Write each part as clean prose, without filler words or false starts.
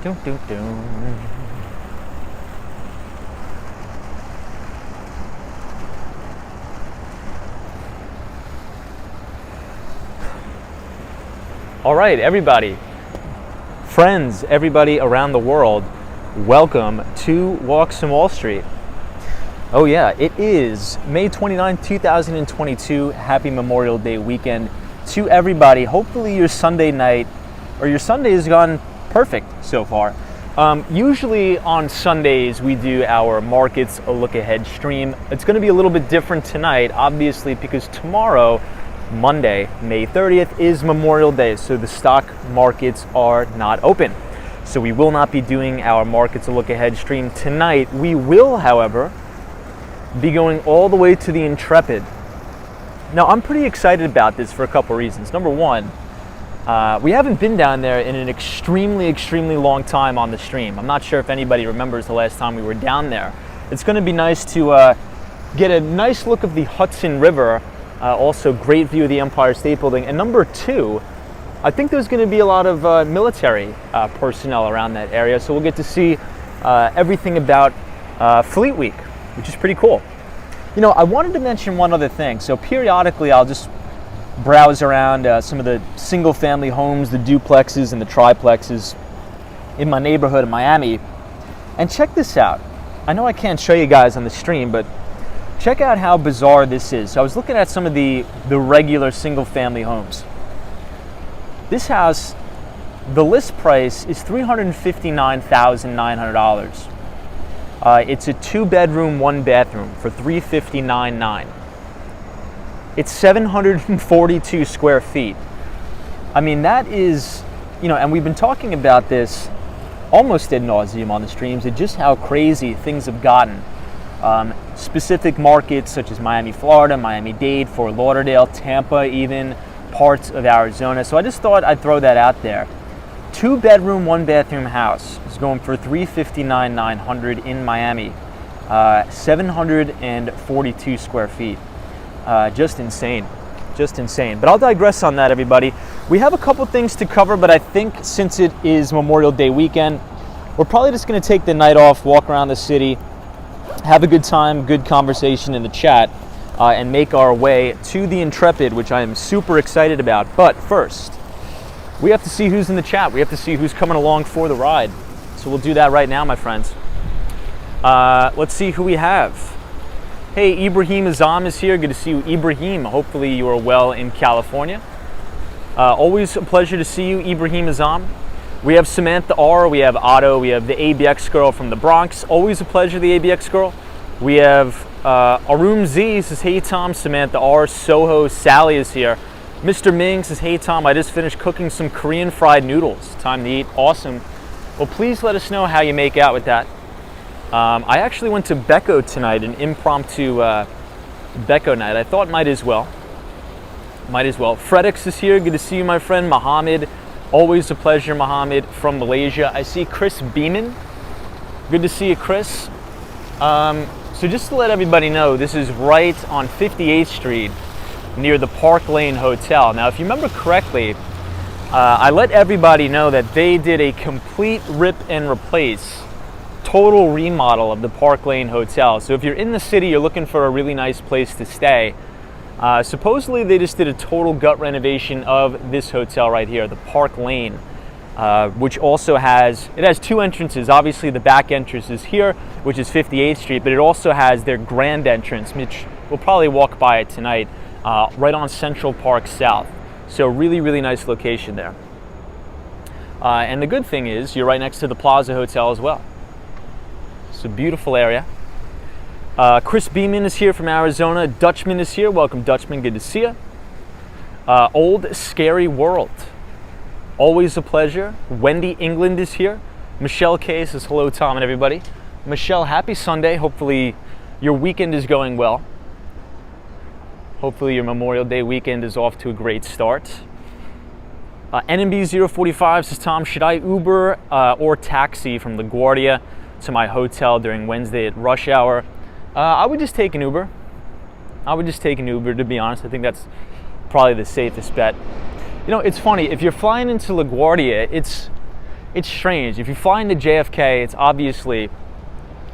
Dun, dun, dun. All right, everybody, friends, everybody around the world, welcome to Walks on Wall Street. Oh yeah, it is May 29, 2022. Happy Memorial Day weekend to everybody. Hopefully your Sunday night or your Sunday has gone perfect so far. Usually on Sundays we do our Markets a Look Ahead stream. It's going to be a little bit different tonight, obviously, because tomorrow, Monday, May 30th, is Memorial Day, so the stock markets are not open. So we will not be doing our Markets a Look Ahead stream tonight. We will, however, be going all the way to the Intrepid. Now, I'm pretty excited about this for a couple reasons. Number one, we haven't been down there in an extremely long time on the stream. I'm not sure if anybody remembers the last time we were down there. It's going to be nice to get a nice look of the Hudson River, also great view of the Empire State Building. And number two, I think there's going to be a lot of military personnel around that area, so we'll get to see everything about Fleet Week, which is pretty cool. You know, I wanted to mention one other thing. So periodically I'll just browse around some of the single family homes, the duplexes and the triplexes in my neighborhood in Miami. And check this out. I know I can't show you guys on the stream, but check out how bizarre this is. So I was looking at some of the regular single family homes. This house, the list price is $359,900. It's a 2-bedroom, 1-bathroom for $359,900. It's 742 square feet. I mean, that is, you know, and we've been talking about this almost ad nauseum on the streams, and just how crazy things have gotten. Specific markets such as Miami, Florida, Miami-Dade, Fort Lauderdale, Tampa, even parts of Arizona. So I just thought I'd throw that out there. 2-bedroom, 1-bathroom house is going for $359,900 in Miami. 742 square feet. Just insane. But I'll digress on that, everybody. We have a couple things to cover, but I think since it is Memorial Day weekend, we're probably just going to take the night off, walk around the city, have a good time, good conversation in the chat, and make our way to the Intrepid, which I am super excited about. But first, we have to see who's in the chat. We have to see who's coming along for the ride. So we'll do that right now, my friends. Let's see who we have. Hey, Ibrahim Azam is here. Good to see you, Ibrahim. Hopefully you are well in California. Always a pleasure to see you, Ibrahim Azam. We have Samantha R. We have Otto. We have the ABX girl from the Bronx. Always a pleasure, the ABX girl. We have Arum Z says, hey Tom. Samantha R. Soho Sally is here. Mr. Ming says, hey Tom, I just finished cooking some Korean fried noodles. Time to eat. Awesome. Well, please let us know how you make out with that. I actually went to Becco tonight, an impromptu Becco night. I thought might as well. Fredix is here. Good to see you, my friend. Mohammed. Always a pleasure, Mohammed, from Malaysia. I see Chris Beeman. Good to see you, Chris. So just to let everybody know, this is right on 58th Street near the Park Lane Hotel. Now, if you remember correctly, I let everybody know that they did a complete rip and replace, total remodel of the Park Lane Hotel. So if you're in the city, you're looking for a really nice place to stay, supposedly they just did a total gut renovation of this hotel right here, the Park Lane, which also has 2 entrances. Obviously the back entrance is here, which is 58th Street, but it also has their grand entrance, which we'll probably walk by it tonight, right on Central Park South. So really nice location there. And the good thing is you're right next to the Plaza Hotel as well. It's a beautiful area. Chris Beeman is here from Arizona. Dutchman is here. Welcome, Dutchman. Good to see you. Old Scary World. Always a pleasure. Wendy England is here. Michelle K says, hello, Tom and everybody. Michelle, happy Sunday. Hopefully your weekend is going well. Hopefully your Memorial Day weekend is off to a great start. NMB045 says, Tom, should I Uber or taxi from LaGuardia to my hotel during Wednesday at rush hour? I would just take an Uber. To be honest. I think that's probably the safest bet. You know, it's funny, if you're flying into LaGuardia, it's strange. If you fly into JFK, it's obviously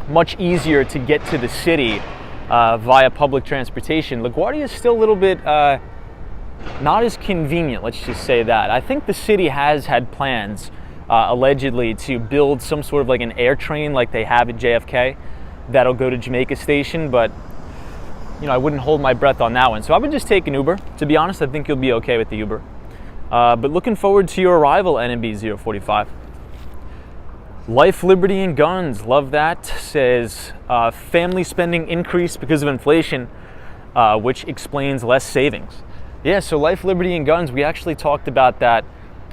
much easier to get to the city via public transportation. LaGuardia is still a little bit not as convenient, let's just say that. I think the city has had plans, allegedly, to build some sort of like an air train like they have at JFK that'll go to Jamaica Station, but I wouldn't hold my breath on that one. So I would just take an Uber. To be honest, I think you'll be okay with the Uber. But looking forward to your arrival, NMB 045. Life, Liberty, and Guns. Love that. Says family spending increase because of inflation, which explains less savings. Yeah, so Life, Liberty, and Guns, we actually talked about that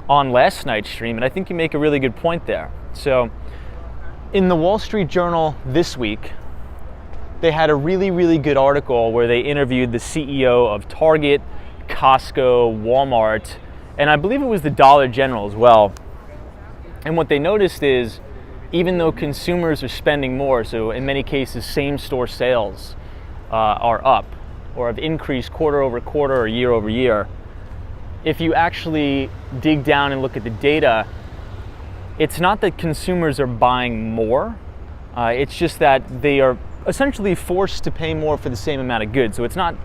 on last night's stream, and I think you make a really good point there. So in the Wall Street Journal this week, they had a really, really good article where they interviewed the CEO of Target, Costco, Walmart, and I believe it was the Dollar General as well. And what they noticed is, even though consumers are spending more, so in many cases same-store sales are up or have increased quarter over quarter or year over year, if you actually dig down and look at the data, it's not that consumers are buying more, it's just that they are essentially forced to pay more for the same amount of goods. So it's not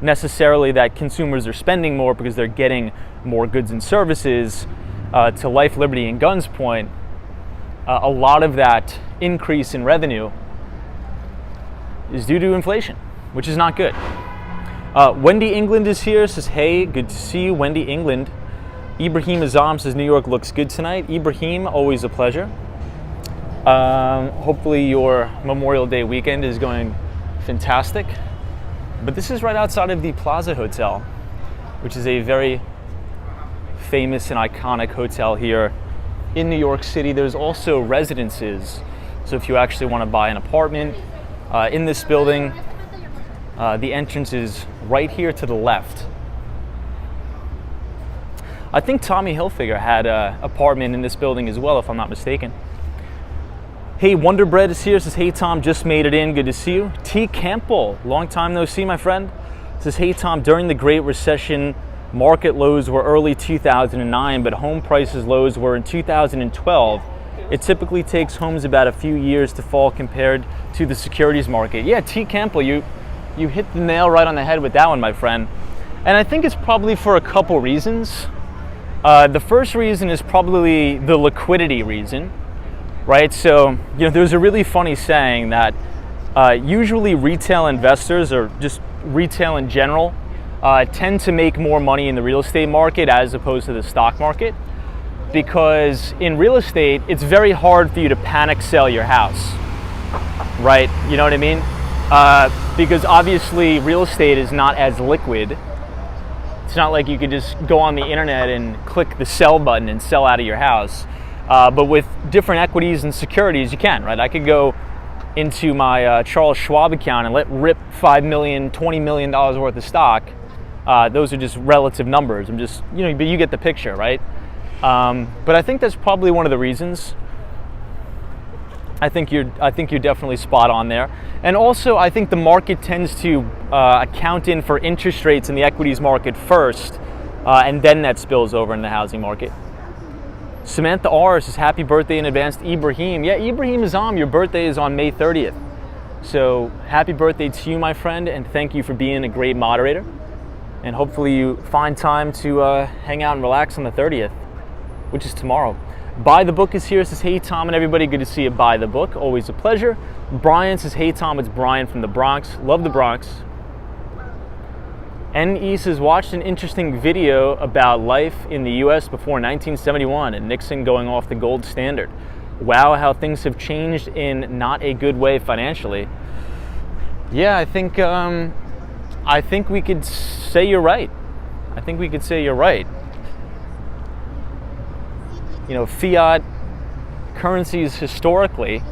necessarily that consumers are spending more because they're getting more goods and services. To Life, Liberty, and Guns point, a lot of that increase in revenue is due to inflation, which is not good. Wendy England is here, says, hey, good to see you, Wendy England. Ibrahim Azam says, New York looks good tonight. Ibrahim, always a pleasure. Hopefully your Memorial Day weekend is going fantastic. But this is right outside of the Plaza Hotel, which is a very famous and iconic hotel here in New York City. There's also residences. So if you actually want to buy an apartment in this building, the entrance is right here to the left. I think Tommy Hilfiger had an apartment in this building as well, if I'm not mistaken. Hey, Wonder Bread is here, says, hey Tom, just made it in, good to see you. T. Campbell, long time no see, my friend. Says, hey Tom, during the Great Recession, market lows were early 2009, but home prices lows were in 2012. It typically takes homes about a few years to fall compared to the securities market. Yeah, T. Campbell, you hit the nail right on the head with that one, my friend. And I think it's probably for a couple reasons. The first reason is probably the liquidity reason, right? So, there's a really funny saying that usually retail investors, or just retail in general, tend to make more money in the real estate market as opposed to the stock market, because in real estate, it's very hard for you to panic sell your house, right? You know what I mean? Because obviously real estate is not as liquid. It's not like you could just go on the internet and click the sell button and sell out of your house. But with different equities and securities, you can, right? I could go into my Charles Schwab account and let rip $5 million, $20 million worth of stock. Those are just relative numbers. I'm just, but you get the picture, right? But I think that's probably one of the reasons. I think you're definitely spot on there. And also, I think the market tends to account in for interest rates in the equities market first, and then that spills over in the housing market. Samantha R says, happy birthday in advance to Ibrahim. Yeah, Ibrahim Azam, your birthday is on May 30th. So happy birthday to you, my friend, and thank you for being a great moderator. And hopefully you find time to hang out and relax on the 30th, which is tomorrow. Buy the Book is here, says, hey Tom and everybody, good to see you. Buy the Book, always a pleasure. Brian says, hey Tom, it's Brian from the Bronx. Love the Bronx. NE says, watched an interesting video about life in the US before 1971 and Nixon going off the gold standard. Wow, how things have changed in not a good way financially. Yeah, I think we could say you're right. I think we could say you're right. Fiat currencies historically,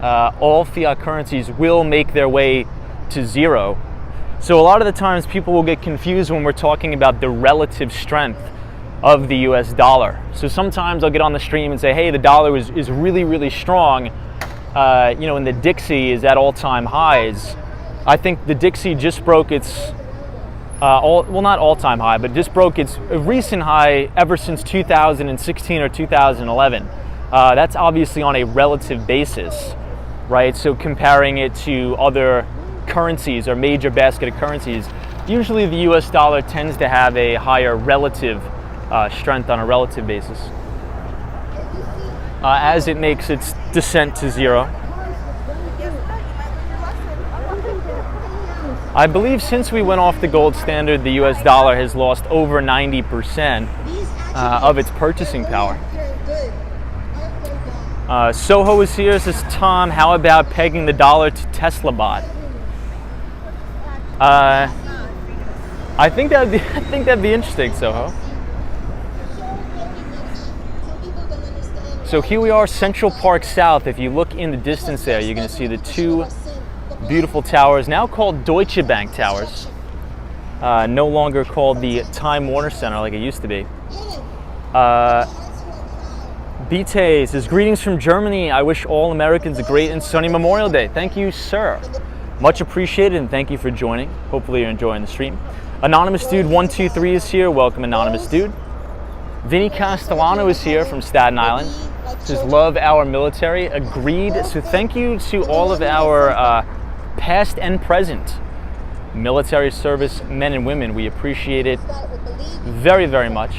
all fiat currencies will make their way to zero. So a lot of the times people will get confused when we're talking about the relative strength of the US dollar. So sometimes I'll get on the stream and say, hey, the dollar is really, really strong, and the Dixie is at all-time highs. I think the Dixie just broke its, not all-time high, but just broke its recent high ever since 2016 or 2011. That's obviously on a relative basis, right? So comparing it to other currencies or major basket of currencies, usually the US dollar tends to have a higher relative strength on a relative basis as it makes its descent to zero. I believe since we went off the gold standard, the US dollar has lost over 90% of its purchasing power. Soho is here, says Tom, how about pegging the dollar to Tesla bot? I think that'd be interesting, Soho. So here we are, Central Park South. If you look in the distance there, you're going to see the two beautiful towers, now called Deutsche Bank Towers. No longer called the Time Warner Center like it used to be. Bite says, greetings from Germany. I wish all Americans a great and sunny Memorial Day. Thank you, sir. Much appreciated, and thank you for joining. Hopefully you're enjoying the stream. Anonymous Dude 123 is here. Welcome, Anonymous Dude. Vinny Castellano is here from Staten Island. Says, love our military. Agreed. So thank you to all of our past and present military service men and women. We appreciate it very, very much.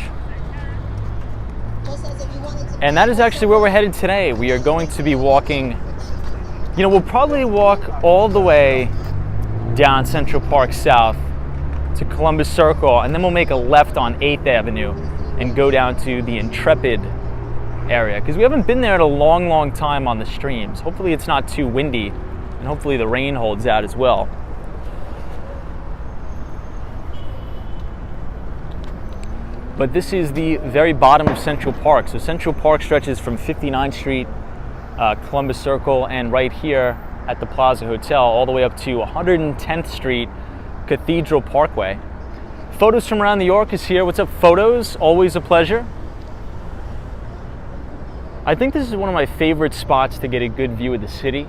And that is actually where we're headed today. We are going to be walking, we'll probably walk all the way down Central Park South to Columbus Circle, and then we'll make a left on 8th Avenue and go down to the Intrepid area, because we haven't been there in a long, long time on the streams. Hopefully it's not too windy, and hopefully the rain holds out as well. But this is the very bottom of Central Park. So Central Park stretches from 59th Street, Columbus Circle, and right here at the Plaza Hotel, all the way up to 110th Street, Cathedral Parkway. Photos from around New York is here. What's up, Photos? Always a pleasure. I think this is one of my favorite spots to get a good view of the city.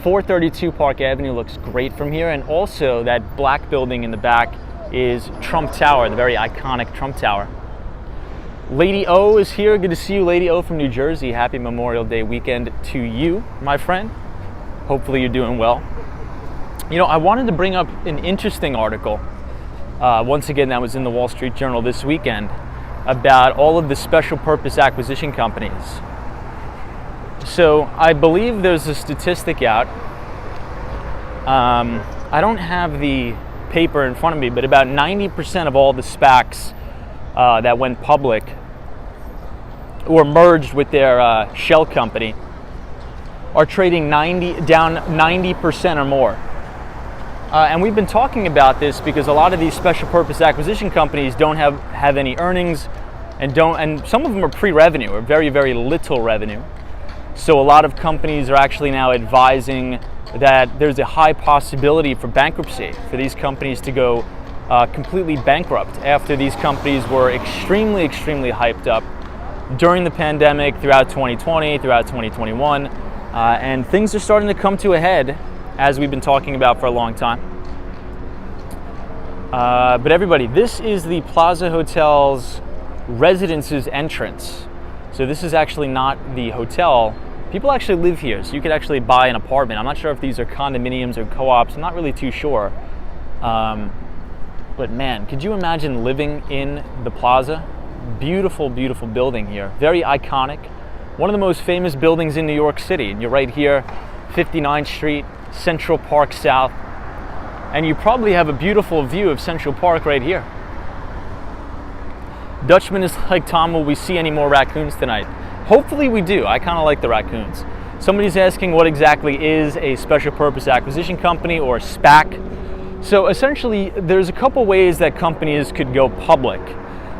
432 Park Avenue looks great from here, and also that black building in the back is Trump Tower, the very iconic Trump Tower. Lady O is here. Good to see you, Lady O from New Jersey. Happy Memorial Day weekend to you, my friend. Hopefully you're doing well. I wanted to bring up an interesting article, once again, that was in the Wall Street Journal this weekend, about all of the special purpose acquisition companies. So I believe there's a statistic out. I don't have the paper in front of me, but about 90% of all the Spacs that went public or merged with their shell company are trading down 90% or more. And we've been talking about this because a lot of these special purpose acquisition companies don't have any earnings, and some of them are pre-revenue or very, very little revenue. So a lot of companies are actually now advising that there's a high possibility for bankruptcy, for these companies to go completely bankrupt after these companies were extremely, extremely hyped up during the pandemic, throughout 2020, throughout 2021, and things are starting to come to a head, as we've been talking about for a long time. But everybody, this is the Plaza Hotel's residences entrance. So this is actually not the hotel. People actually live here, so you could actually buy an apartment. I'm not sure if these are condominiums or co-ops. I'm not really too sure. But man, could you imagine living in the Plaza? Beautiful, beautiful building here. Very iconic. One of the most famous buildings in New York City. And you're right here, 59th Street, Central Park South. And you probably have a beautiful view of Central Park right here. Dutchman is like, Tom, will we see any more raccoons tonight? Hopefully we do. I kind of like the raccoons. Somebody's asking what exactly is a special purpose acquisition company, or SPAC. So essentially, there's a couple ways that companies could go public.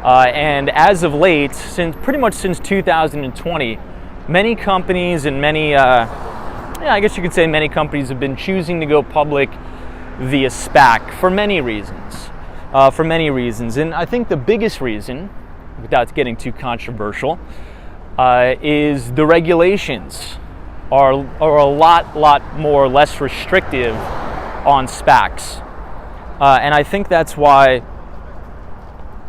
And as of late, pretty much since 2020, many companies and I guess you could say many companies have been choosing to go public via SPAC for many reasons. And I think the biggest reason, without getting too controversial, is the regulations are a lot more less restrictive on SPACs. And I think that's why,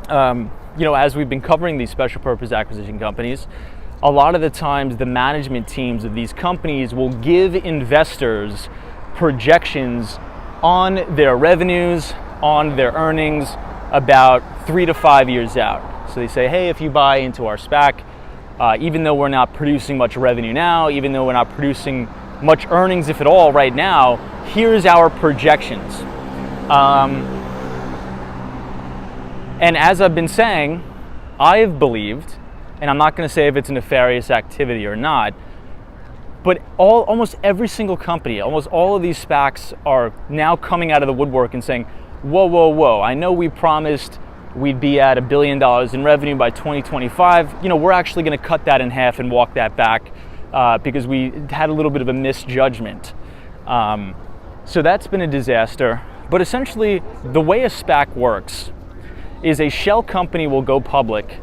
as we've been covering these special purpose acquisition companies, a lot of the times the management teams of these companies will give investors projections on their revenues, on their earnings, about 3 to 5 years out. So they say, hey, if you buy into our SPAC, even though we're not producing much revenue now, even though we're not producing much earnings, if at all, right now, here's our projections. And as I've been saying, I've believed, and I'm not going to say if it's a nefarious activity or not, but almost every single company, almost all of these SPACs are now coming out of the woodwork and saying, whoa, whoa, whoa, I know we promised we'd be at $1 billion in revenue by 2025. We're actually going to cut that in half and walk that back because we had a little bit of a misjudgment. So that's been a disaster. But essentially, the way a SPAC works is a shell company will go public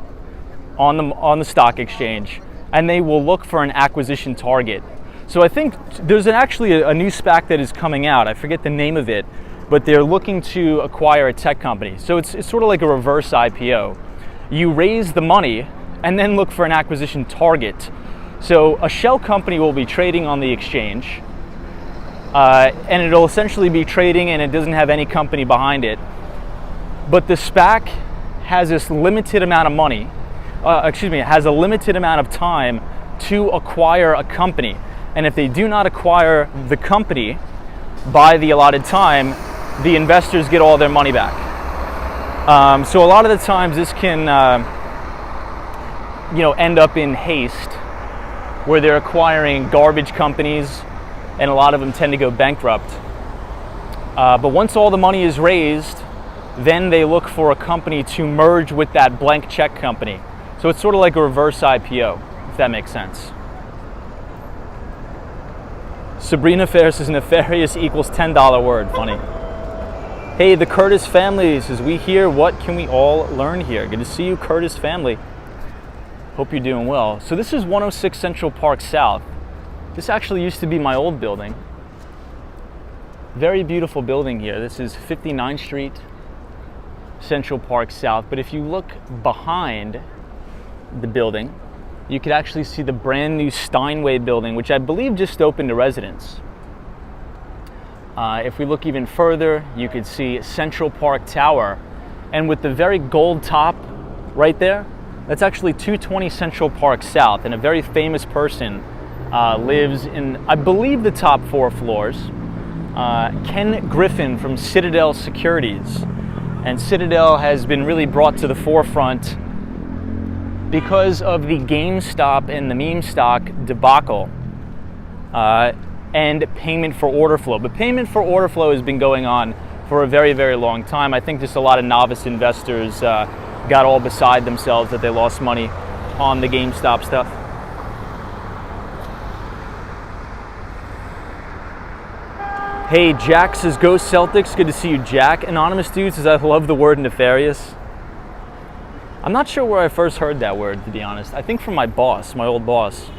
on the stock exchange, and they will look for an acquisition target. So I think there's actually a new SPAC that is coming out. I forget the name of it, but they're looking to acquire a tech company. So it's sort of like a reverse IPO. You raise the money and then look for an acquisition target. So a shell company will be trading on the exchange, and it'll essentially be trading and it doesn't have any company behind it. But the SPAC has this limited amount of money, has a limited amount of time to acquire a company. And if they do not acquire the company by the allotted time, the investors get all their money back. So a lot of the times this can end up in haste, where they're acquiring garbage companies, and a lot of them tend to go bankrupt. But once all the money is raised, then they look for a company to merge with that blank check company. So it's sort of like a reverse IPO, if that makes sense. Sabrina Fair says nefarious equals $10 word. Funny. Hey, the Curtis family says, we here, what can we all learn here? Good to see you, Curtis family. Hope you're doing well. So this is 106 Central Park South. This actually used to be my old building. Very beautiful building here. This is 59th Street, Central Park South. But if you look behind the building, you could actually see the brand new Steinway building, which I believe just opened to residents. If we look even further, you could see Central Park Tower. And with the very gold top right there, that's actually 220 Central Park South. And a very famous person lives in, I believe, the top 4 floors. Ken Griffin from Citadel Securities. And Citadel has been really brought to the forefront because of the GameStop and the meme stock debacle and payment for order flow. But payment for order flow has been going on for a very, very long time. I think just a lot of novice investors got all beside themselves that they lost money on the GameStop stuff. Hey, Jack says, go Celtics. Good to see you, Jack. Anonymous Dude says, I love the word nefarious. I'm not sure where I first heard that word, to be honest. I think from my boss, my old boss.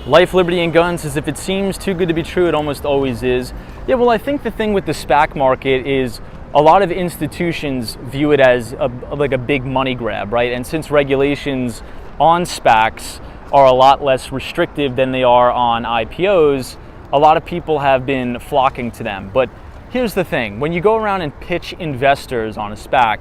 Life, Liberty, and Guns says, if it seems too good to be true, it almost always is. Yeah, well, I think the thing with the SPAC market is a lot of institutions view it as like a big money grab, right? And since regulations on SPACs are a lot less restrictive than they are on IPOs, a lot of people have been flocking to them. But here's the thing. When you go around and pitch investors on a SPAC,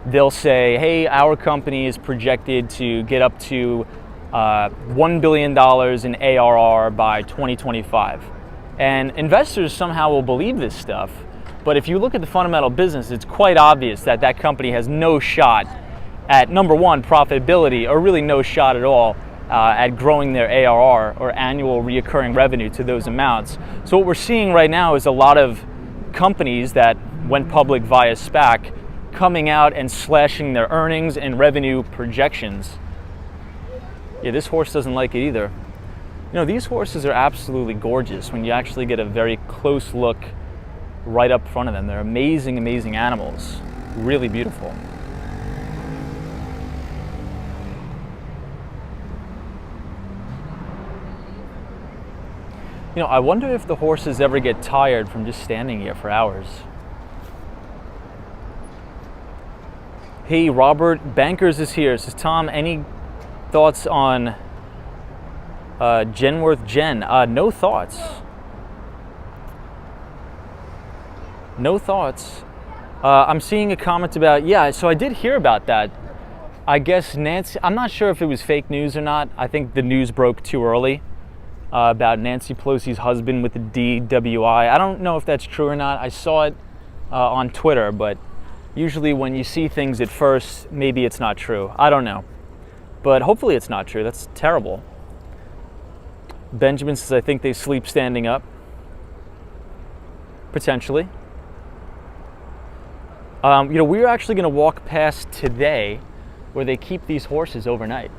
they'll say, hey, our company is projected to get up to $1 billion in ARR by 2025. And investors somehow will believe this stuff. But if you look at the fundamental business, it's quite obvious that that company has no shot at, number one, profitability, or really no shot at all at growing their ARR, or annual reoccurring revenue, to those amounts. So what we're seeing right now is a lot of companies that went public via SPAC coming out and slashing their earnings and revenue projections. Yeah, this horse doesn't like it either. These horses are absolutely gorgeous when you actually get a very close look right up front of them. They're amazing, amazing animals. Really beautiful. I wonder if the horses ever get tired from just standing here for hours. Hey, Robert Bankers is here. Says, Tom, any Thoughts on Genworth Jen? No thoughts. No thoughts. I'm seeing a comment about, yeah, so I did hear about that. I guess Nancy, I'm not sure if it was fake news or not. I think the news broke too early about Nancy Pelosi's husband with the DWI. I don't know if that's true or not. I saw it on Twitter, but usually when you see things at first, maybe it's not true. I don't know. But hopefully it's not true. That's terrible. Benjamin says, I think they sleep standing up. Potentially. We're actually going to walk past today where they keep these horses overnight.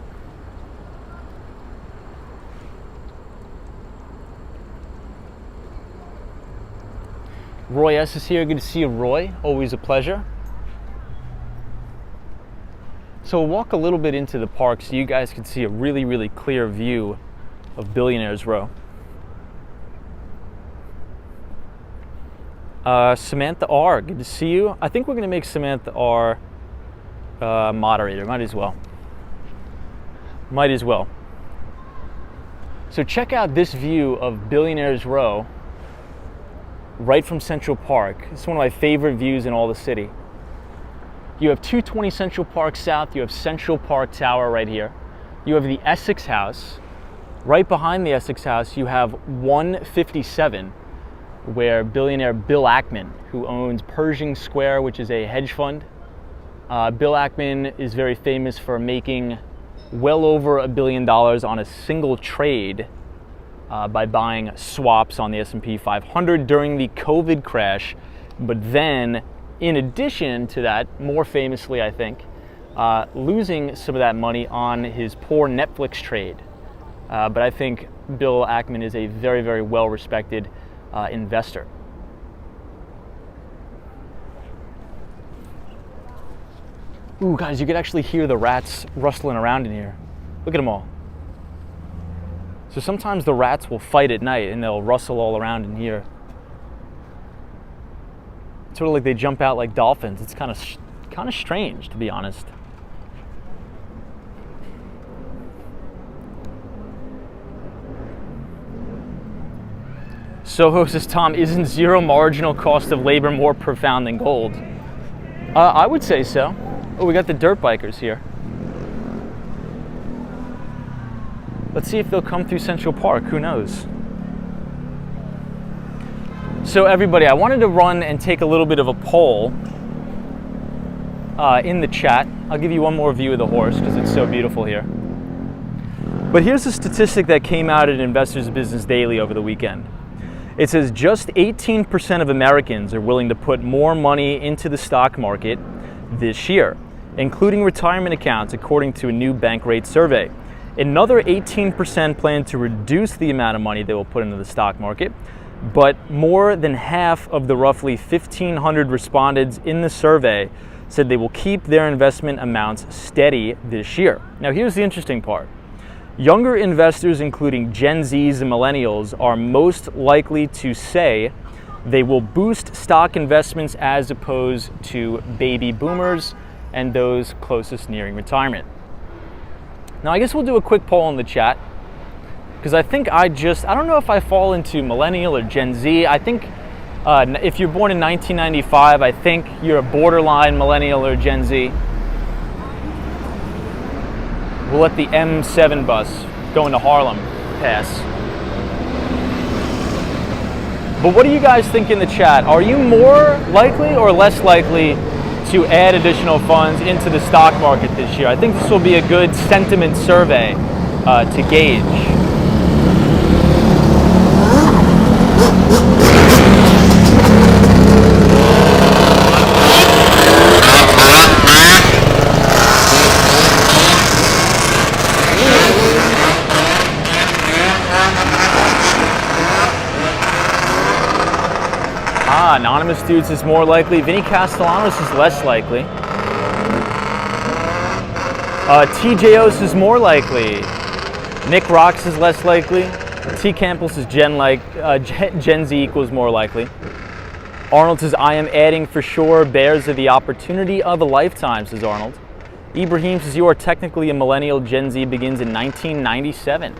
Roy S. is here. Good to see you, Roy. Always a pleasure. So we'll walk a little bit into the park so you guys can see a really, really clear view of Billionaires Row. Samantha R., good to see you. I think we're going to make Samantha R. Moderator. Might as well. So check out this view of Billionaires Row right from Central Park. It's one of my favorite views in all the city. You have 220 Central Park South. You have Central Park Tower right here. You have the Essex House. Right behind the Essex House, you have 157, where billionaire Bill Ackman, who owns Pershing Square, which is a hedge fund. Bill Ackman is very famous for making well over $1 billion on a single trade by buying swaps on the S&P 500 during the COVID crash. But then, in addition to that, more famously, I think, losing some of that money on his poor Netflix trade. But I think Bill Ackman is a very, very well-respected investor. Ooh, guys, you could actually hear the rats rustling around in here. Look at them all. So sometimes the rats will fight at night and they'll rustle all around in here. It's sort of like they jump out like dolphins. It's kind of strange, to be honest. Soho says, Tom, isn't zero marginal cost of labor more profound than gold? I would say so. Oh, we got the dirt bikers here. Let's see if they'll come through Central Park. Who knows? So everybody, I wanted to run and take a little bit of a poll in the chat. I'll give you one more view of the horse because it's so beautiful here. But here's a statistic that came out at Investors Business Daily over the weekend. It says just 18% of Americans are willing to put more money into the stock market this year, including retirement accounts, according to a new Bankrate survey. Another 18% plan to reduce the amount of money they will put into the stock market, but more than half of the roughly 1,500 respondents in the survey said they will keep their investment amounts steady this year. Now, here's the interesting part. Younger investors, including Gen Zs and millennials, are most likely to say they will boost stock investments as opposed to baby boomers and those closest nearing retirement. Now, I guess we'll do a quick poll in the chat because I think I don't know if I fall into millennial or Gen Z. I think if you're born in 1995, I think you're a borderline millennial or Gen Z. We'll let the M7 bus going to Harlem pass. But what do you guys think in the chat? Are you more likely or less likely to add additional funds into the stock market this year? I think this will be a good sentiment survey to gauge. Anonymous Dudes is more likely. Vinny Castellanos is less likely. TJOs is more likely. Nick Rocks is less likely. T Campbell is Gen Z equals more likely. Arnold says, I am adding for sure. Bears are the opportunity of a lifetime, says Arnold. Ibrahim says, you are technically a millennial. Gen Z begins in 1997.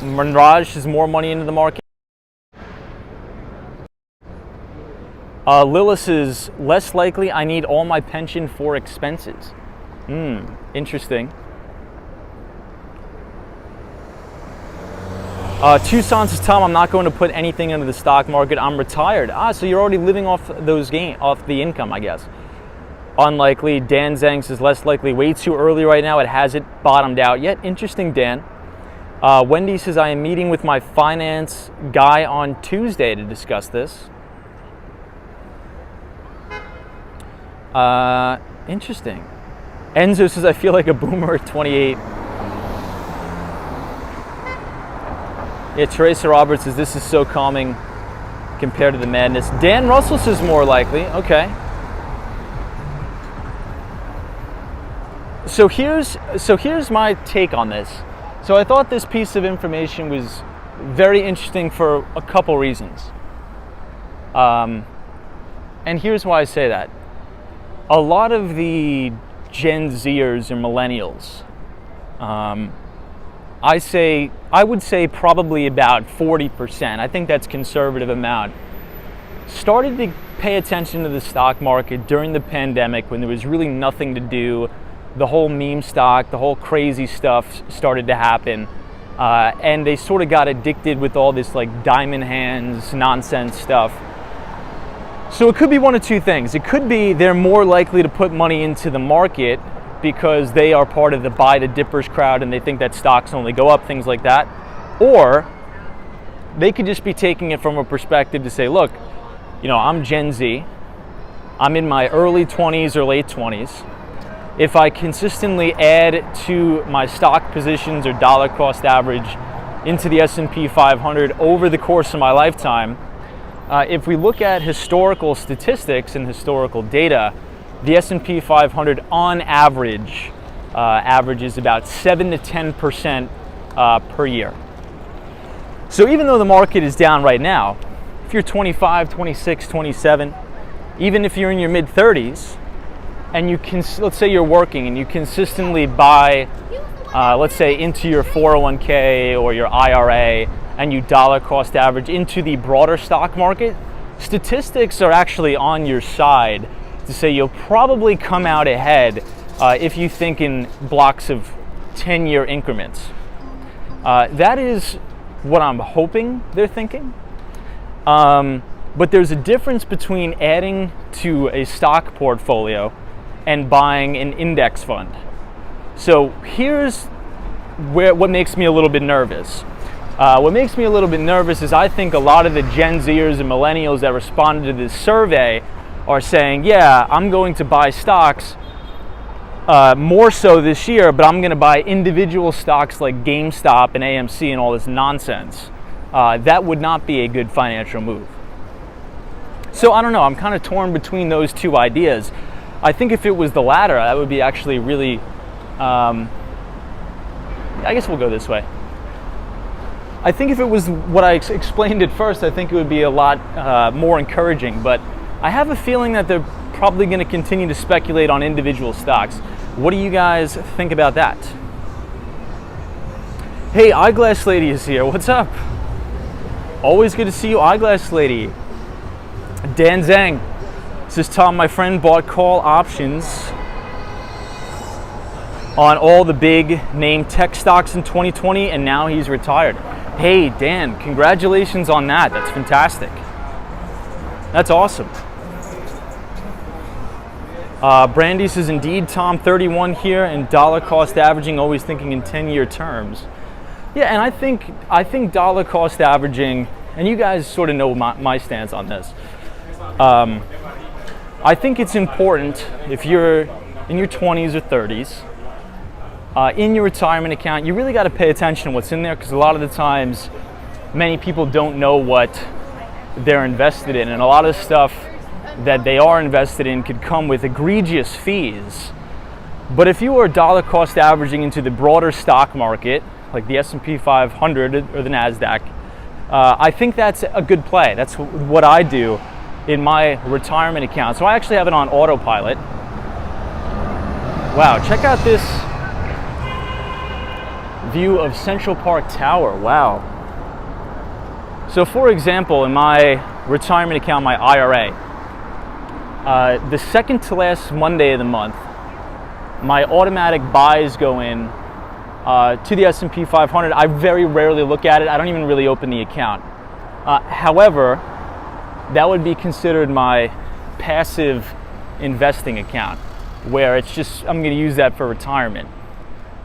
Manraj says, more money into the market. Lilith says, less likely. I need all my pension for expenses. Interesting. Tucson says, Tom, I'm not going to put anything into the stock market. I'm retired. So you're already living off those off the income, I guess. Unlikely. Dan Zhang says, less likely. Way too early right now. It hasn't bottomed out yet. Interesting, Dan. Wendy says, I am meeting with my finance guy on Tuesday to discuss this. Interesting. Enzo says, I feel like a boomer at 28. Yeah, Teresa Roberts says, this is so calming compared to the madness. Dan Russell says, more likely. Okay. So here's my take on this. So I thought this piece of information was very interesting for a couple reasons. And here's why I say that. A lot of the Gen Zers and millennials, I would say probably about 40%, I think that's conservative amount, started to pay attention to the stock market during the pandemic when there was really nothing to do. The whole meme stock, the whole crazy stuff started to happen. And they sort of got addicted with all this like diamond hands nonsense stuff. So it could be one of two things. It could be they're more likely to put money into the market because they are part of the buy the dippers crowd and they think that stocks only go up, things like that. Or they could just be taking it from a perspective to say, look, you know, I'm Gen Z. I'm in my early 20s or late 20s. If I consistently add to my stock positions or dollar cost average into the S&P 500 over the course of my lifetime, if we look at historical statistics and historical data, the S&P 500 on average averages about 7 to 10% per year. So even though the market is down right now, if you're 25, 26, 27, even if you're in your mid 30s, and you can, let's say you're working and you consistently buy, let's say into your 401k or your IRA, and you dollar cost average into the broader stock market, statistics are actually on your side to say you'll probably come out ahead if you think in blocks of 10-year increments. That is what I'm hoping they're thinking. But there's a difference between adding to a stock portfolio and buying an index fund. So here's what makes me a little bit nervous. What makes me a little bit nervous is I think a lot of the Gen Zers and millennials that responded to this survey are saying, yeah, I'm going to buy stocks more so this year, but I'm going to buy individual stocks like GameStop and AMC and all this nonsense. That would not be a good financial move. So I don't know, I'm kind of torn between those two ideas. I think if it was the latter, that would be actually really, I guess we'll go this way. I think if it was what I explained at first, I think it would be a lot more encouraging, but I have a feeling that they're probably going to continue to speculate on individual stocks. What do you guys think about that? Hey, Eyeglass Lady is here. What's up? Always good to see you, Eyeglass Lady. Dan Zhang says, Tom, my friend bought call options on all the big name tech stocks in 2020 and now he's retired. Hey, Dan, congratulations on that. That's fantastic. That's awesome. Brandy says, indeed, Tom, 31 here and dollar cost averaging, always thinking in 10-year terms. Yeah, and I think dollar cost averaging, and you guys sort of know my stance on this. I think it's important if you're in your 20s or 30s, in your retirement account, you really got to pay attention to what's in there because a lot of the times many people don't know what they're invested in, and a lot of stuff that they are invested in could come with egregious fees. But if you are dollar cost averaging into the broader stock market, like the S&P 500 or the NASDAQ, I think that's a good play. That's what I do in my retirement account. So I actually have it on autopilot. Wow, check out this view of Central Park Tower. Wow. So for example, in my retirement account, my IRA, the second to last Monday of the month, my automatic buys go in to the S&P 500. I very rarely look at it. I don't even really open the account. However, that would be considered my passive investing account, where it's just, I'm going to use that for retirement.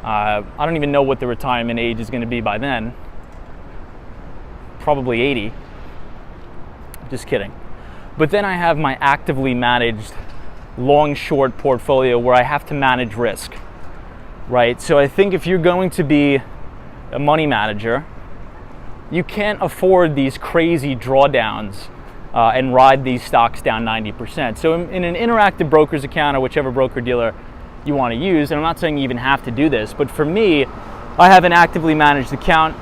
I don't even know what the retirement age is going to be by then. Probably 80. Just kidding. But then I have my actively managed long-short portfolio where I have to manage risk, right? So I think if you're going to be a money manager, you can't afford these crazy drawdowns and ride these stocks down 90%. So in an interactive broker's account, or whichever broker-dealer you want to use, and I'm not saying you even have to do this, but for me, I have an actively managed account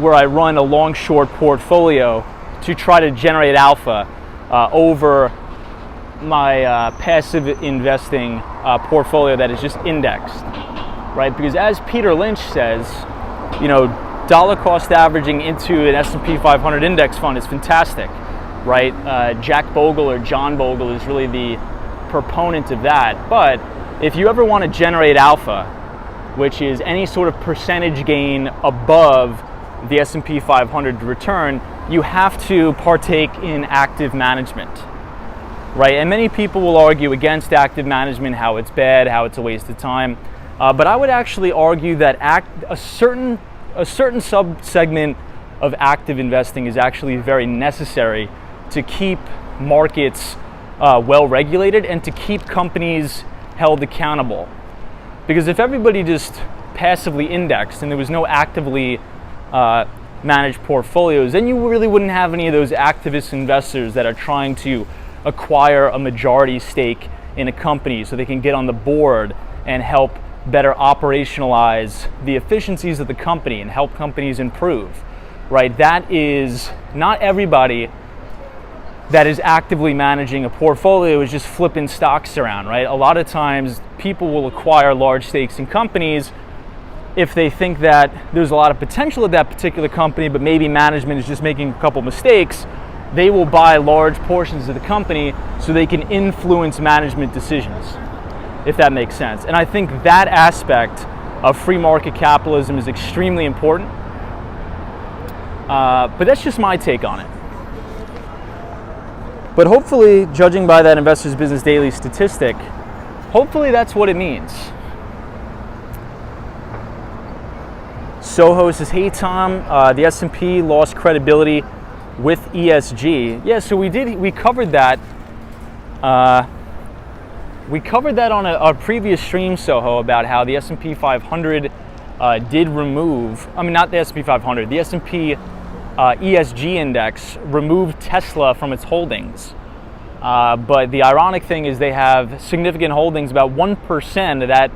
where I run a long-short portfolio to try to generate alpha over my passive investing portfolio that is just indexed, right? Because as Peter Lynch says, you know, dollar cost averaging into an S&P 500 index fund is fantastic, right? Jack Bogle or John Bogle is really the proponent of that. But if you ever want to generate alpha, which is any sort of percentage gain above the S&P 500 return, you have to partake in active management, right? And many people will argue against active management, how it's bad, how it's a waste of time. But I would actually argue that a certain sub-segment of active investing is actually very necessary to keep markets well regulated and to keep companies held accountable. Because if everybody just passively indexed and there was no actively managed portfolios, then you really wouldn't have any of those activist investors that are trying to acquire a majority stake in a company so they can get on the board and help better operationalize the efficiencies of the company and help companies improve, right? That is not everybody that is actively managing a portfolio is just flipping stocks around, right? A lot of times people will acquire large stakes in companies if they think that there's a lot of potential at that particular company, but maybe management is just making a couple mistakes. They will buy large portions of the company so they can influence management decisions, if that makes sense. And I think that aspect of free market capitalism is extremely important. But that's just my take on it. But hopefully, judging by that Investors Business Daily statistic, hopefully that's what it means. Soho says, hey Tom, the S&P lost credibility with ESG. Yeah, so we covered that. We covered that on a previous stream, Soho, about how the S&P 500 did remove, I mean not the S&P 500, the S&P ESG index removed Tesla from its holdings. But the ironic thing is they have significant holdings, about 1% of that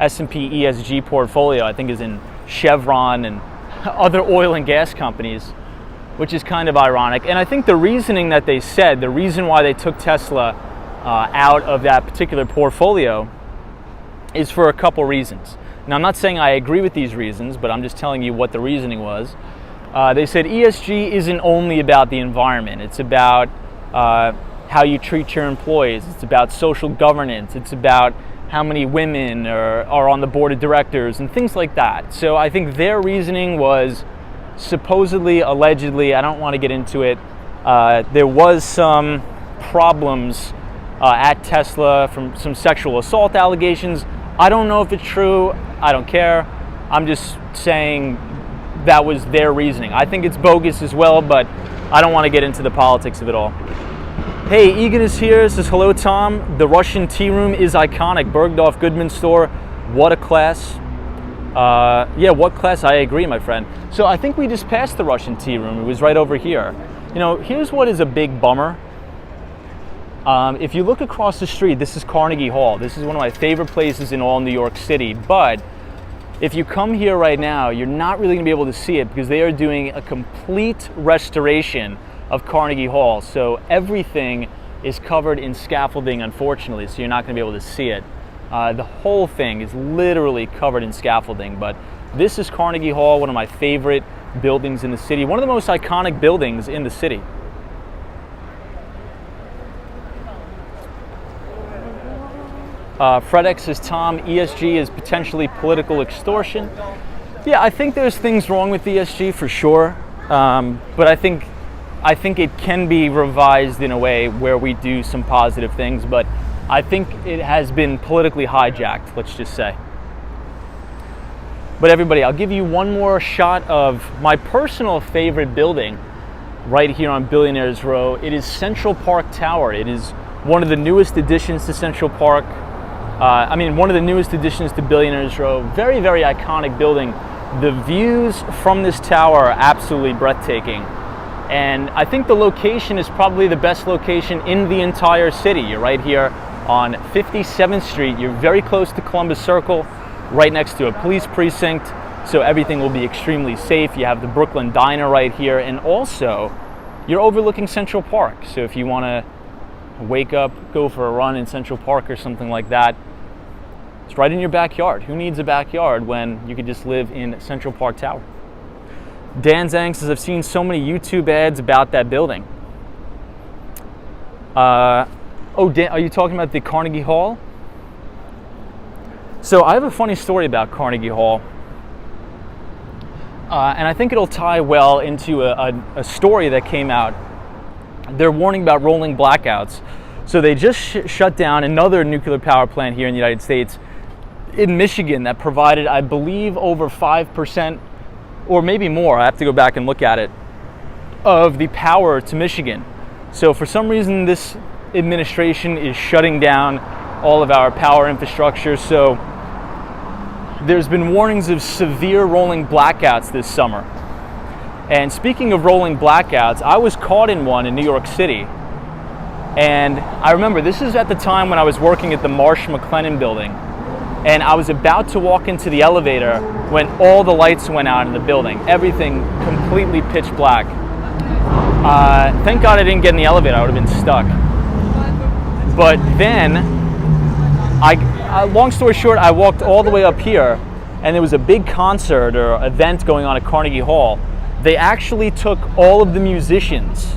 S&P ESG portfolio, I think, is in Chevron and other oil and gas companies, which is kind of ironic. And I think the reasoning that they said, the reason why they took Tesla out of that particular portfolio is for a couple reasons. Now, I'm not saying I agree with these reasons, but I'm just telling you what the reasoning was. They said ESG isn't only about the environment. It's about how you treat your employees. It's about social governance. It's about how many women are on the board of directors and things like that. So I think their reasoning was supposedly, allegedly, I don't want to get into it, there was some problems at Tesla from some sexual assault allegations. I don't know if it's true. I don't care. I'm just saying that was their reasoning. I think it's bogus as well, but I don't want to get into the politics of it all. Hey, Egan is here, says, hello Tom, the Russian tea room is iconic. Bergdorf Goodman store, what a class. Yeah, what class, I agree, my friend. So I think we just passed the Russian tea room. It was right over here. You know, here's what is a big bummer. If you look across the street, this is Carnegie Hall. This is one of my favorite places in all New York City, but if you come here right now, you're not really gonna be able to see it because they are doing a complete restoration of Carnegie Hall. So everything is covered in scaffolding, unfortunately, so you're not going to be able to see it. The whole thing is literally covered in scaffolding, but this is Carnegie Hall, one of my favorite buildings in the city, one of the most iconic buildings in the city. FredX says, Tom, ESG is potentially political extortion. Yeah, I think there's things wrong with ESG for sure, but I think it can be revised in a way where we do some positive things, but I think it has been politically hijacked, let's just say. But everybody, I'll give you one more shot of my personal favorite building right here on Billionaires Row. It is Central Park Tower. It is one of the newest additions to Central Park. One of the newest additions to Billionaires Row. Very, very iconic building. The views from this tower are absolutely breathtaking. And I think the location is probably the best location in the entire city. You're right here on 57th Street. You're very close to Columbus Circle, right next to a police precinct, so everything will be extremely safe. You have the Brooklyn Diner right here, and also you're overlooking Central Park. So if you want to wake up, go for a run in Central Park or something like that, it's right in your backyard. Who needs a backyard when you could just live in Central Park Tower? Dan Zhang says, I've seen so many YouTube ads about that building. Dan, are you talking about the Carnegie Hall? So I have a funny story about Carnegie Hall. And I think it'll tie well into a story that came out. They're warning about rolling blackouts. So they just shut down another nuclear power plant here in the United States, in Michigan, that provided, I believe, over 5%, or maybe more, I have to go back and look at it, of the power to Michigan. So for some reason, this administration is shutting down all of our power infrastructure. So there's been warnings of severe rolling blackouts this summer. And speaking of rolling blackouts, I was caught in one in New York City. And I remember this is at the time when I was working at the Marsh McLennan building. And I was about to walk into the elevator when all the lights went out in the building. Everything completely pitch black. Thank God I didn't get in the elevator. I would have been stuck. But then, long story short, I walked all the way up here, and there was a big concert or event going on at Carnegie Hall. They actually took all of the musicians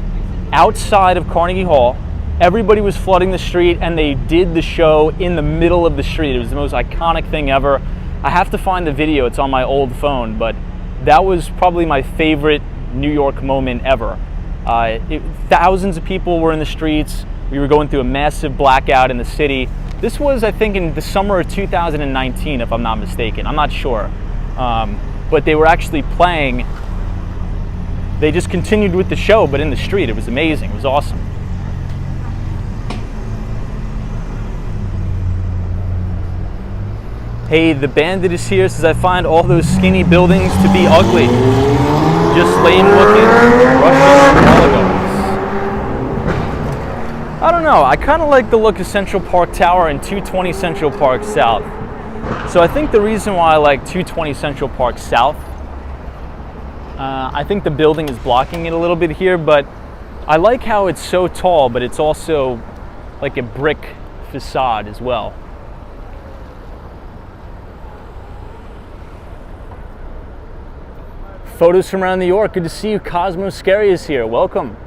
outside of Carnegie Hall. Everybody was flooding the street, and they did the show in the middle of the street. It was the most iconic thing ever. I have to find the video. It's on my old phone, but that was probably my favorite New York moment ever. Thousands of people were in the streets. We were going through a massive blackout in the city. This was, I think, in the summer of 2019, if I'm not mistaken. I'm not sure. But they were actually playing. They just continued with the show, but in the street. It was amazing. It was awesome. Hey, the Bandit is here, says, I find all those skinny buildings to be ugly. Just lame-looking Russian polygons. I don't know. I kind of like the look of Central Park Tower and 220 Central Park South. So I think the reason why I like 220 Central Park South, I think the building is blocking it a little bit here, but I like how it's so tall, but it's also like a brick facade as well. Photos from around New York. Good to see you. Cosmo Scary is here. Welcome.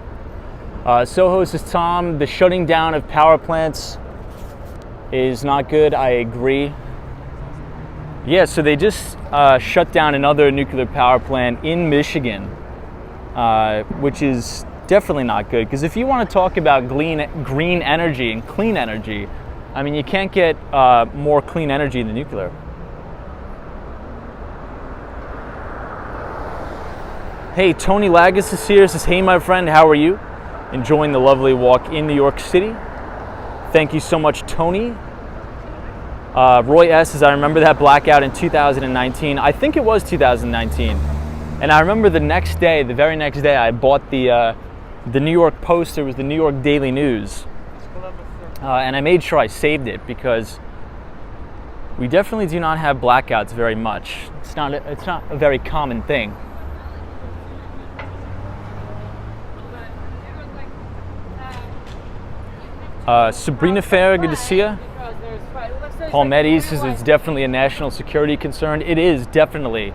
Soho says, Tom, the shutting down of power plants is not good. I agree. Yeah, so they just shut down another nuclear power plant in Michigan, which is definitely not good. Because if you want to talk about green energy and clean energy, I mean, you can't get more clean energy than nuclear. Hey, Tony Lagus is here, says, hey my friend, how are you? Enjoying the lovely walk in New York City. Thank you so much, Tony. Roy S says, I remember that blackout in 2019. I think it was 2019. And I remember the next day, the very next day, I bought the New York Post. It was the New York Daily News. And I made sure I saved it because we definitely do not have blackouts very much. It's not a very common thing. Sabrina Fair, good to see you. Palmetti says it's definitely a national security concern. It is definitely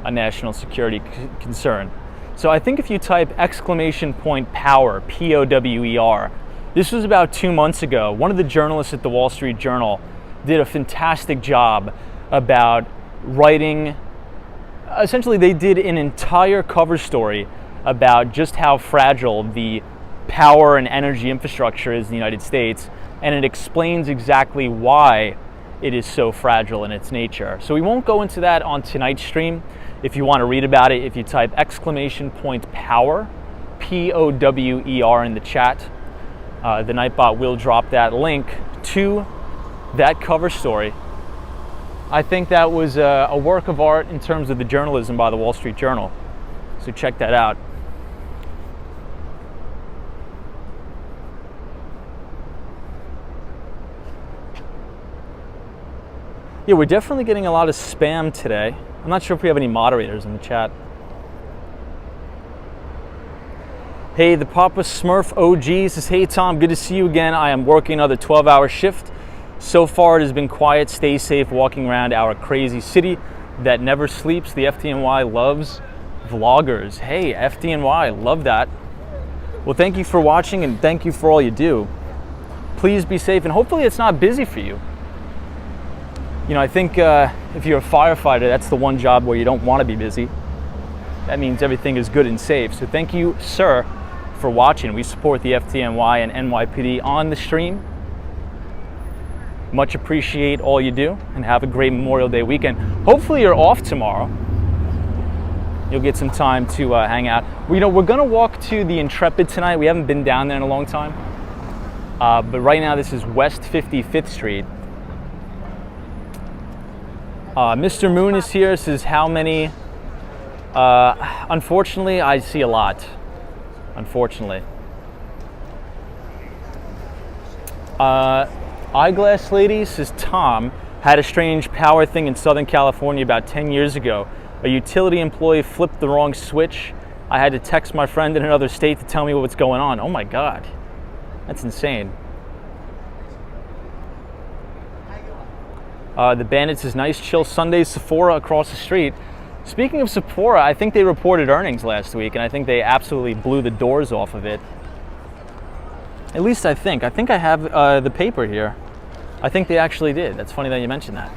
a national security concern. So I think if you type !power, P-O-W-E-R, this was about 2 months ago. One of the journalists at the Wall Street Journal did a fantastic job about writing. Essentially, they did an entire cover story about just how fragile the power and energy infrastructure is in the United States, and it explains exactly why it is so fragile in its nature. So we won't go into that on tonight's stream. If you want to read about it, if you type !power, P-O-W-E-R in the chat, the Nightbot will drop that link to that cover story. I think that was a work of art in terms of the journalism by the Wall Street Journal. So check that out. Yeah, we're definitely getting a lot of spam today. I'm not sure if we have any moderators in the chat. Hey, the Papa Smurf OG says, hey Tom, good to see you again. I am working another 12-hour shift. So far it has been quiet. Stay safe walking around our crazy city that never sleeps. The FDNY loves vloggers. Hey, FDNY, love that. Well, thank you for watching and thank you for all you do. Please be safe and hopefully it's not busy for you. You know, I think if you're a firefighter, that's the one job where you don't want to be busy. That means everything is good and safe. So thank you, sir, for watching. We support the FDNY and NYPD on the stream. Much appreciate all you do and have a great Memorial Day weekend. Hopefully you're off tomorrow. You'll get some time to hang out. You know, we're going to walk to the Intrepid tonight. We haven't been down there in a long time. But right now this is West 55th Street. Mr. Moon is here, says how many? Unfortunately, I see a lot. Unfortunately. Eyeglass Lady says Tom had a strange power thing in Southern California about 10 years ago. A utility employee flipped the wrong switch. I had to text my friend in another state to tell me what's going on. Oh my God, that's insane. The Bandit says, nice chill Sunday, Sephora across the street. Speaking of Sephora, I think they reported earnings last week, and I think they absolutely blew the doors off of it. At least I think. I think I have the paper here. I think they actually did. That's funny that you mentioned that.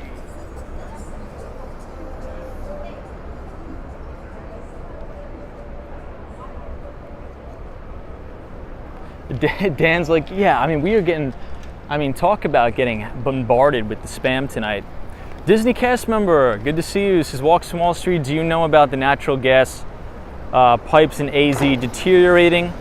Dan's like, yeah, I mean, we are getting... I mean, talk about getting bombarded with the spam tonight. Disney cast member, good to see you. Says, Walks from Wall Street, do you know about the natural gas pipes in AZ deteriorating?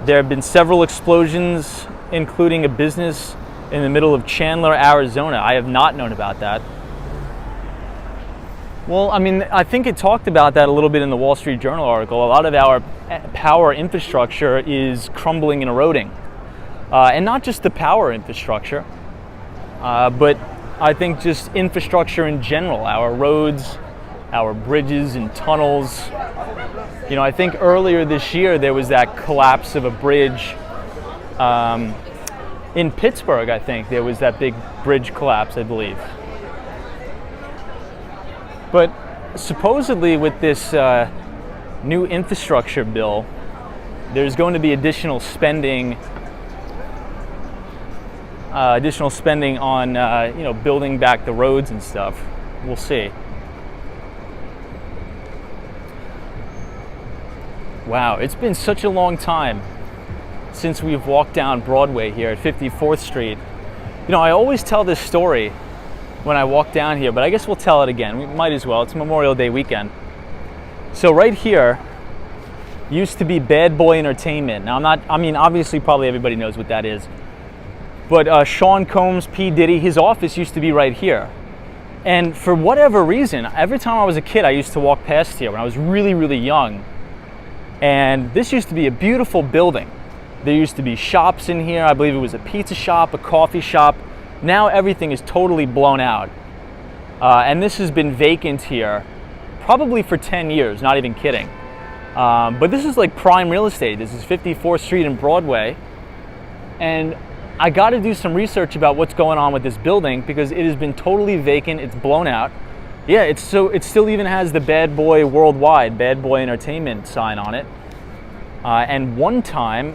There have been several explosions, including a business in the middle of Chandler, Arizona. I have not known about that. Well, I mean, I think it talked about that a little bit in the Wall Street Journal article. A lot of our power infrastructure is crumbling and eroding. And not just the power infrastructure, but I think just infrastructure in general, our roads, our bridges and tunnels. You know, I think earlier this year there was that collapse of a bridge in Pittsburgh. I think there was that big bridge collapse, I believe. But supposedly with this new infrastructure bill, there's going to be additional spending on you know, building back the roads and stuff. We'll see. Wow, it's been such a long time since we've walked down Broadway here at 54th Street. You know, I always tell this story when I walk down here, but I guess we'll tell it again. We might as well. It's Memorial Day weekend. So right here used to be Bad Boy Entertainment. Now I mean, obviously probably everybody knows what that is. But Sean Combs, P. Diddy, his office used to be right here. And for whatever reason, every time I was a kid, I used to walk past here when I was really, really young. And this used to be a beautiful building. There used to be shops in here. I believe it was a pizza shop, a coffee shop. Now everything is totally blown out. And this has been vacant here probably for 10 years, not even kidding. But this is like prime real estate. This is 54th Street and Broadway. And I got to do some research about what's going on with this building because it has been totally vacant. It's blown out. Yeah, it still even has the Bad Boy Worldwide, Bad Boy Entertainment sign on it. And one time,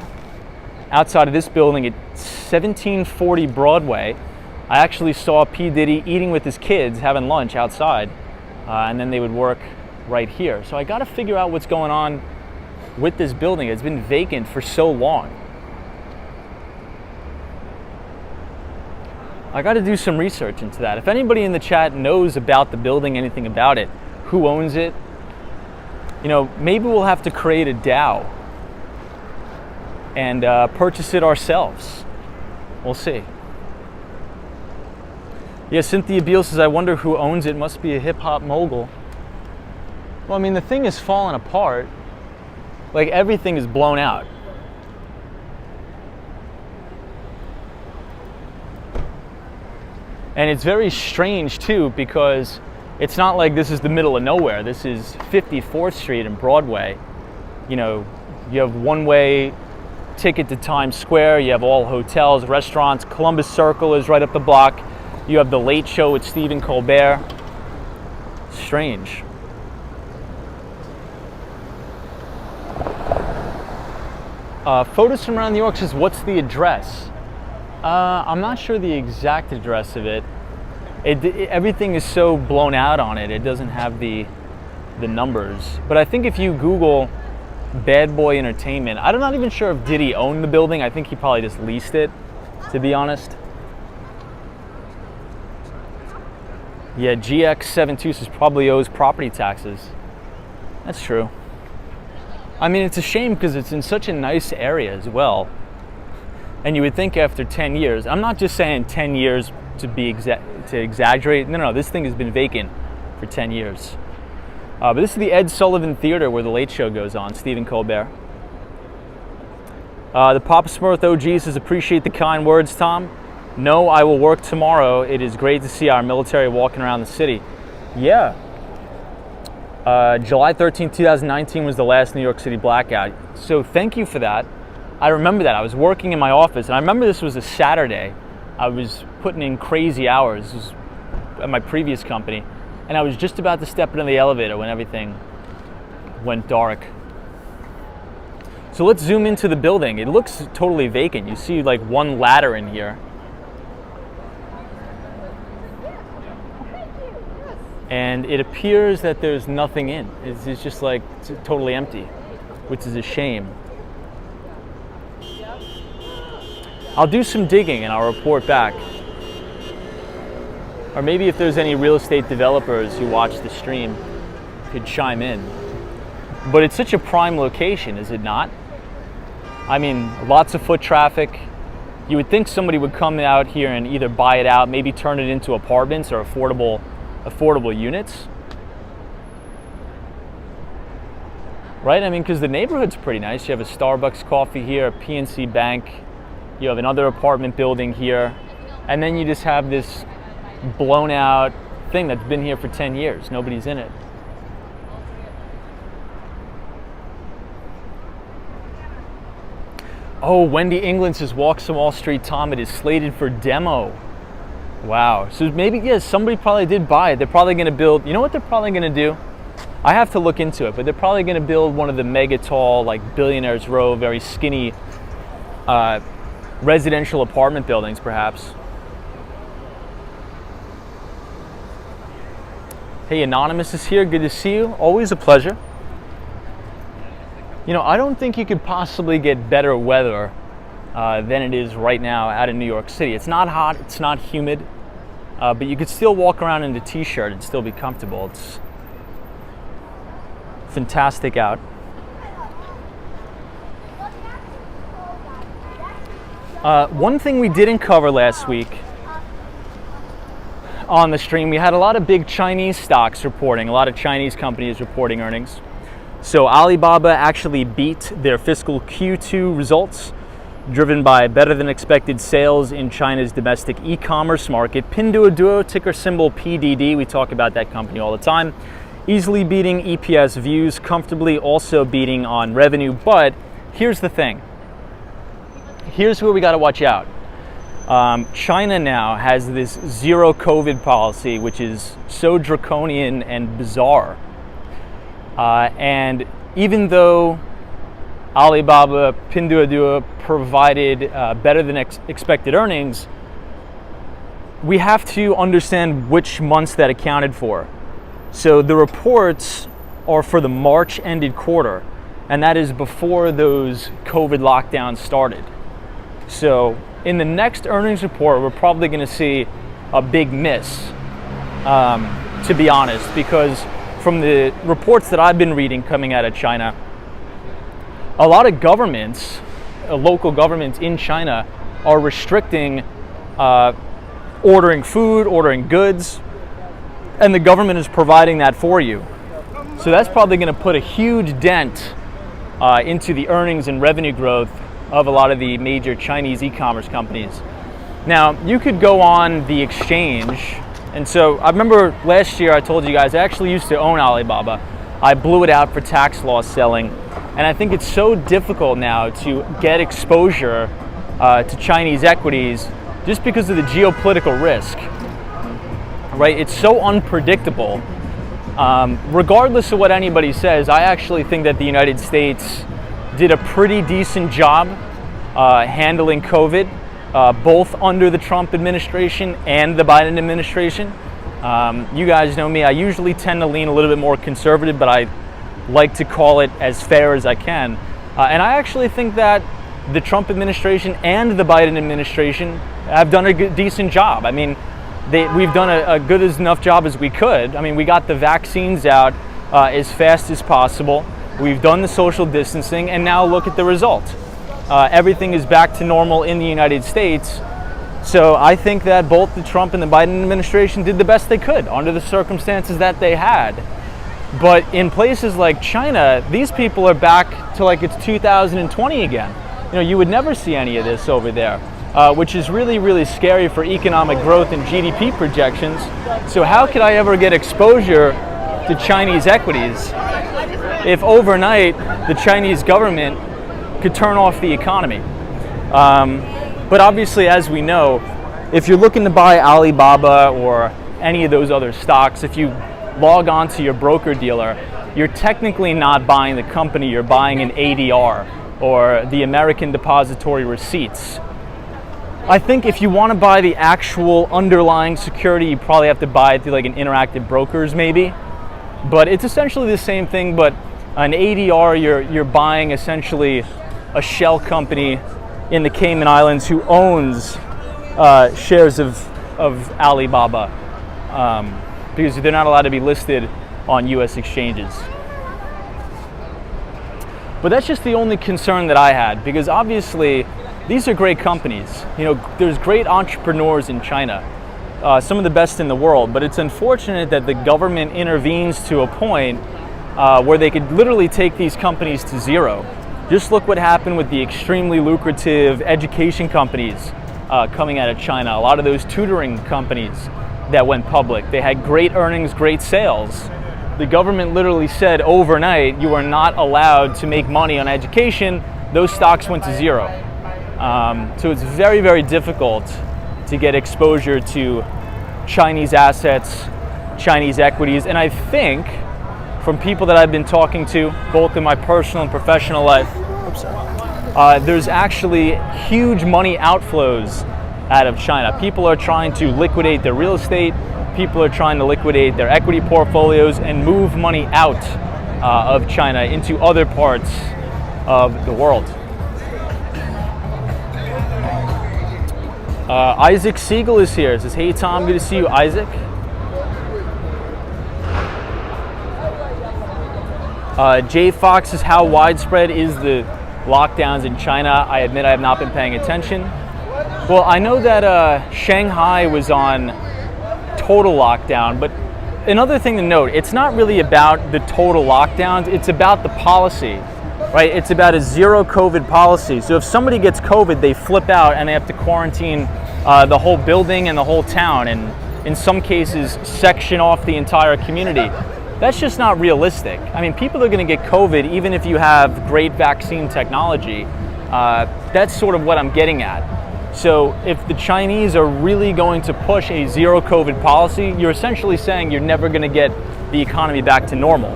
outside of this building at 1740 Broadway, I actually saw P. Diddy eating with his kids, having lunch outside, and then they would work right here. So I got to figure out what's going on with this building. It's been vacant for so long. I got to do some research into that. If anybody in the chat knows about the building, anything about it, who owns it, maybe we'll have to create a DAO and purchase it ourselves. We'll see. Yeah, Cynthia Beale says, I wonder who owns it. Must be a hip-hop mogul. Well, I mean, the thing is falling apart. Like, everything is blown out. And it's very strange, too, because it's not like this is the middle of nowhere. This is 54th Street and Broadway. You have one-way ticket to Times Square. You have all hotels, restaurants. Columbus Circle is right up the block. You have the Late Show with Stephen Colbert. Strange. Photos from around New York says, what's the address? I'm not sure the exact address of it. Everything is so blown out on it. It doesn't have the numbers. But I think if you Google Bad Boy Entertainment, I'm not even sure if Diddy owned the building. I think he probably just leased it, to be honest. Yeah, GX72 says probably owes property taxes. That's true. I mean, it's a shame because it's in such a nice area as well. And you would think after 10 years, I'm not just saying 10 years to exaggerate. No, this thing has been vacant for 10 years. But this is the Ed Sullivan Theater where the Late Show goes on, Stephen Colbert. The Papa Smurf OG says, appreciate the kind words, Tom. No, I will work tomorrow. It is great to see our military walking around the city. Yeah. July 13, 2019 was the last New York City blackout. So thank you for that. I remember that. I was working in my office, and I remember this was a Saturday. I was putting in crazy hours. This was at my previous company, and I was just about to step into the elevator when everything went dark. So let's zoom into the building. It looks totally vacant. You see like one ladder in here. And it appears that there's nothing in. It's just like it's totally empty, which is a shame. I'll do some digging and I'll report back. Or maybe if there's any real estate developers who watch the stream could chime in. But it's such a prime location, is it not? I mean, lots of foot traffic. You would think somebody would come out here and either buy it out, maybe turn it into apartments or affordable units. Right? I mean, because the neighborhood's pretty nice. You have a Starbucks coffee here, a PNC Bank. You have another apartment building here. And then you just have this blown out thing that's been here for 10 years. Nobody's in it. Oh, Wendy England says, Walks on Wall Street, Tom, it is slated for demo. Wow. So maybe, yes, somebody probably did buy it. They're probably going to build, you know what they're probably going to do? I have to look into it, but they're probably going to build one of the mega tall, like Billionaires Row, very skinny residential apartment buildings, perhaps. Hey, Anonymous is here. Good to see you. Always a pleasure. You know, I don't think you could possibly get better weather than it is right now out in New York City. It's not hot, it's not humid, but you could still walk around in a t-shirt and still be comfortable. It's fantastic out. One thing we didn't cover last week on the stream, we had a lot of big Chinese stocks reporting, a lot of Chinese companies reporting earnings. So Alibaba actually beat their fiscal Q2 results, driven by better than expected sales in China's domestic e-commerce market. Pinduoduo, ticker symbol PDD, we talk about that company all the time, easily beating EPS views, comfortably also beating on revenue. But here's the thing. Here's where we got to watch out. China now has this zero COVID policy, which is so draconian and bizarre. And even though Alibaba, Pinduoduo provided better than expected earnings, we have to understand which months that accounted for. So the reports are for the March ended quarter, and that is before those COVID lockdowns started. So in the next earnings report, we're probably going to see a big miss, to be honest, because from the reports that I've been reading coming out of China, a lot of governments, local governments in China, are restricting ordering food, ordering goods, and the government is providing that for you. So that's probably going to put a huge dent into the earnings and revenue growth of a lot of the major Chinese e-commerce companies. Now, you could go on the exchange, and so I remember last year I told you guys I actually used to own Alibaba. I blew it out for tax loss selling, and I think it's so difficult now to get exposure to Chinese equities just because of the geopolitical risk, right? It's so unpredictable. Regardless of what anybody says, I actually think that the United States did a pretty decent job handling COVID, both under the Trump administration and the Biden administration. You guys know me, I usually tend to lean a little bit more conservative, but I like to call it as fair as I can. And I actually think that the Trump administration and the Biden administration have done a decent job. I mean, we've done a good enough job as we could. I mean, we got the vaccines out as fast as possible. We've done the social distancing, and now look at the result. Everything is back to normal in the United States. So I think that both the Trump and the Biden administration did the best they could under the circumstances that they had. But in places like China, these people are back to like it's 2020 again. You know, you would never see any of this over there, which is really, really scary for economic growth and GDP projections. So how could I ever get exposure to Chinese equities if overnight the Chinese government could turn off the economy? But obviously, as we know, if you're looking to buy Alibaba or any of those other stocks, if you log on to your broker dealer, you're technically not buying the company, you're buying an ADR, or the American Depository Receipts. I think if you want to buy the actual underlying security, you probably have to buy it through like an Interactive Brokers maybe. But it's essentially the same thing, but an ADR, you're buying essentially a shell company in the Cayman Islands who owns shares of Alibaba, because they're not allowed to be listed on US exchanges. But that's just the only concern that I had, because obviously these are great companies. You know, there's great entrepreneurs in China, some of the best in the world, but it's unfortunate that the government intervenes to a point where they could literally take these companies to zero. Just look what happened with the extremely lucrative education companies coming out of China. A lot of those tutoring companies that went public, they had great earnings, great sales. The government literally said overnight, you are not allowed to make money on education. Those stocks went to zero. So it's very, very difficult to get exposure to Chinese assets, Chinese equities. And I think from people that I've been talking to, both in my personal and professional life, there's actually huge money outflows out of China. People are trying to liquidate their real estate. People are trying to liquidate their equity portfolios and move money out of China into other parts of the world. Isaac Siegel is here. He says, hey Tom, good to see you, Isaac. Jay Fox says, how widespread is the lockdowns in China? I admit I have not been paying attention. Well, I know that Shanghai was on total lockdown, but another thing to note, it's not really about the total lockdowns, it's about the policy, right? It's about a zero COVID policy. So if somebody gets COVID, they flip out and they have to quarantine the whole building and the whole town, and in some cases section off the entire community. That's just not realistic. I mean, people are going to get COVID even if you have great vaccine technology. That's sort of what I'm getting at. So if the Chinese are really going to push a zero COVID policy, you're essentially saying you're never going to get the economy back to normal.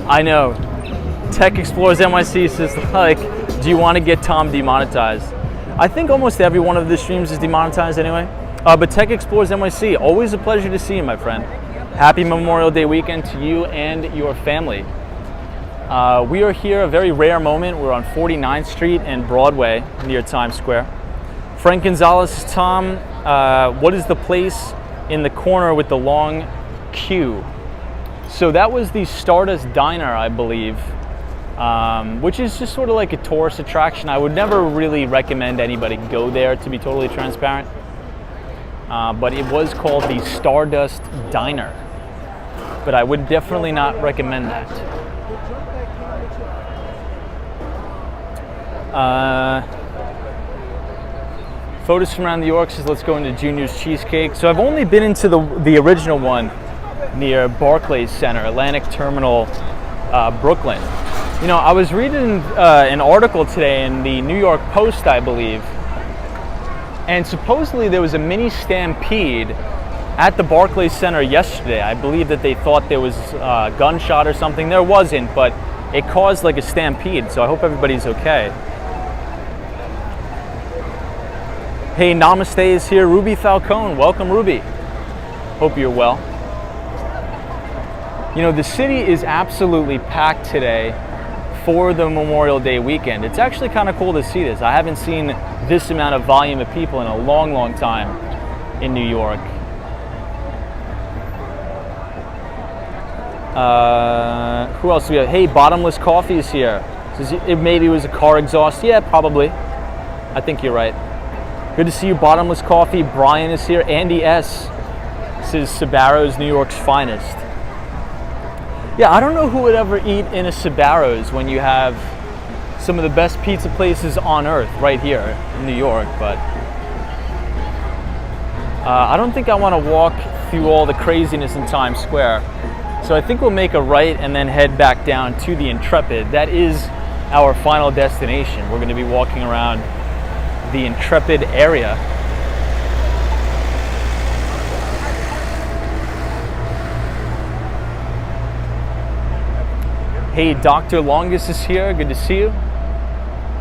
I know. Tech Explorers NYC says, like, do you want to get Tom demonetized? I think almost every one of the streams is demonetized anyway. But Tech Explorers NYC, always a pleasure to see you, my friend. Happy Memorial Day weekend to you and your family. We are here, a very rare moment. We're on 49th Street and Broadway near Times Square. Frank Gonzalez says, Tom, what is the place in the corner with the long queue? So that was the Stardust Diner, I believe, which is just sort of like a tourist attraction. I would never really recommend anybody go there, to be totally transparent. But it was called the Stardust Diner. But I would definitely not recommend that. Photos from around New York says, let's go into Junior's Cheesecake. So I've only been into the original one near Barclays Center, Atlantic Terminal, Brooklyn. You know, I was reading an article today in the New York Post, I believe, and supposedly there was a mini stampede at the Barclays Center yesterday. I believe that they thought there was a gunshot or something. There wasn't, but it caused like a stampede, so I hope everybody's okay. Hey, Namaste is here. Ruby Falcone, welcome, Ruby. Hope you're well. You know, the city is absolutely packed today for the Memorial Day weekend. It's actually kind of cool to see this. I haven't seen this amount of volume of people in a long, long time in New York. Who else do we have? Hey, Bottomless Coffee is here. Says it maybe was a car exhaust. Yeah, probably. I think you're right. Good to see you, Bottomless Coffee. Brian is here. Andy S. says Sbarro's New York's finest. Yeah, I don't know who would ever eat in a Sbarro's when you have some of the best pizza places on earth right here in New York, but I don't think I want to walk through all the craziness in Times Square. So I think we'll make a right and then head back down to the Intrepid. That is our final destination. We're going to be walking around the Intrepid area. Hey, Dr. Longus is here. Good to see you.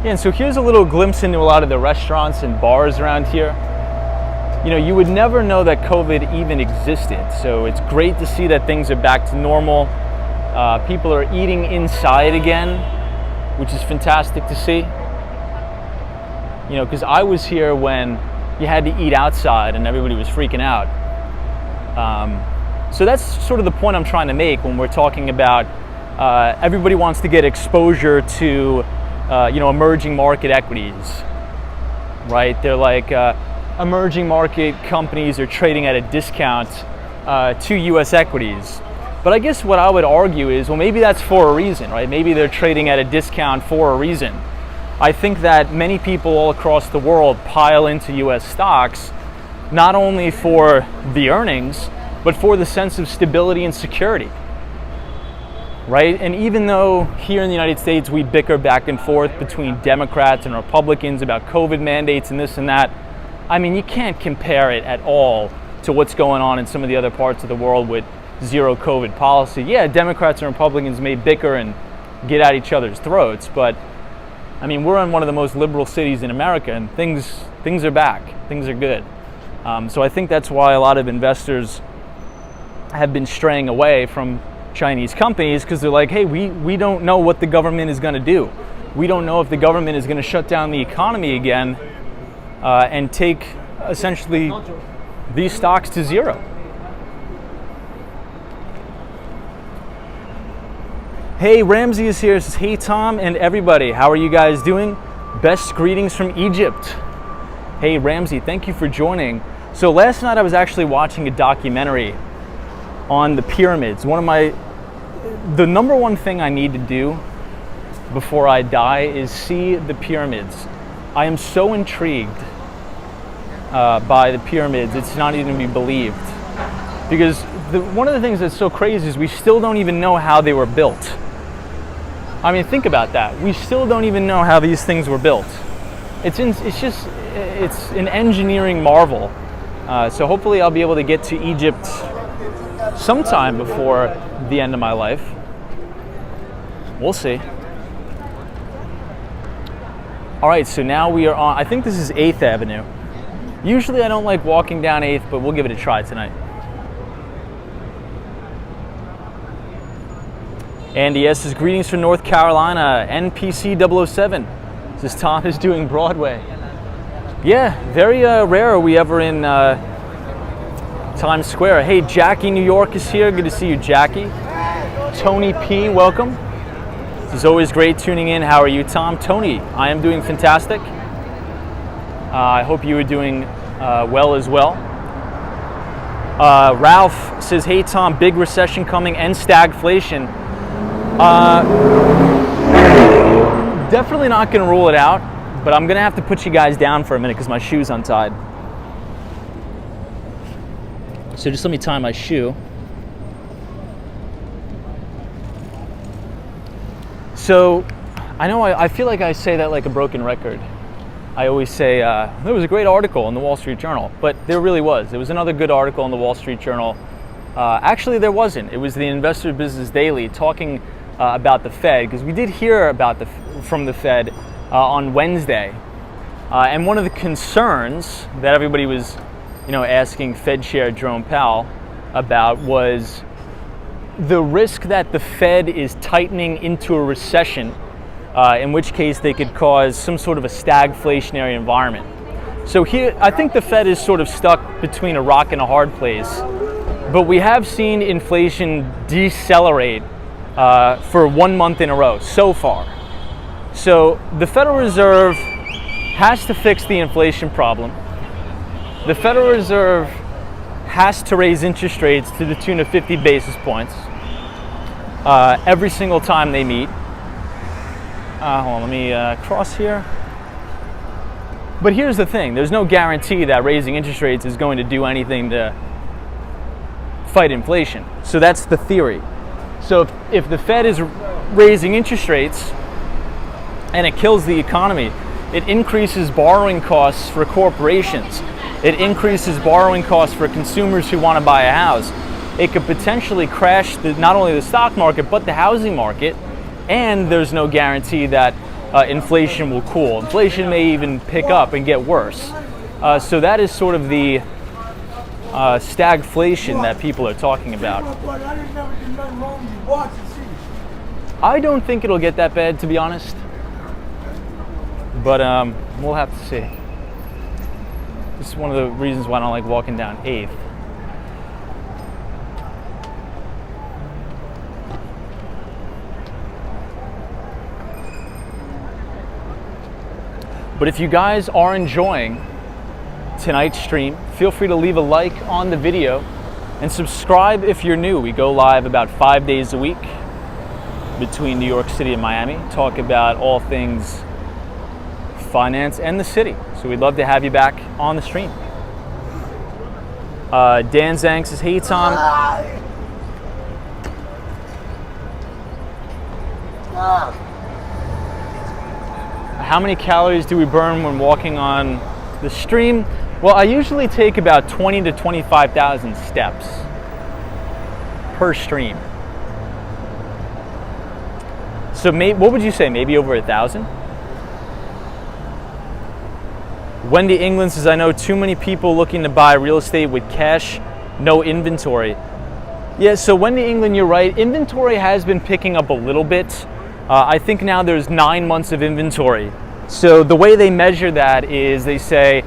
Yeah, and so here's a little glimpse into a lot of the restaurants and bars around here. You know, you would never know that COVID even existed. So it's great to see that things are back to normal. People are eating inside again, which is fantastic to see. You know, because I was here when you had to eat outside and everybody was freaking out. So that's sort of the point I'm trying to make when we're talking about everybody wants to get exposure to, you know, emerging market equities, right? They're like emerging market companies are trading at a discount to U.S. equities. But I guess what I would argue is, well, maybe that's for a reason, right? Maybe they're trading at a discount for a reason. I think that many people all across the world pile into U.S. stocks, not only for the earnings, but for the sense of stability and security. Right? And even though here in the United States we bicker back and forth between Democrats and Republicans about COVID mandates and this and that, I mean, you can't compare it at all to what's going on in some of the other parts of the world with zero COVID policy. Yeah, Democrats and Republicans may bicker and get at each other's throats, but I mean, we're in one of the most liberal cities in America, and things are back. Things are good. So I think that's why a lot of investors have been straying away from Chinese companies, because they're like, hey, we don't know what the government is going to do. We don't know if the government is going to shut down the economy again and take essentially these stocks to zero. Hey, Ramsey is here. Says, hey, Tom and everybody. How are you guys doing? Best greetings from Egypt. Hey, Ramsey, thank you for joining. So last night I was actually watching a documentary on the pyramids. The number one thing I need to do before I die is see the pyramids. I am so intrigued by the pyramids, it's not even to be believed. Because one of the things that's so crazy is we still don't even know how they were built. I mean, think about that. We still don't even know how these things were built. it's an engineering marvel. So hopefully I'll be able to get to Egypt sometime before the end of my life. We'll see. All right, so now we are on, I think this is 8th Avenue. Usually I don't like walking down 8th, but we'll give it a try tonight. Andy S. says, greetings from North Carolina, NPC 007. Says Tom is doing Broadway. Yeah, very rare are we ever in Times Square. Hey, Jackie, New York is here. Good to see you, Jackie. Tony P, welcome. It's always great tuning in. How are you, Tom? Tony, I am doing fantastic. I hope you are doing well as well. Ralph says, hey, Tom, big recession coming and stagflation. Definitely not going to rule it out, but I'm going to have to put you guys down for a minute because my shoe's untied. So just let me tie my shoe. So, I know I feel like I say that like a broken record. I always say, there was a great article in the Wall Street Journal, but there really was. There was another good article in the Wall Street Journal. Actually, there wasn't. It was the Investor Business Daily talking about the Fed, because we did hear about from the Fed on Wednesday. And one of the concerns that everybody was, asking Fed Chair Jerome Powell about was the risk that the Fed is tightening into a recession, in which case they could cause some sort of a stagflationary environment. So here, I think the Fed is sort of stuck between a rock and a hard place, but we have seen inflation decelerate for 1 month in a row so far. So the Federal Reserve has to fix the inflation problem. The Federal Reserve has to raise interest rates to the tune of 50 basis points every single time they meet. Hold on, let me cross here. But here's the thing, there's no guarantee that raising interest rates is going to do anything to fight inflation. So that's the theory. So if the Fed is raising interest rates and it kills the economy, it increases borrowing costs for corporations. It increases borrowing costs for consumers who want to buy a house. It could potentially crash not only the stock market, but the housing market. And there's no guarantee that inflation will cool. Inflation may even pick up and get worse. So that is sort of the stagflation that people are talking about. I don't think it'll get that bad, to be honest. But we'll have to see. This is one of the reasons why I don't like walking down 8th. But if you guys are enjoying tonight's stream, feel free to leave a like on the video and subscribe if you're new. We go live about 5 days a week between New York City and Miami, talk about all things finance and the city. So we'd love to have you back on the stream. Dan Zhang says, hey Tom. How many calories do we burn when walking on the stream? Well, I usually take about 20 to 25,000 steps per stream. So what would you say, maybe over 1,000? Wendy England says, I know too many people looking to buy real estate with cash, no inventory. Yeah, so Wendy England, you're right. Inventory has been picking up a little bit. I think now there's 9 months of inventory. So the way they measure that is they say,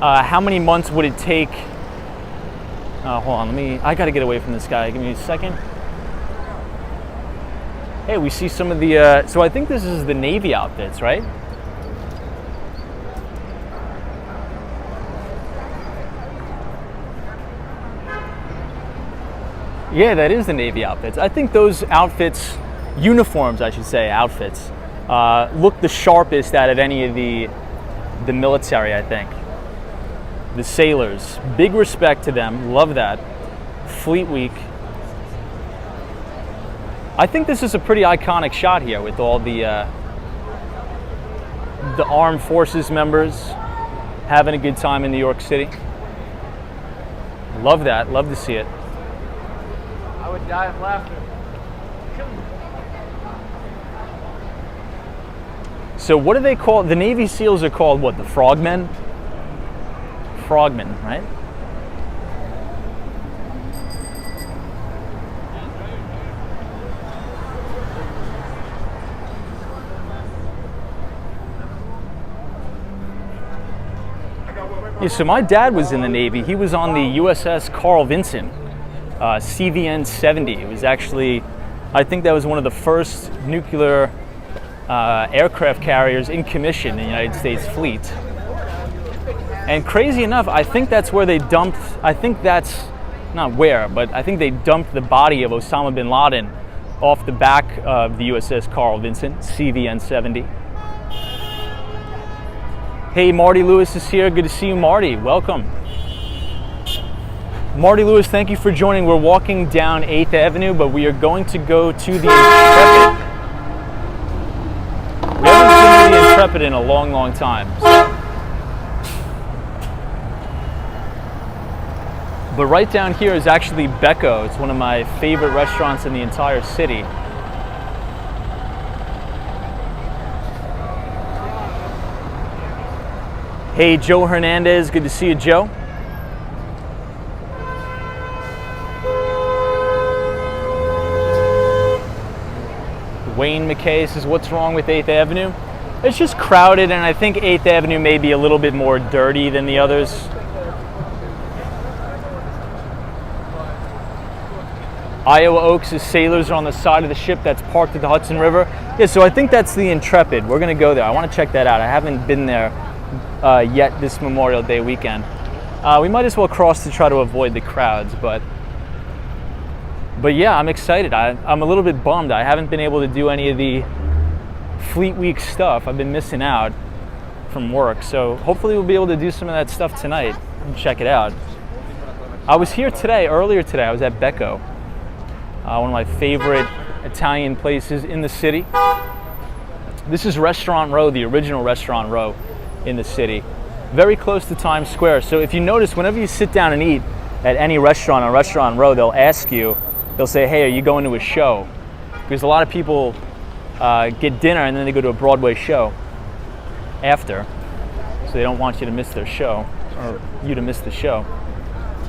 how many months would it take? Hold on, I gotta get away from this guy. Give me a second. Hey, we see some of the, so I think this is the Navy outfits, right? Yeah, that is the Navy outfits. I think those outfits, uniforms I should say, outfits, look the sharpest out of any of the military, I think. The sailors, big respect to them, love that. Fleet Week. I think this is a pretty iconic shot here with all the the armed forces members having a good time in New York City. Love that. Love to see it. I would die of laughter. So what do they call, the Navy SEALs are called what, the frogmen? Frogmen, right? Yeah, so my dad was in the Navy. He was on the USS Carl Vinson, CVN 70. It was actually, I think that was one of the first nuclear aircraft carriers in commission in the United States fleet. And crazy enough, I think that's where they dumped, I think that's, not where, but I think they dumped the body of Osama bin Laden off the back of the USS Carl Vinson, CVN 70. Hey, Marty Lewis is here. Good to see you, Marty. Welcome. Marty Lewis, thank you for joining. We're walking down 8th Avenue, but we are going to go to the Intrepid. We haven't been to the Intrepid in a long, long time. But right down here is actually Becco. It's one of my favorite restaurants in the entire city. Hey, Joe Hernandez, good to see you, Joe. Wayne McKay says, what's wrong with 8th Avenue? It's just crowded, and I think 8th Avenue may be a little bit more dirty than the others. Iowa Oaks is sailors are on the side of the ship that's parked at the Hudson River. Yeah, so I think that's the Intrepid. We're gonna go there. I wanna check that out. I haven't been there yet this Memorial Day weekend. We might as well cross to try to avoid the crowds, but yeah, I'm excited. I'm a little bit bummed. I haven't been able to do any of the Fleet Week stuff. I've been missing out from work, so hopefully we'll be able to do some of that stuff tonight and check it out. I was here today, earlier today, I was at Becco, one of my favorite Italian places in the city. This is Restaurant Row, the original Restaurant Row in the city, very close to Times Square. So if you notice, whenever you sit down and eat at any restaurant on Restaurant Row, they'll ask you, they'll say, hey, are you going to a show? Because a lot of people get dinner and then they go to a Broadway show after, so they don't want you to miss their show, or you to miss the show.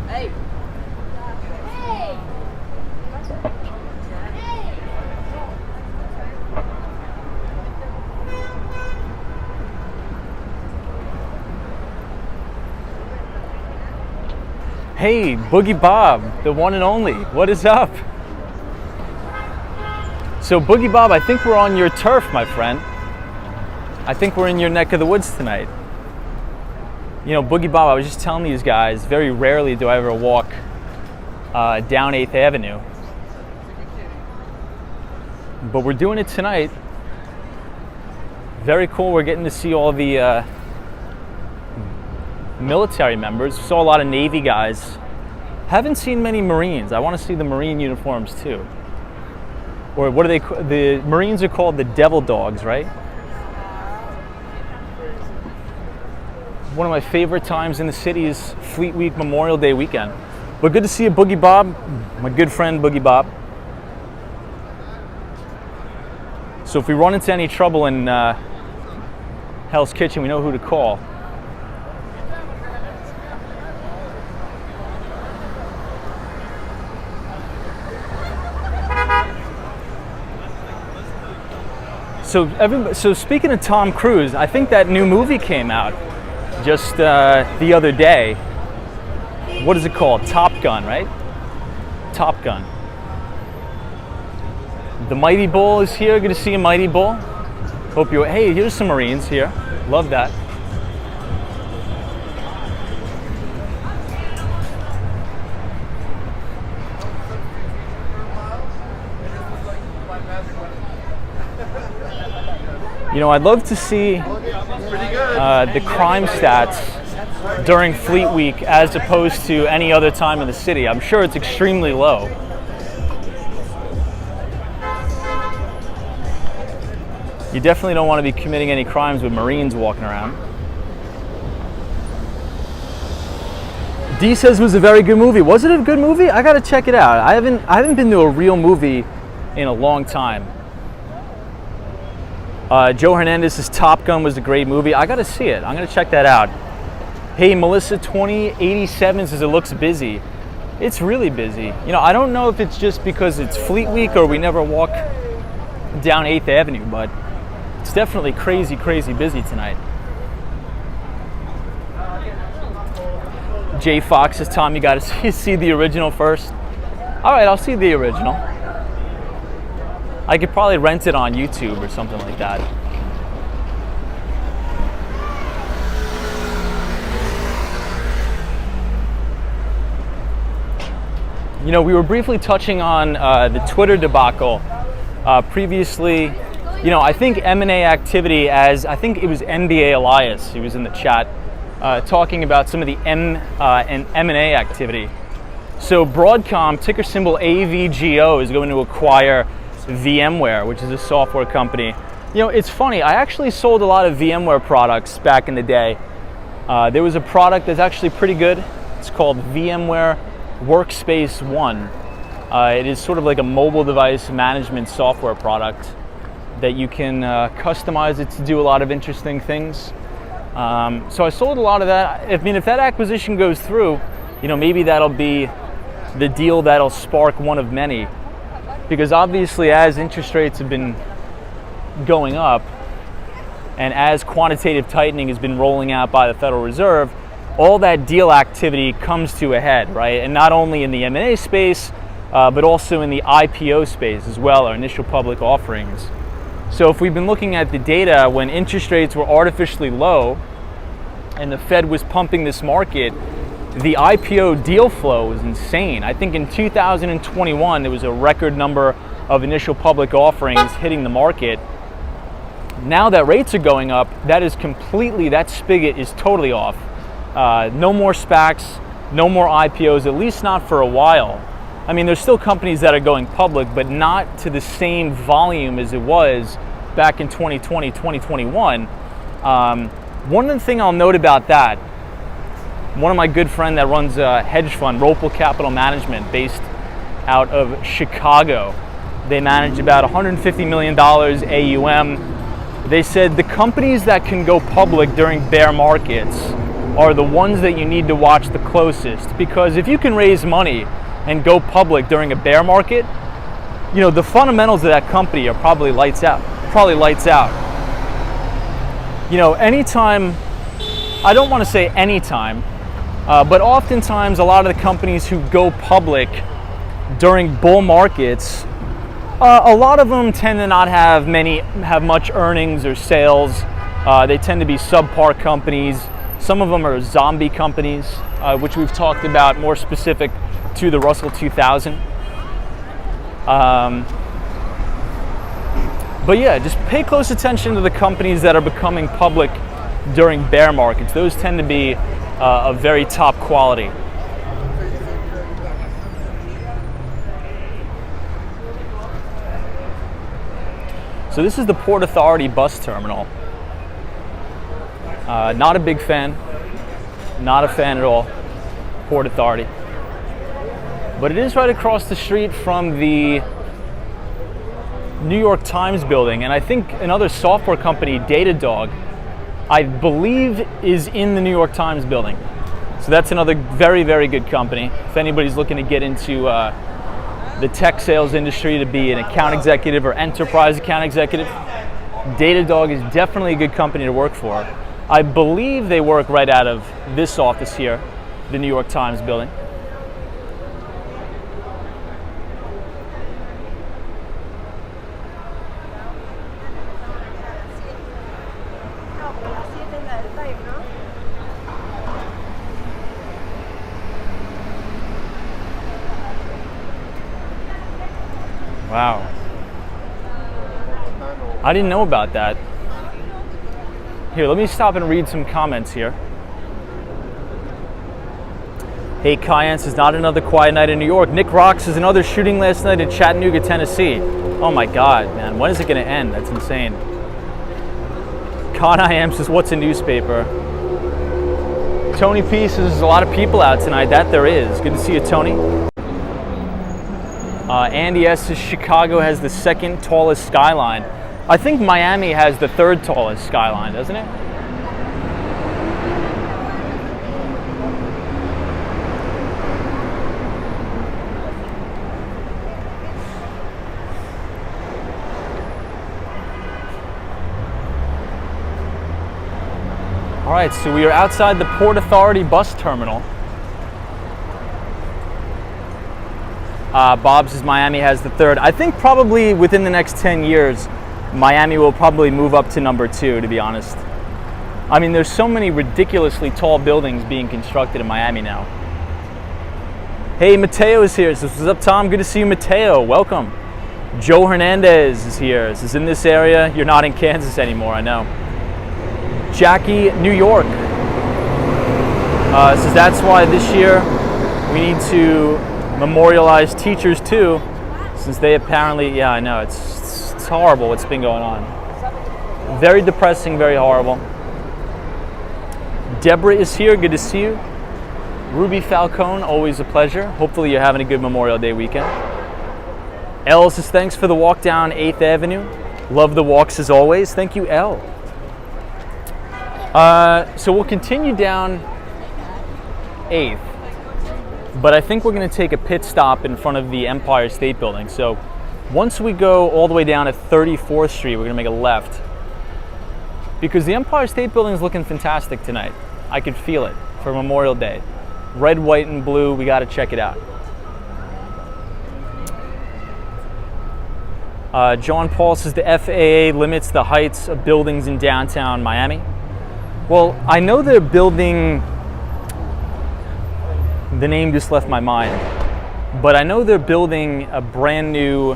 Hey. Hey, Boogie Bob, the one and only. What is up? So Boogie Bob, I think we're on your turf, my friend. I think we're in your neck of the woods tonight. You know, Boogie Bob, I was just telling these guys, very rarely do I ever walk down 8th Avenue. But we're doing it tonight. Very cool. We're getting to see all the military members. Saw a lot of Navy guys. Haven't seen many Marines. I want to see the Marine uniforms too. Or what are they? The Marines are called the Devil Dogs, right? One of my favorite times in the city is Fleet Week, Memorial Day weekend. But good to see you, Boogie Bob, my good friend Boogie Bob. So if we run into any trouble in Hell's Kitchen, we know who to call. So speaking of Tom Cruise, I think that new movie came out just the other day. What is it called? Top Gun, right? Top Gun. The Mighty Bull is here. Good to see you, Mighty Bull. Hope you. Hey, here's some Marines here. Love that. You know, I'd love to see the crime stats during Fleet Week as opposed to any other time in the city. I'm sure it's extremely low. You definitely don't want to be committing any crimes with Marines walking around. D says it was a very good movie. Was it a good movie? I gotta check it out. I haven't been to a real movie in a long time. Joe Hernandez's Top Gun was a great movie. I gotta see it. I'm gonna check that out. Hey, Melissa 2087 says it looks busy. It's really busy. You know, I don't know if it's just because it's Fleet Week or we never walk down 8th Avenue, but it's definitely crazy, crazy busy tonight. Jay Fox says, Tom, you got to see the original first. All right, I'll see the original. I could probably rent it on YouTube or something like that. You know, we were briefly touching on the Twitter debacle previously. You know, I think M&A activity, as I think it was NBA Elias, he was in the chat, talking about some of the M&A activity. So Broadcom, ticker symbol AVGO, is going to acquire VMware, which is a software company. You know, it's funny, I actually sold a lot of VMware products back in the day. There was a product that's actually pretty good. It's called VMware Workspace ONE. It is sort of like a mobile device management software product that you can customize it to do a lot of interesting things. So I sold a lot of that. I mean, if that acquisition goes through, you know, maybe that'll be the deal that'll spark one of many. Because obviously, as interest rates have been going up, and as quantitative tightening has been rolling out by the Federal Reserve, all that deal activity comes to a head, right? And not only in the M&A space, but also in the IPO space as well, our initial public offerings. So if we've been looking at the data when interest rates were artificially low and the Fed was pumping this market, the IPO deal flow was insane. I think in 2021, there was a record number of initial public offerings hitting the market. Now that rates are going up, that spigot is totally off. No more SPACs, no more IPOs, at least not for a while. I mean, there's still companies that are going public, but not to the same volume as it was back in 2020, 2021. One other thing I'll note about that, one of my good friends that runs a hedge fund, Ropel Capital Management, based out of Chicago. They manage about $150 million AUM. They said the companies that can go public during bear markets are the ones that you need to watch the closest, because if you can raise money and go public during a bear market, you know, the fundamentals of that company are probably lights out. You know, anytime, I don't want to say anytime, but oftentimes a lot of the companies who go public during bull markets, a lot of them tend to not have much earnings or sales. They tend to be subpar companies. Some of them are zombie companies, which we've talked about, more specific to the Russell 2000. But yeah, just pay close attention to the companies that are becoming public during bear markets. Those tend to be of very top quality. So this is the Port Authority bus terminal. Not a big fan. Not a fan at all. Port Authority. But it is right across the street from the New York Times building, and I think another software company, Datadog, I believe is in the New York Times building. So that's another very, very good company. If anybody's looking to get into the tech sales industry, to be an account executive or enterprise account executive, Datadog is definitely a good company to work for. I believe they work right out of this office here, the New York Times building. Wow. I didn't know about that. Here, let me stop and read some comments here. Hey, Cayenne says, not another quiet night in New York. Nick Rocks says, another shooting last night in Chattanooga, Tennessee. Oh my God, man, when is it going to end? That's insane. Con I Am says, what's a newspaper? Tony P says, there's a lot of people out tonight. That there is. Good to see you, Tony. Andy S says, Chicago has the second tallest skyline. I think Miami has the third tallest skyline, doesn't it? All right, so we are outside the Port Authority bus terminal. Bob says Miami has the third. I think probably within the next 10 years, Miami will probably move up to number 2, to be honest. I mean, there's so many ridiculously tall buildings being constructed in Miami now. Hey, Mateo is here. Says, what's up, Tom? Good to see you, Mateo. Welcome. Joe Hernandez is here. This is in this area. You're not in Kansas anymore, I know. Jackie, New York. Says that's why this year we need to memorialize teachers too, since they apparently, yeah, I know, it's horrible what's been going on. Very depressing, very horrible. Deborah is here, good to see you. Ruby Falcone, always a pleasure. Hopefully you're having a good Memorial Day weekend. Elle says thanks for the walk down 8th Avenue. Love the walks as always. Thank you, Elle. So we'll continue down 8th, but I think we're going to take a pit stop in front of the Empire State Building. So once we go all the way down to 34th Street, we're going to make a left, because the Empire State Building is looking fantastic tonight. I could feel it for Memorial Day. Red, white, and blue, we got to check it out. John Paul says the FAA limits the heights of buildings in downtown Miami. Well, I know they're building, the name just left my mind, but I know they're building a brand new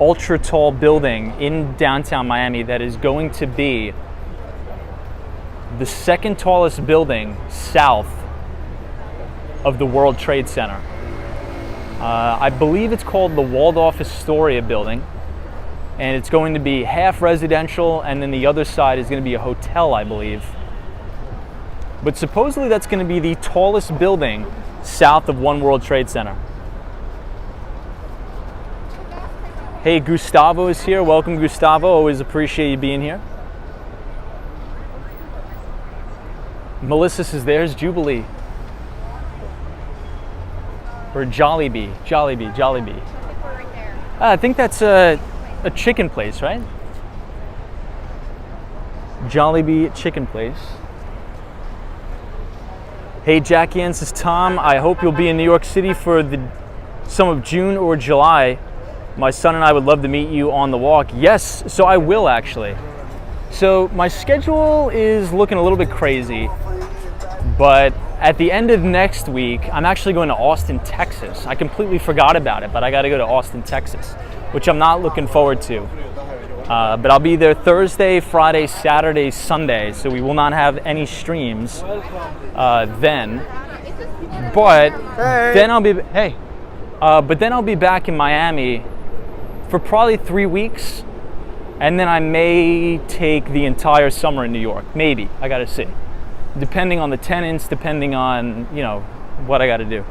ultra tall building in downtown Miami that is going to be the second tallest building south of the World Trade Center. I believe it's called the Waldorf Astoria building. And it's going to be half residential, and then the other side is going to be a hotel, I believe. But supposedly that's going to be the tallest building south of One World Trade Center. Hey, Gustavo is here. Welcome, Gustavo. Always appreciate you being here. Melissa says there's Jubilee. Or Jollibee. Jollibee. I think that's a chicken place, right? Jollibee chicken place. Hey, Jackie Ann says, Tom, I hope you'll be in New York City for some of June or July. My son and I would love to meet you on the walk. Yes, so I will actually. So my schedule is looking a little bit crazy, but at the end of next week, I'm actually going to Austin, Texas. I completely forgot about it, but I got to go to Austin, Texas, which I'm not looking forward to. But I'll be there Thursday, Friday, Saturday, Sunday, so we will not have any streams then. But then I'll be back in Miami for probably 3 weeks, and then I may take the entire summer in New York. Maybe, I gotta see. Depending on the tenants, depending on, what I gotta do.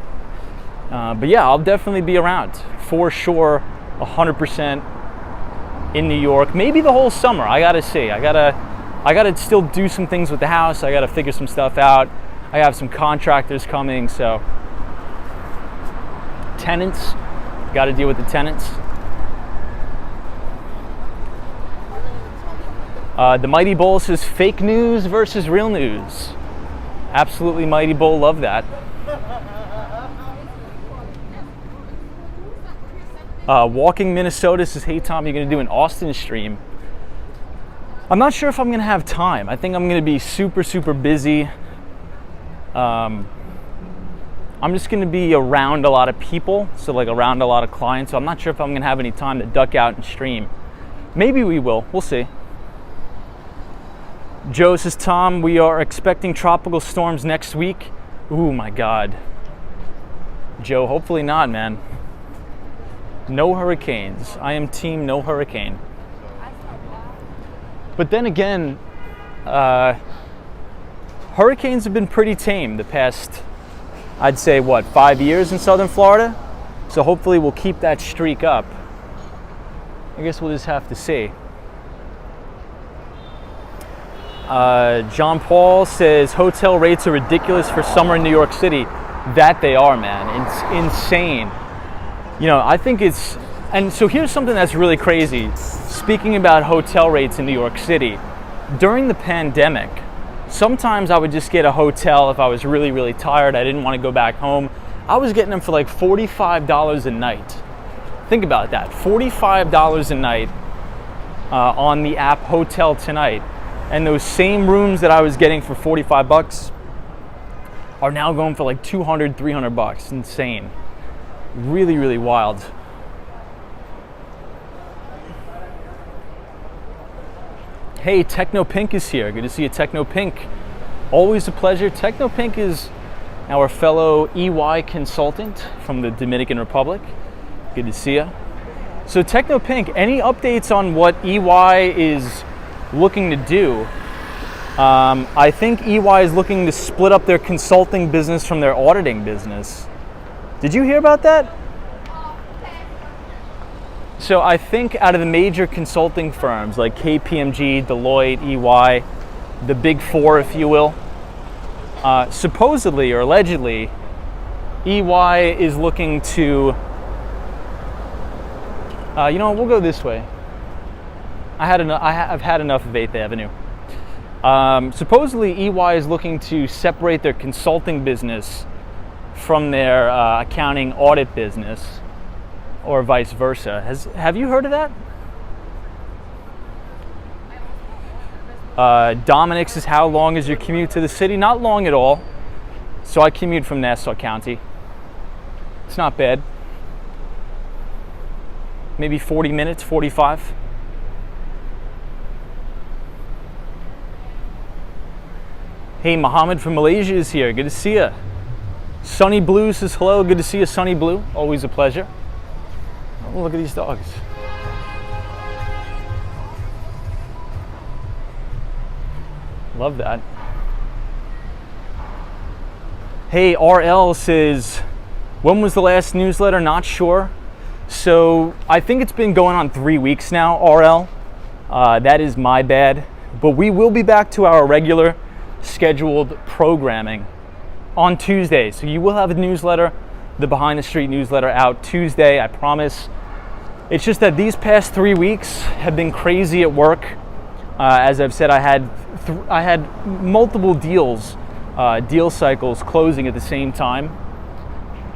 But yeah, I'll definitely be around, for sure, 100% in New York. Maybe the whole summer, I gotta see. I gotta still do some things with the house. I gotta figure some stuff out. I have some contractors coming, so. Tenants, gotta deal with the tenants. The Mighty Bull says fake news versus real news. Absolutely, Mighty Bull, love that. Walking Minnesota says, hey Tom, you're gonna do an Austin stream. I'm not sure if I'm gonna have time. I think I'm gonna be super, super busy. I'm just gonna be around a lot of people, so like around a lot of clients, so I'm not sure if I'm gonna have any time to duck out and stream. Maybe we will, we'll see. Joe says, Tom, we are expecting tropical storms next week. Ooh, my God. Joe, hopefully not, man. No hurricanes. I am team no hurricane. But then again, Hurricanes have been pretty tame the past, I'd say, 5 years in southern Florida? So hopefully we'll keep that streak up. I guess we'll just have to see. John Paul says hotel rates are ridiculous for summer in New York City. That they are, man. It's insane. You know, I think it's, and so here's something that's really crazy. Speaking about hotel rates in New York City, during the pandemic, sometimes I would just get a hotel if I was really, really tired. I didn't want to go back home. I was getting them for like $45 a night. Think about that, $45 a night on the app Hotel Tonight. And those same rooms that I was getting for 45 bucks are now going for like 200, 300 bucks. Insane. Really, really wild. Hey, Techno Pink is here. Good to see you, Techno Pink. Always a pleasure. Techno Pink is our fellow EY consultant from the Dominican Republic. Good to see you. So Techno Pink, any updates on what EY is looking to do? I think EY is looking to split up their consulting business from their auditing business. Did you hear about that? So I think out of the major consulting firms like KPMG, Deloitte, EY, the big four, if you will, supposedly or allegedly, EY is looking to, we'll go this way. I've had enough of 8th Avenue. Supposedly, EY is looking to separate their consulting business from their accounting audit business, or vice versa. Have you heard of that? Dominic says, how long is your commute to the city? Not long at all. So I commute from Nassau County. It's not bad. Maybe 40 minutes, 45. Hey, Mohammed from Malaysia is here. Good to see you. Sunny Blue says hello. Good to see you, Sunny Blue. Always a pleasure. Oh, look at these dogs. Love that. Hey, RL says, when was the last newsletter? Not sure. So I think it's been going on 3 weeks now, RL. That is my bad. But we will be back to our regular scheduled programming on Tuesday. So you will have a newsletter, the Behind the Street newsletter, out Tuesday, I promise. It's just that these past 3 weeks have been crazy at work. As I've said, I had multiple deal cycles closing at the same time.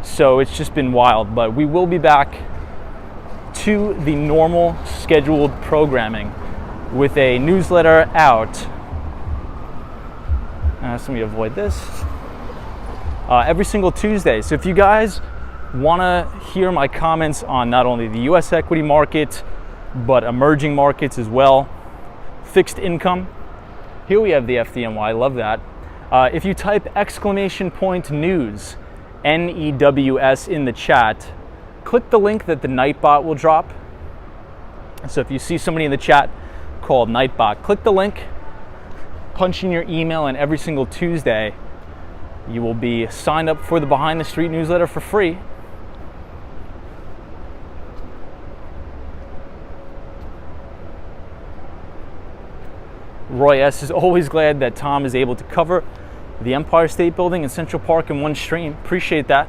So it's just been wild, but we will be back to the normal scheduled programming with a newsletter out. So let me avoid this. Every single Tuesday. So if you guys want to hear my comments on not only the US equity market, but emerging markets as well, fixed income, here we have the FDNY, love that. If you type !news, NEWS in the chat, click the link that the Nightbot will drop. So if you see somebody in the chat called Nightbot, click the link, punch in your email, and every single Tuesday you will be signed up for the Behind the Street newsletter for free. Roy S. is always glad that Tom is able to cover the Empire State Building and Central Park in one stream. Appreciate that.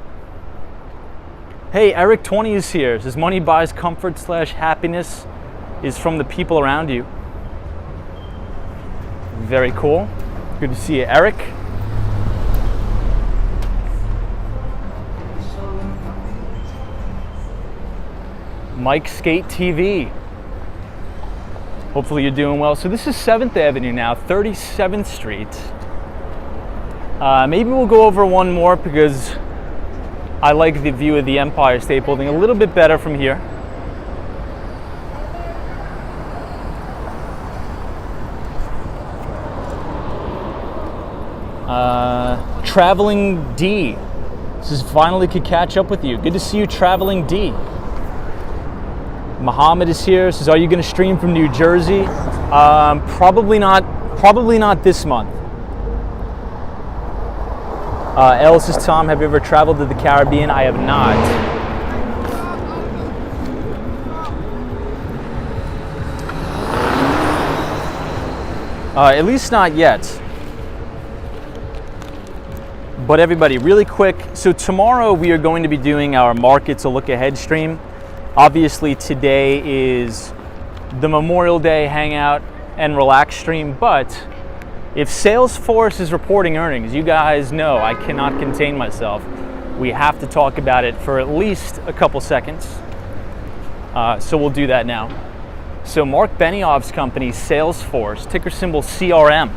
Hey, Eric 20 is here. Says money buys comfort / happiness is from the people around you. Very cool. Good to see you, Eric. Mike Skate TV. Hopefully you're doing well. So this is 7th Avenue now, 37th Street. Maybe we'll go over one more because I like the view of the Empire State Building a little bit better from here. Traveling D. This is finally could catch up with you. Good to see you, Traveling D. Muhammad is here. Says, are you going to stream from New Jersey? Probably not Probably not this month. Ellis is Tom. Have you ever traveled to the Caribbean? I have not. At least not yet. But everybody, really quick, so tomorrow we are going to be doing our Markets a Look Ahead stream. Obviously today is the Memorial Day hangout and relax stream, but if Salesforce is reporting earnings, you guys know I cannot contain myself. We have to talk about it for at least a couple seconds. So we'll do that now. So Mark Benioff's company, Salesforce, ticker symbol CRM,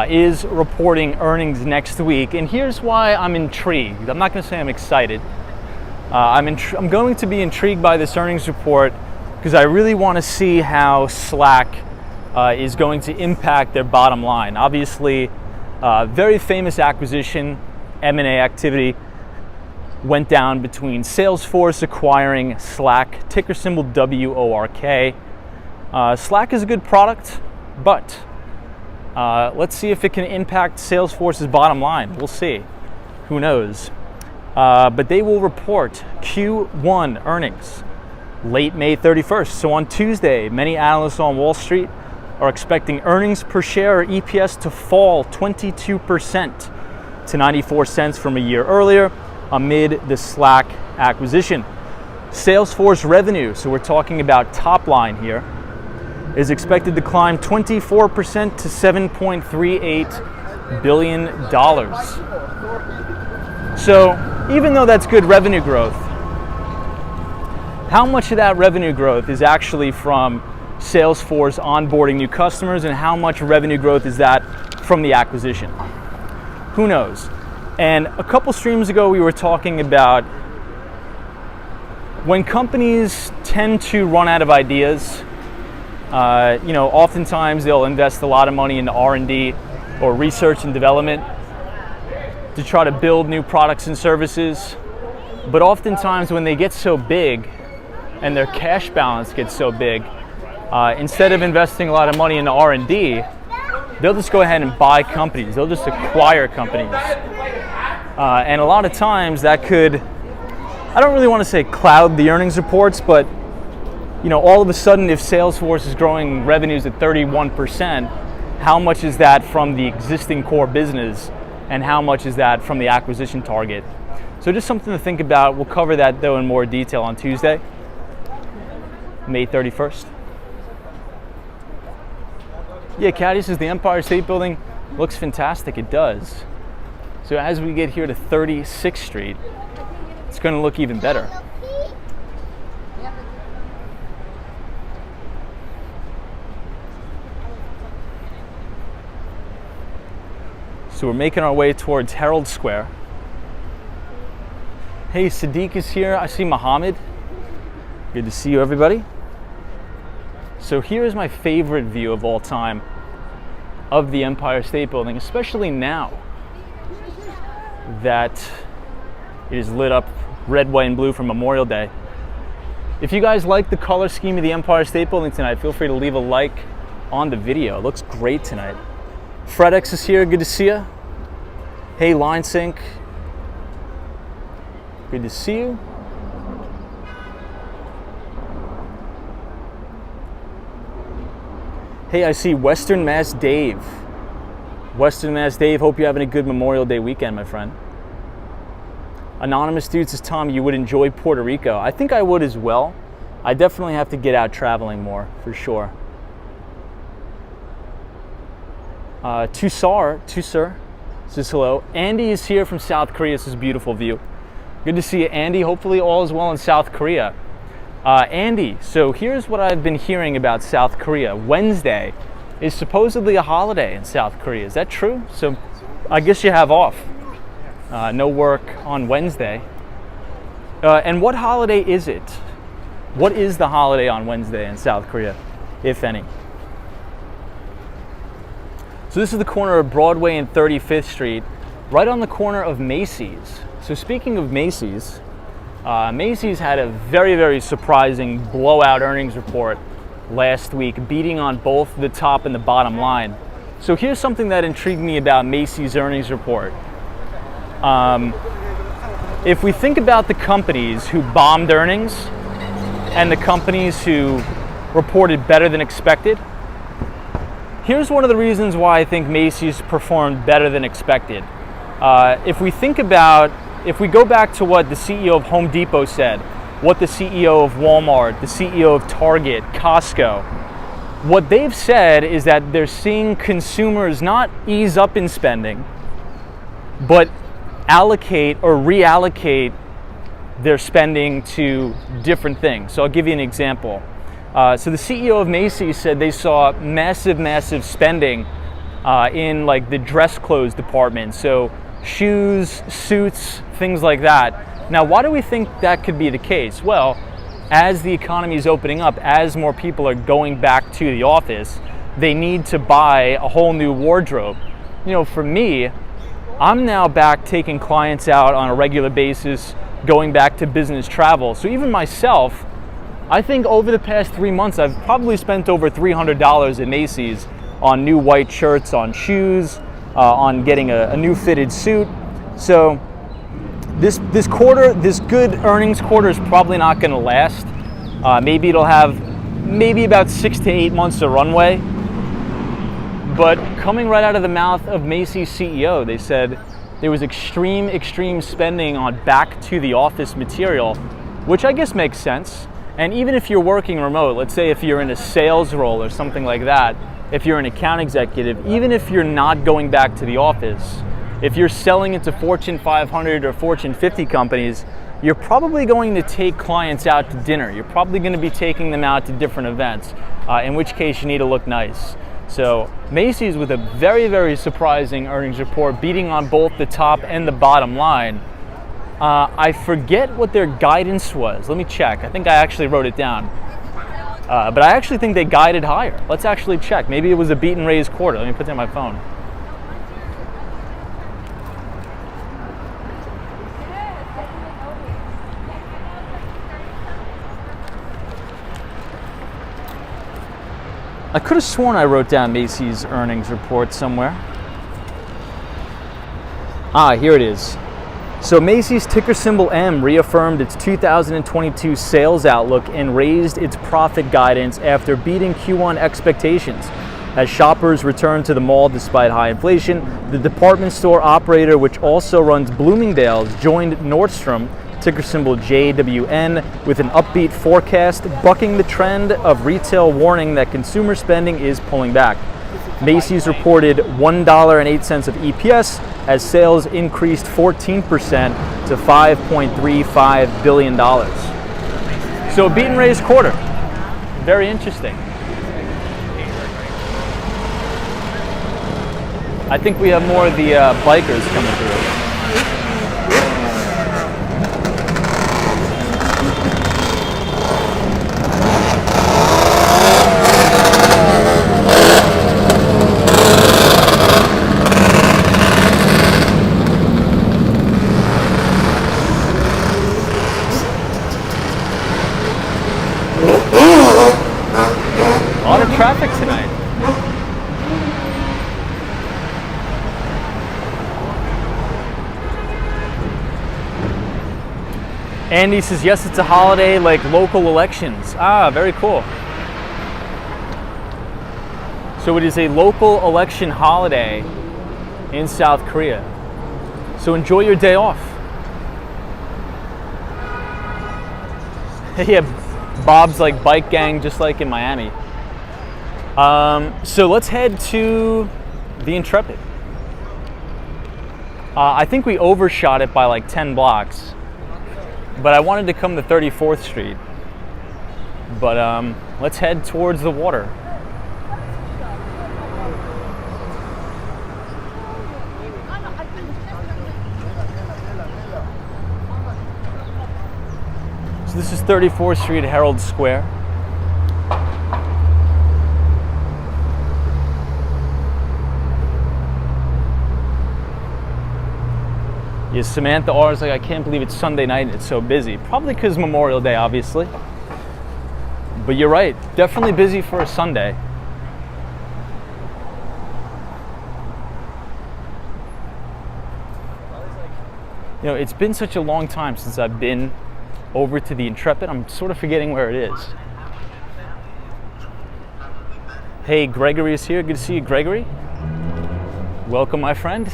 is reporting earnings next week. And here's why I'm intrigued. I'm not going to say I'm excited. I'm going to be intrigued by this earnings report because I really want to see how Slack is going to impact their bottom line. Obviously, very famous acquisition, M&A activity went down between Salesforce acquiring Slack, ticker symbol WORK. Slack is a good product, but let's see if it can impact Salesforce's bottom line. We'll see. Who knows? But they will report Q1 earnings late May 31st. So on Tuesday, many analysts on Wall Street are expecting earnings per share or EPS to fall 22% to 94 cents from a year earlier amid the Slack acquisition. Salesforce revenue, so we're talking about top line here, is expected to climb 24% to $7.38 billion. So even though that's good revenue growth, how much of that revenue growth is actually from Salesforce onboarding new customers, and how much revenue growth is that from the acquisition? Who knows? And a couple streams ago we were talking about when companies tend to run out of ideas, oftentimes they'll invest a lot of money into R&D or research and development to try to build new products and services. But oftentimes when they get so big and their cash balance gets so big, instead of investing a lot of money into R&D, they'll just go ahead and buy companies. They'll just acquire companies. And a lot of times that could, I don't really want to say cloud the earnings reports, but all of a sudden if Salesforce is growing revenues at 31%, how much is that from the existing core business and how much is that from the acquisition target? So just something to think about. We'll cover that though in more detail on Tuesday, May 31st. Yeah, Caddy says the Empire State Building looks fantastic. It does. So as we get here to 36th Street, it's going to look even better. So we're making our way towards Herald Square. Hey, Sadiq is here. I see Mohammed. Good to see you, everybody. So here's my favorite view of all time of the Empire State Building, especially now that it is lit up red, white, and blue for Memorial Day. If you guys like the color scheme of the Empire State Building tonight, feel free to leave a like on the video. It looks great tonight. FredX is here. Good to see you. Hey, Line Sync. Good to see you. Hey, I see Western Mass Dave. Western Mass Dave, hope you're having a good Memorial Day weekend, my friend. Anonymous Dude says, Tom, you would enjoy Puerto Rico. I think I would as well. I definitely have to get out traveling more, for sure. Tusar says hello. Andy is here from South Korea. This is a beautiful view. Good to see you, Andy. Hopefully all is well in South Korea. Andy, so here's what I've been hearing about South Korea. Wednesday is supposedly a holiday in South Korea. Is that true? So I guess you have off. No work on Wednesday. And what holiday is it? What is the holiday on Wednesday in South Korea, if any? So this is the corner of Broadway and 35th Street, right on the corner of Macy's. So speaking of Macy's, Macy's had a very, very surprising blowout earnings report last week, beating on both the top and the bottom line. So here's something that intrigued me about Macy's earnings report. If we think about the companies who bombed earnings and the companies who reported better than expected, here's one of the reasons why I think Macy's performed better than expected. If we go back to what the CEO of Home Depot said, what the CEO of Walmart, the CEO of Target, Costco, what they've said is that they're seeing consumers not ease up in spending, but allocate or reallocate their spending to different things. So I'll give you an example. So the CEO of Macy's said they saw massive spending in like the dress clothes department. So shoes, suits, things like that. Now, why do we think that could be the case? Well, as the economy is opening up, as more people are going back to the office, they need to buy a whole new wardrobe. You know, for me, I'm now back taking clients out on a regular basis, going back to business travel. So even myself, I think over the past 3 months, I've probably spent over $300 at Macy's on new white shirts, on shoes, on getting a new fitted suit. So this quarter, this good earnings quarter is probably not going to last. Maybe it'll have about 6 to 8 months of runway. But coming right out of the mouth of Macy's CEO, they said there was extreme spending on back to the office material, which I guess makes sense. And even if you're working remote, let's say if you're in a sales role or something like that, if you're an account executive, even if you're not going back to the office, if you're selling into Fortune 500 or Fortune 50 companies, you're probably going to take clients out to dinner. You're probably going to be taking them out to different events, in which case you need to look nice. So Macy's with a very surprising earnings report, beating on both the top and the bottom line. I forget what their guidance was. Let me check. I think I actually wrote it down. But I actually think they guided higher. Let's actually check. Maybe it was a beat and raise quarter. Let me put that on my phone. I could have sworn I wrote down Macy's earnings report somewhere. Here it is. So Macy's, ticker symbol M, reaffirmed its 2022 sales outlook and raised its profit guidance after beating Q1 expectations. As shoppers return to the mall despite high inflation, the department store operator, which also runs Bloomingdale's, joined Nordstrom, ticker symbol JWN, with an upbeat forecast, bucking the trend of retail warning that consumer spending is pulling back. Macy's reported $1.08 of EPS as sales increased 14% to $5.35 billion. So a beat and raise quarter. Very interesting. I think we have more of the bikers coming through. A lot of traffic tonight. Andy says, yes, it's a holiday like local elections. Very cool. So it is a local election holiday in South Korea. So enjoy your day off. Yeah, Bob's like bike gang, just like in Miami. So let's head to the Intrepid. I think we overshot it by like 10 blocks, but I wanted to come to 34th Street. But let's head towards the water. So this is 34th Street, Herald Square. Yeah, Samantha R is like, I can't believe it's Sunday night and it's so busy. Probably because Memorial Day, obviously. But you're right, definitely busy for a Sunday. You know, it's been such a long time since I've been over to the Intrepid. I'm sort of forgetting where it is. Hey, Gregory is here. Good to see you, Gregory. Welcome, my friend.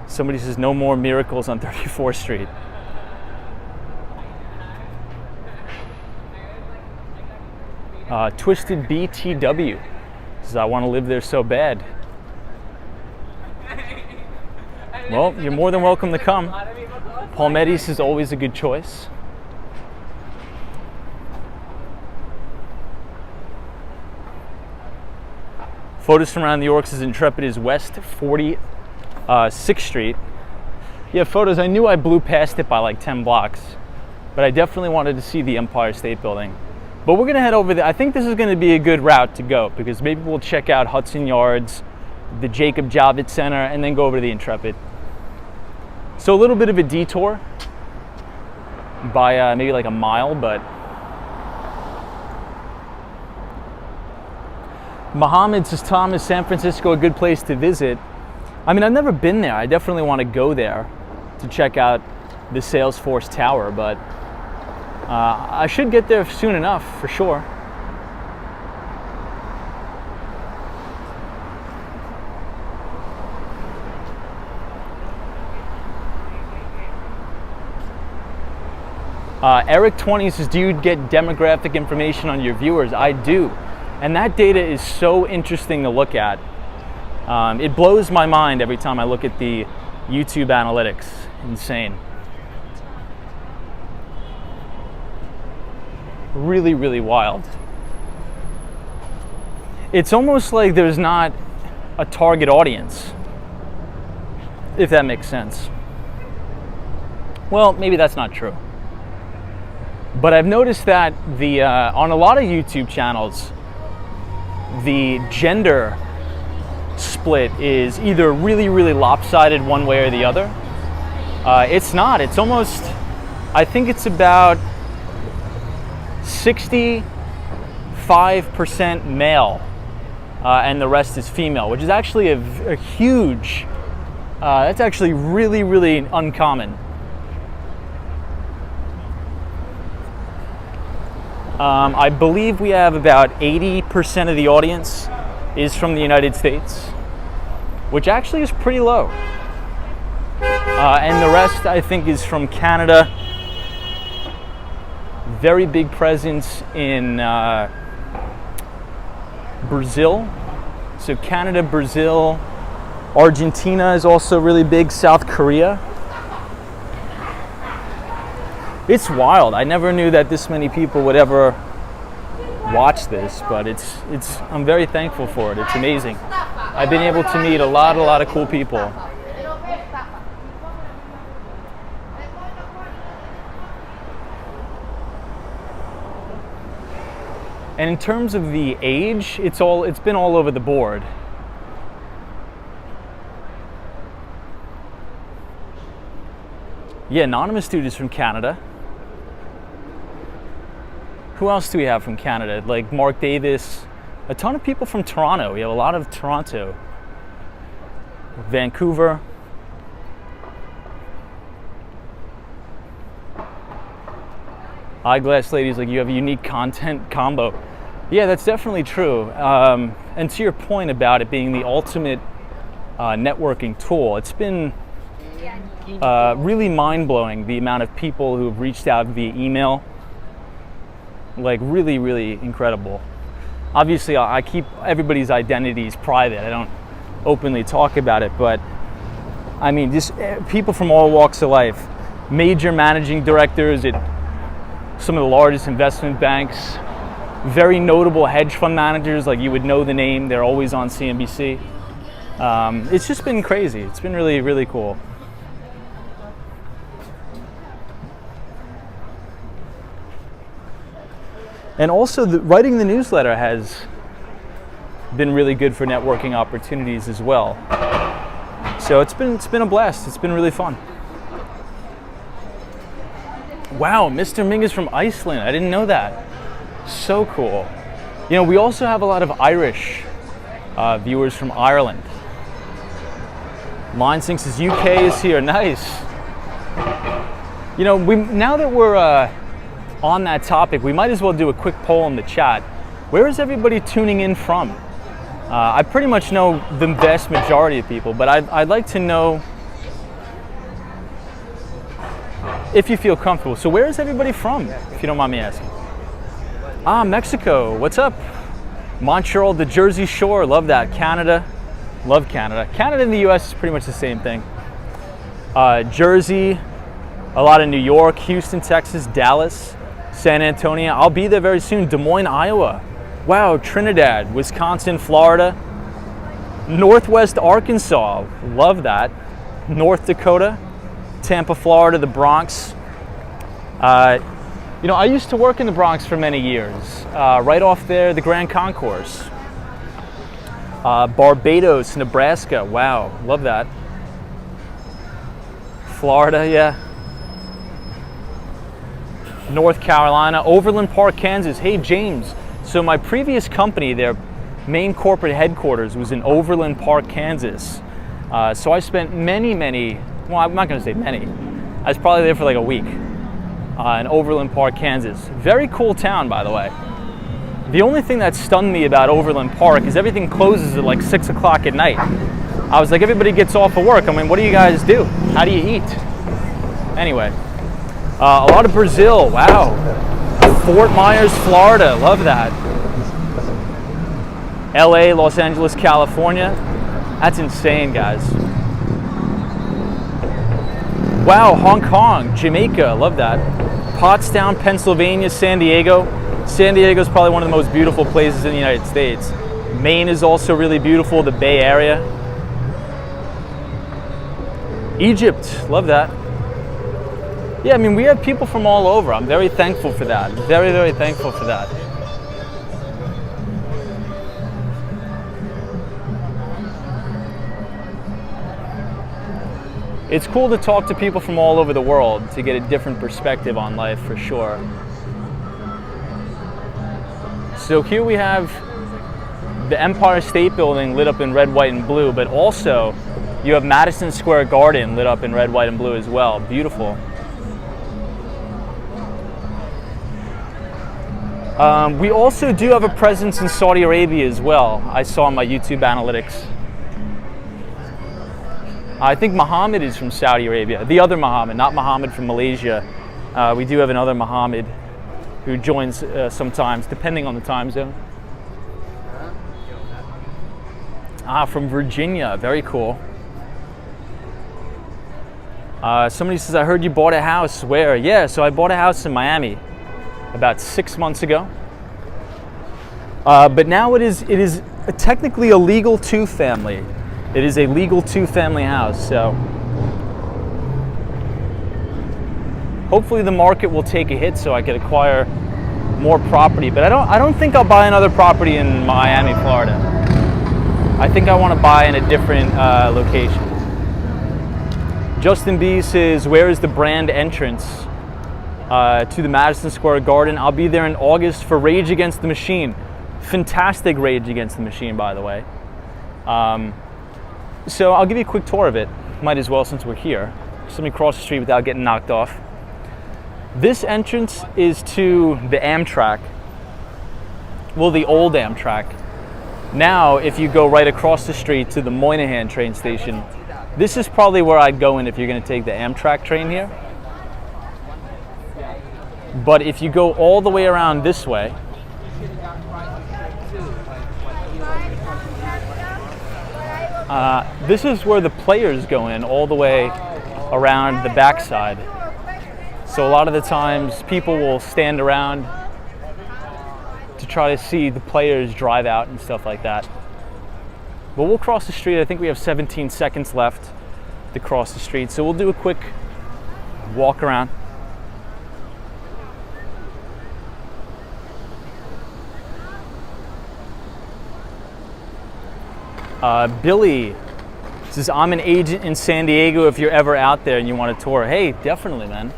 Somebody says no more miracles on 34th Street. Twisted BTW says I want to live there so bad. Well, you're more than welcome to come. Palmettis is always a good choice. Photos from around New York says Intrepid is West 46th Street. Yeah, photos. I knew I blew past it by like 10 blocks, but I definitely wanted to see the Empire State Building. But we're going to head over there. I think this is going to be a good route to go because maybe we'll check out Hudson Yards, the Jacob Javits Center, and then go over to the Intrepid. So a little bit of a detour by maybe like a mile, but Mohammed says, Tom, is San Francisco a good place to visit? I mean, I've never been there. I definitely want to go there to check out the Salesforce Tower, but I should get there soon enough, for sure. Eric 20 says, do you get demographic information on your viewers? I do. And that data is so interesting to look at. It blows my mind every time I look at the YouTube analytics. Insane. Really, really wild. It's almost like there's not a target audience, if that makes sense. Well, maybe that's not true. But I've noticed that on a lot of YouTube channels, the gender split is either really, really lopsided one way or the other. It's not. It's almost, I think it's about 65% male and the rest is female, which is actually a huge, that's actually really, really uncommon. I believe we have about 80% of the audience is from the United States, which actually is pretty low. And the rest, I think, is from Canada. Very big presence in Brazil. So Canada, Brazil, Argentina is also really big, South Korea. It's wild. I never knew that this many people would ever watch this, but I'm very thankful for it. It's amazing. I've been able to meet a lot of cool people. And in terms of the age, it's been all over the board. Yeah, Anonymous Dude is from Canada. Who else do we have from Canada? Like Mark Davis, a ton of people from Toronto. We have a lot of Toronto, Vancouver. Eyeglass Ladies, like, you have a unique content combo. Yeah, that's definitely true. And to your point about it being the ultimate networking tool, it's been really mind-blowing the amount of people who have reached out via email. Like, really, really incredible. Obviously, I keep everybody's identities private. I don't openly talk about it, but I mean, just people from all walks of life. Major managing directors at some of the largest investment banks, very notable hedge fund managers, like you would know the name, they're always on CNBC. It's just been crazy. It's been really, really cool. And also, writing the newsletter has been really good for networking opportunities as well. So it's been a blast. It's been really fun. Wow, Mr. Ming is from Iceland. I didn't know that. So cool. You know, we also have a lot of Irish viewers from Ireland. Line Sinks is UK is here. Nice. You know, now that we're on that topic, we might as well do a quick poll in the chat. Where is everybody tuning in from? I pretty much know the vast majority of people, but I'd like to know if you feel comfortable. So where is everybody from, if you don't mind me asking? Ah, Mexico. What's up? Montreal, the Jersey Shore. Love that. Canada. Love Canada. Canada and the US is pretty much the same thing. Jersey, a lot of New York, Houston, Texas, Dallas, San Antonio. I'll be there very soon. Des Moines, Iowa. Wow, Trinidad, Wisconsin, Florida, Northwest Arkansas. Love that. North Dakota, Tampa, Florida, the Bronx. You know, I used to work in the Bronx for many years. Right off there, the Grand Concourse. Barbados, Nebraska. Wow, love that. Florida, yeah. North Carolina, Overland Park, Kansas. Hey, James. So my previous company, their main corporate headquarters was in Overland Park, Kansas. So I spent many, well, I'm not going to say many. I was probably there for like a week in Overland Park, Kansas. Very cool town, by the way. The only thing that stunned me about Overland Park is everything closes at like 6 o'clock at night. I was like, everybody gets off of work. I mean, what do you guys do? How do you eat? Anyway, a lot of Brazil. Wow. Fort Myers, Florida. Love that. LA, Los Angeles, California. That's insane, guys. Wow, Hong Kong, Jamaica. Love that. Pottstown, Pennsylvania, San Diego. San Diego is probably one of the most beautiful places in the United States. Maine is also really beautiful, the Bay Area. Egypt, love that. Yeah, I mean, we have people from all over. I'm very thankful for that. Very, very thankful for that. It's cool to talk to people from all over the world to get a different perspective on life, for sure. So here we have the Empire State Building lit up in red, white, and blue, but also you have Madison Square Garden lit up in red, white, and blue as well. Beautiful. We also do have a presence in Saudi Arabia as well. I saw on my YouTube analytics. I think Muhammad is from Saudi Arabia. The other Muhammad, not Muhammad from Malaysia. We do have another Muhammad who joins sometimes, depending on the time zone. From Virginia. Very cool. Somebody says, I heard you bought a house. Where? Yeah, so I bought a house in Miami about 6 months ago. But now it is technically a legal two-family. It is a legal two-family house, so hopefully the market will take a hit so I could acquire more property. But I don't think I'll buy another property in Miami, Florida. I think I want to buy in a different location. Justin B says, where is the brand entrance to the Madison Square Garden? I'll be there in August for Rage Against the Machine. Fantastic Rage Against the Machine, by the way. So I'll give you a quick tour of it. Might as well, since we're here. Just let me cross the street without getting knocked off. This entrance is to the Amtrak. Well, the old Amtrak. Now, if you go right across the street to the Moynihan train station, this is probably where I'd go in if you're going to take the Amtrak train here. But if you go all the way around this way, this is where the players go in, all the way around the backside. So a lot of the times people will stand around to try to see the players drive out and stuff like that. But we'll cross the street. I think we have 17 seconds left to cross the street. So we'll do a quick walk around. Billy says, I'm an agent in San Diego if you're ever out there and you want a tour. Hey, definitely, man.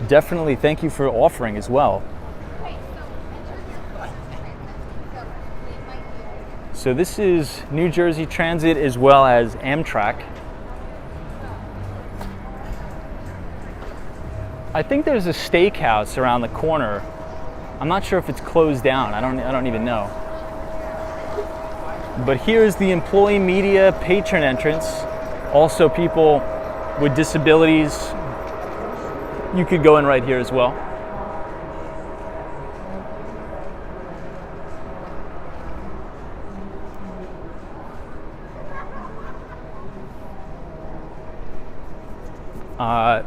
Definitely, thank you for offering as well. So So this is New Jersey Transit as well as Amtrak. I think there's a steakhouse around the corner. I'm not sure if it's closed down. I don't even know. But here's the employee media patron entrance. Also, people with disabilities, you could go in right here as well.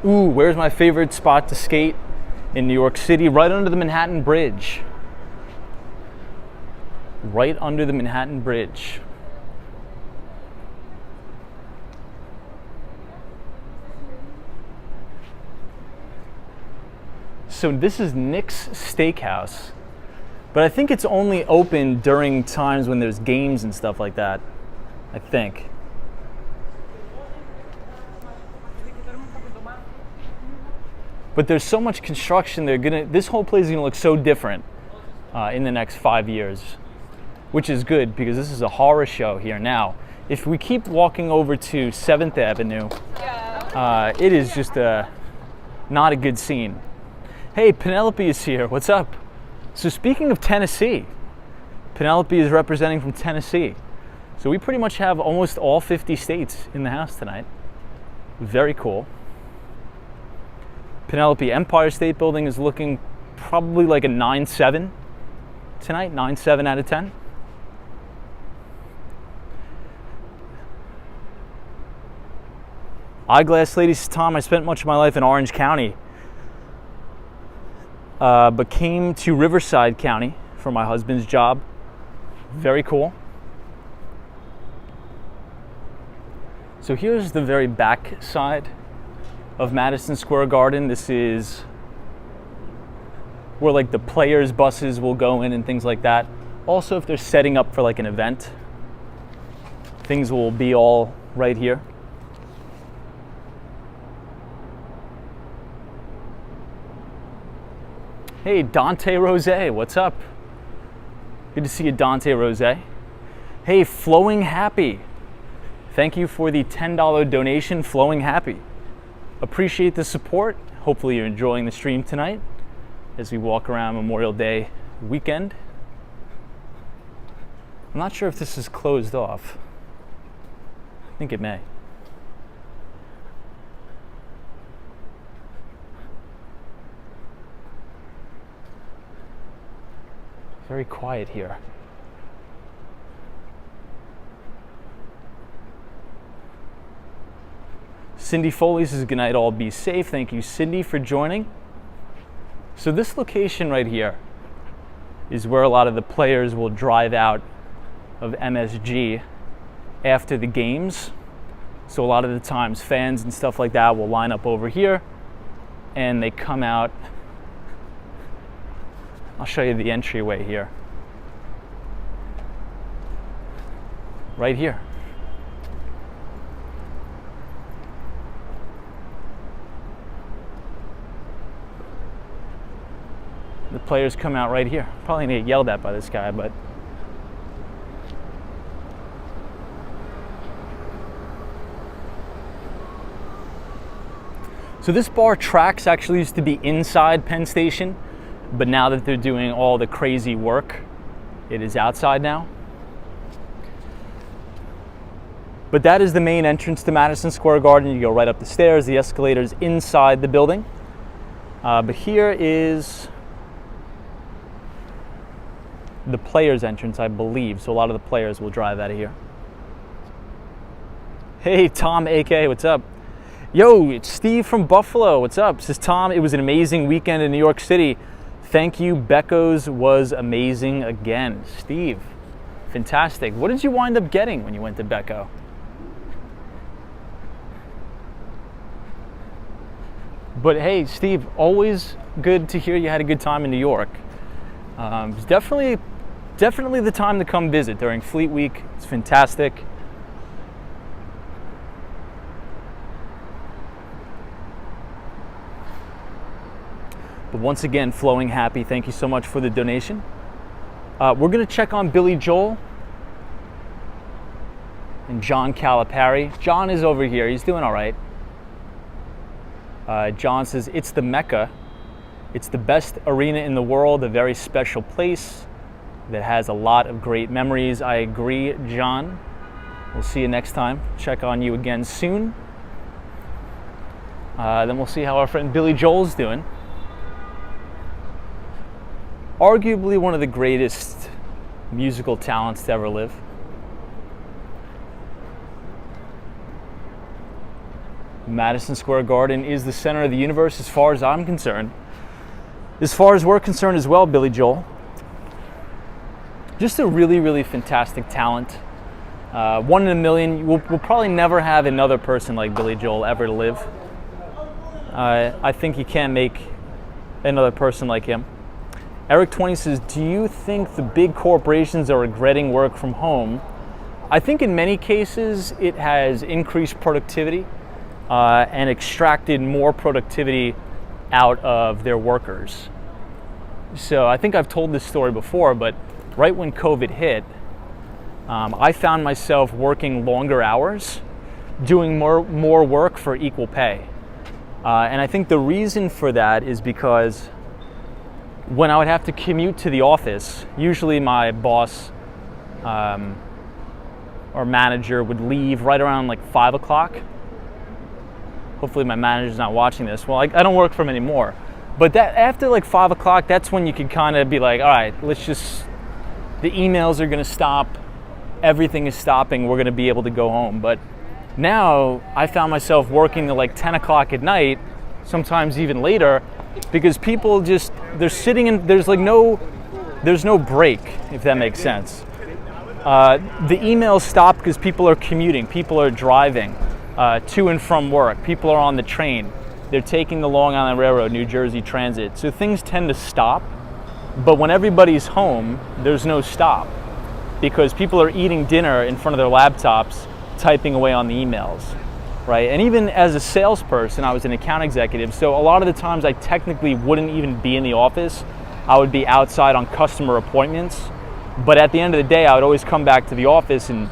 Where's my favorite spot to skate in New York City? Right under the Manhattan Bridge. Right under the Manhattan Bridge. So this is Nick's Steakhouse, but I think it's only open during times when there's games and stuff like that, I think. But there's so much construction, this whole place is gonna look so different in the next 5 years, which is good because this is a horror show here. Now, if we keep walking over to 7th Avenue, it is just not a good scene. Hey, Penelope is here, what's up? So speaking of Tennessee, Penelope is representing from Tennessee. So we pretty much have almost all 50 states in the house tonight. Very cool. Penelope, Empire State Building is looking probably like a 9-7 tonight, 9-7 out of 10. Eyeglass Lady says, Tom, I spent much of my life in Orange County, but came to Riverside County for my husband's job. Very cool. So here's the very back side of Madison Square Garden. This is where like the players' buses will go in and things like that. Also, if they're setting up for like an event, things will be all right here. Hey, Dante Rose, what's up? Good to see you, Dante Rose. Hey, Flowing Happy. Thank you for the $10 donation, Flowing Happy. Appreciate the support. Hopefully you're enjoying the stream tonight as we walk around Memorial Day weekend. I'm not sure if this is closed off. I think it may. Very quiet here. Cindy Foley says, good night, all be safe. Thank you, Cindy, for joining. So this location right here is where a lot of the players will drive out of MSG after the games. So a lot of the times fans and stuff like that will line up over here and they come out. I'll show you the entryway here. Right here. The players come out right here. Probably gonna get yelled at by this guy, but so this bar Tracks actually used to be inside Penn Station, but now that they're doing all the crazy work, it is outside now. But that is the main entrance to Madison Square Garden. You go right up the stairs, the escalators inside the building. But here is the players' entrance, I believe. So a lot of the players will drive out of here. Hey, Tom AK, what's up? Yo, it's Steve from Buffalo. What's up? Says Tom, it was an amazing weekend in New York City. Thank you. Becco's was amazing again. Steve, fantastic. What did you wind up getting when you went to Becco? But hey, Steve, always good to hear you had a good time in New York. It's definitely the time to come visit during Fleet Week. It's fantastic. But once again, Flowing Happy, thank you so much for the donation. We're going to check on Billy Joel and John Calipari. John is over here. He's doing all right. John says, it's the Mecca. It's the best arena in the world, a very special place that has a lot of great memories. I agree, John. We'll see you next time. Check on you again soon. Then we'll see how our friend Billy Joel's doing. Arguably one of the greatest musical talents to ever live. Madison Square Garden is the center of the universe as far as I'm concerned. As far as we're concerned as well, Billy Joel. Just a really, really fantastic talent. 1 in a million. We'll probably never have another person like Billy Joel ever to live. I think you can't make another person like him. Eric 20 says, do you think the big corporations are regretting work from home? I think in many cases it has increased productivity and extracted more productivity out of their workers. So I think I've told this story before, but right when COVID hit, I found myself working longer hours, doing more work for equal pay. And I think the reason for that is because when I would have to commute to the office, usually my boss or manager would leave right around like 5 o'clock. Hopefully my manager's not watching this. Well, I don't work for him anymore. But that after like 5 o'clock, that's when you can kind of be like, all right, the emails are going to stop. Everything is stopping. We're going to be able to go home. But now I found myself working till like 10 o'clock at night, sometimes even later, because people they're sitting in, there's no break, if that makes sense. The emails stop because people are commuting, people are driving to and from work, people are on the train, they're taking the Long Island Railroad, New Jersey Transit. So things tend to stop, but when everybody's home, there's no stop because people are eating dinner in front of their laptops, typing away on the emails, right? And even as a salesperson, I was an account executive, so a lot of the times I technically wouldn't even be in the office. I would be outside on customer appointments, but at the end of the day, I would always come back to the office and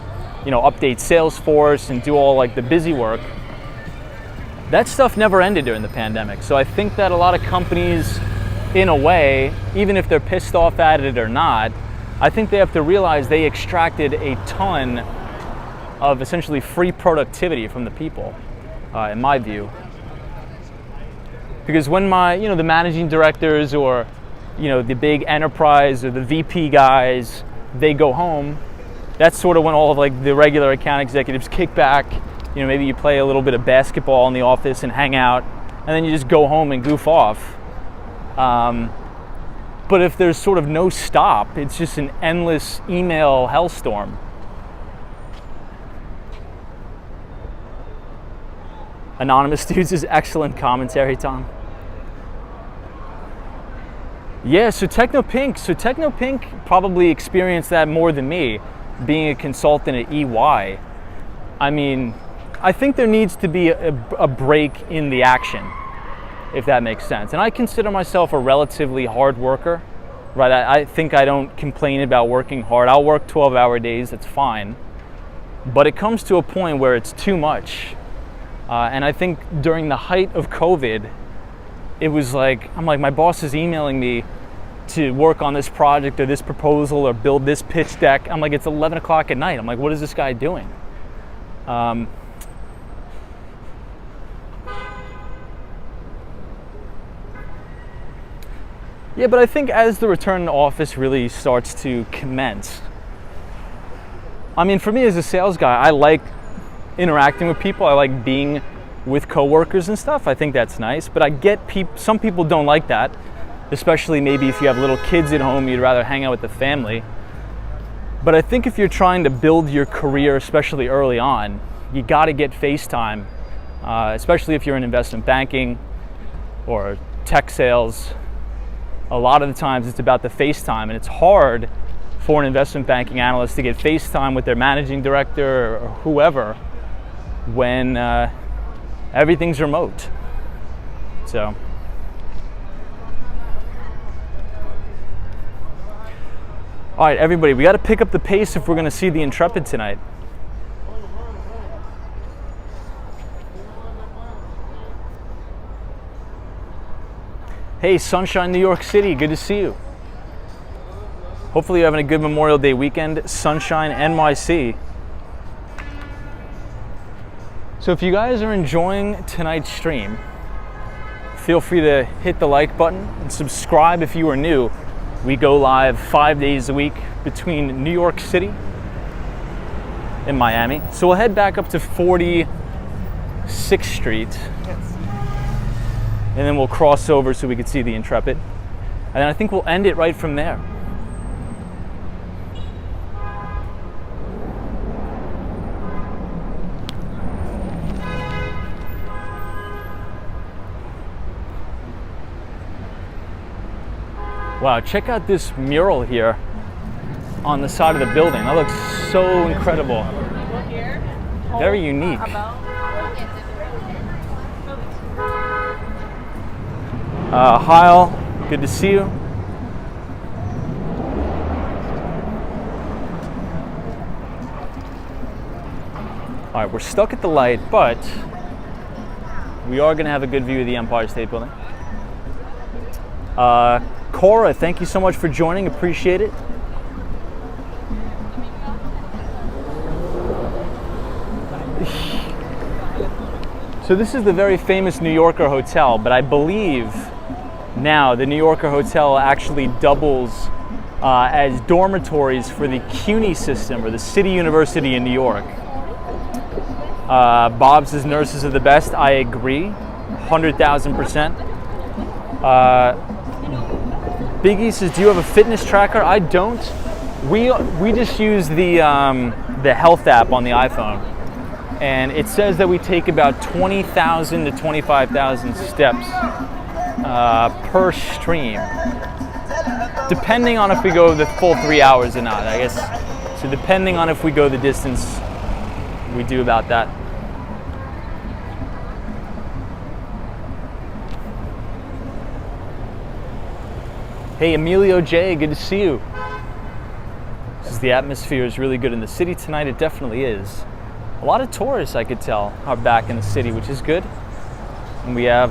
update Salesforce and do all like the busy work. That stuff never ended during the pandemic. So I think that a lot of companies, in a way, even if they're pissed off at it or not, I think they have to realize they extracted a ton of essentially free productivity from the people, in my view. Because when the managing directors or, the big enterprise or the VP guys, they go home, that's sort of when all of like the regular account executives kick back. Maybe you play a little bit of basketball in the office and hang out, and then you just go home and goof off. But if there's sort of no stop, it's just an endless email hellstorm. Anonymous Dudes is excellent commentary, Tom. Yeah, so Techno Pink probably experienced that more than me, being a consultant at EY. I mean, I think there needs to be a break in the action, if that makes sense. And I consider myself a relatively hard worker, right? I think I don't complain about working hard. I'll work 12-hour days, that's fine. But it comes to a point where it's too much. And I think during the height of COVID, it was like, my boss is emailing me to work on this project or this proposal or build this pitch deck. I'm like, it's 11 o'clock at night. I'm like, what is this guy doing? Yeah, but I think as the return to office really starts to commence, for me as a sales guy, I like interacting with people. I like being with coworkers and stuff. I think that's nice, but I get some people don't like that, especially maybe if you have little kids at home, you'd rather hang out with the family. But I think if you're trying to build your career, especially early on, you got to get FaceTime, especially if you're in investment banking or tech sales. A lot of the times it's about the FaceTime, and it's hard for an investment banking analyst to get FaceTime with their managing director or whoever when everything's remote. So, all right, everybody, we got to pick up the pace if we're going to see the Intrepid tonight. Hey, Sunshine, New York City, good to see you. Hopefully you're having a good Memorial Day weekend, Sunshine NYC. So if you guys are enjoying tonight's stream, feel free to hit the like button and subscribe if you are new. We go live 5 days a week between New York City and Miami. So we'll head back up to 46th Street. And then we'll cross over so we can see the Intrepid. And then I think we'll end it right from there. Wow, check out this mural here on the side of the building. That looks so incredible. Very unique. Heil, good to see you. All right, we're stuck at the light, but we are going to have a good view of the Empire State Building. Cora, thank you so much for joining. Appreciate it. So this is the very famous New Yorker Hotel, but I believe now the New Yorker Hotel actually doubles as dormitories for the CUNY system, or the City University in New York. Bob says nurses are the best. I agree, 100,000%. Biggie says, do you have a fitness tracker? I don't. We just use the health app on the iPhone, and it says that we take about 20,000 to 25,000 steps per stream, depending on if we go the full 3 hours or not, I guess. So depending on if we go the distance, we do about that. Hey, Emilio J, good to see you. Says the atmosphere is really good in the city tonight. It definitely is. A lot of tourists, I could tell, are back in the city, which is good. And we have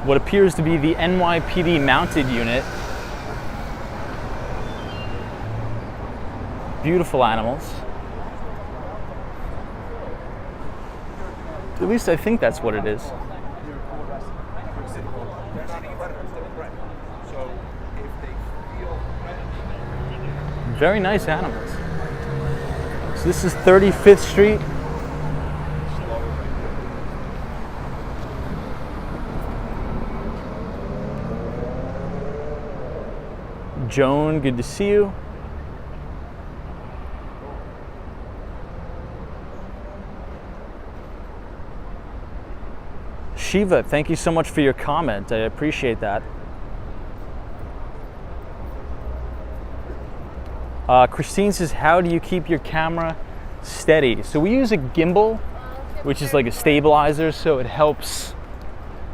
what appears to be the NYPD mounted unit. Beautiful animals. At least I think that's what it is. Very nice animals. So this is 35th Street. Joan, good to see you. Shiva, thank you so much for your comment. I appreciate that. Christine says, how do you keep your camera steady? So we use a gimbal, which is like a stabilizer, so it helps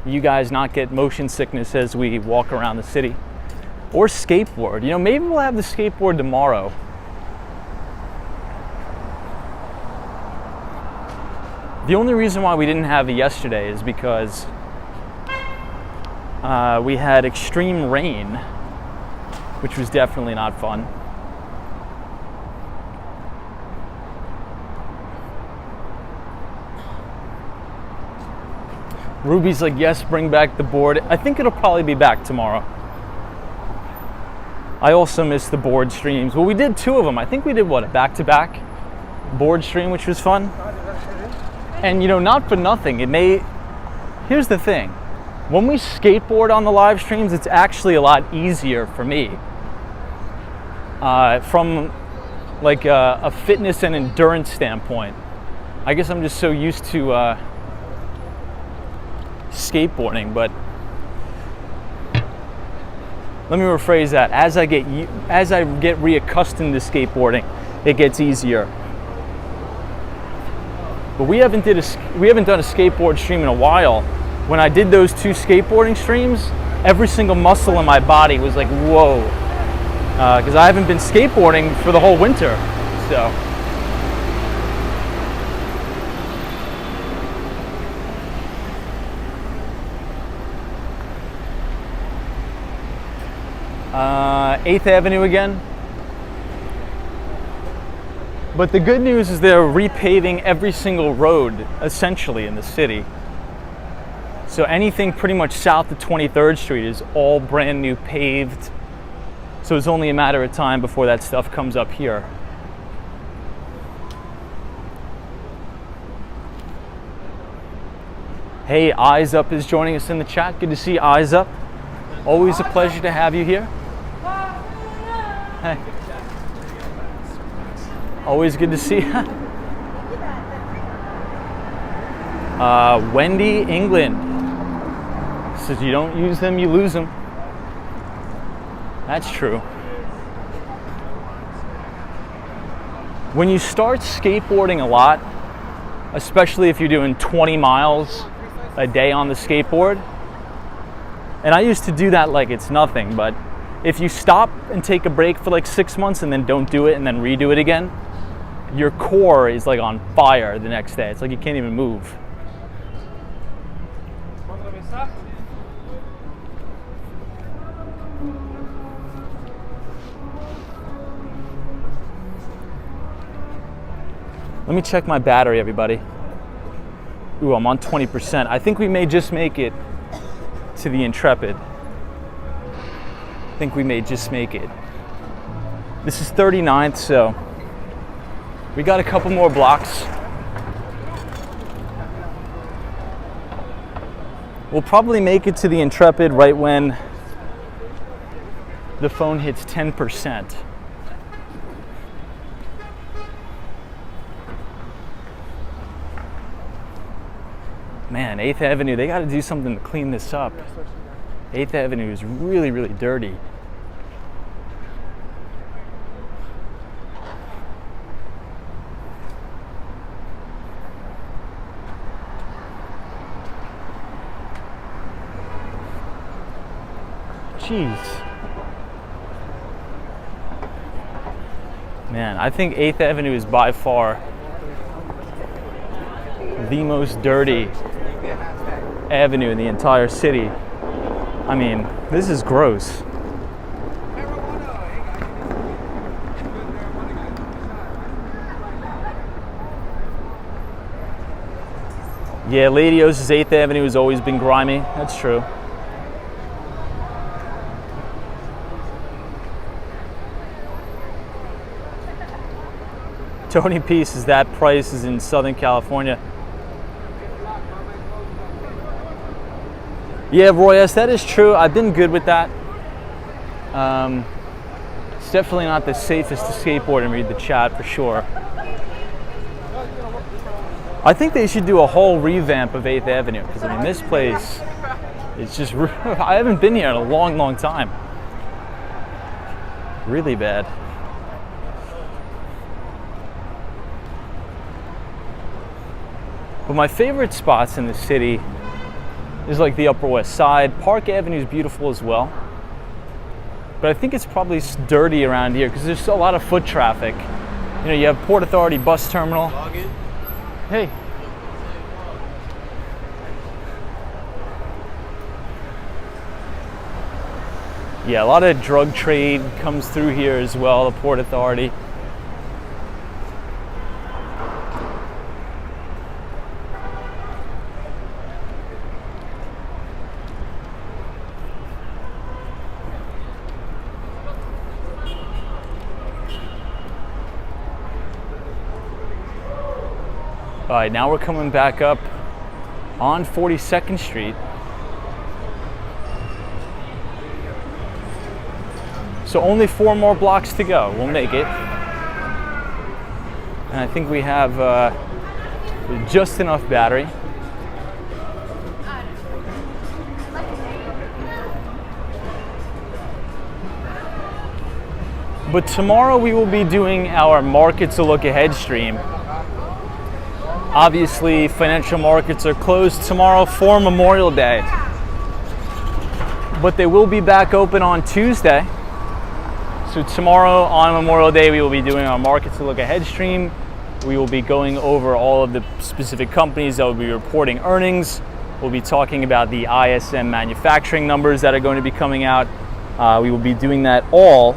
you guys not get motion sickness as we walk around the city. Or skateboard. You know, maybe we'll have the skateboard tomorrow. The only reason why we didn't have it yesterday is because we had extreme rain, which was definitely not fun. Ruby's like, yes, bring back the board. I think it'll probably be back tomorrow. I also miss the board streams. Well, we did 2 of them. I think we did, what, a back-to-back board stream, which was fun. And, you know, not for nothing, here's the thing. When we skateboard on the live streams, it's actually a lot easier for me. From, like, a fitness and endurance standpoint. I guess I'm just so used to skateboarding, but let me rephrase that. As I get reaccustomed to skateboarding, it gets easier. But we haven't done a skateboard stream in a while. When I did those 2 skateboarding streams, every single muscle in my body was like, whoa, because I haven't been skateboarding for the whole winter. So. 8th Avenue again. But the good news is they're repaving every single road, essentially, in the city. So anything pretty much south of 23rd Street is all brand new paved. So it's only a matter of time before that stuff comes up here. Hey, Eyes Up is joining us in the chat. Good to see Eyes Up. Always a pleasure to have you here. Hey. Always good to see you. Wendy England says you don't use them, you lose them. That's true. When you start skateboarding a lot, especially if you're doing 20 miles a day on the skateboard, and I used to do that like it's nothing, but if you stop and take a break for like 6 months and then don't do it and then redo it again, your core is like on fire the next day. It's like you can't even move. Let me check my battery, everybody. Ooh, I'm on 20%. I think we may just make it to the Intrepid. I think we may just make it. This is 39th, so we got a couple more blocks. We'll probably make it to the Intrepid right when the phone hits 10%. Man, 8th Avenue, they got to do something to clean this up. 8th Avenue is really, really dirty. Jeez. Man, I think 8th Avenue is by far the most dirty avenue in the entire city. I mean, this is gross. Yeah, Lady O's 8th Avenue has always been grimy. That's true. Tony P says that price is in Southern California. Yeah, Roy S., that is true. I've been good with that. It's definitely not the safest to skateboard and read the chat for sure. I think they should do a whole revamp of 8th Avenue because, I mean, this place is just, I haven't been here in a long, long time. Really bad. But my favorite spots in the city is like the Upper West Side. Park Avenue is beautiful as well. But I think it's probably dirty around here because there's a lot of foot traffic. You know, you have Port Authority bus terminal. Hey. Yeah, a lot of drug trade comes through here as well, the Port Authority. All right, now we're coming back up on 42nd Street. So only 4 more blocks to go. We'll make it. And I think we have just enough battery. But tomorrow we will be doing our Markets a Look Ahead stream. Obviously, financial markets are closed tomorrow for Memorial Day. But they will be back open on Tuesday. So tomorrow on Memorial Day, we will be doing our Markets to Look Ahead stream. We will be going over all of the specific companies that will be reporting earnings. We'll be talking about the ISM manufacturing numbers that are going to be coming out. We will be doing that all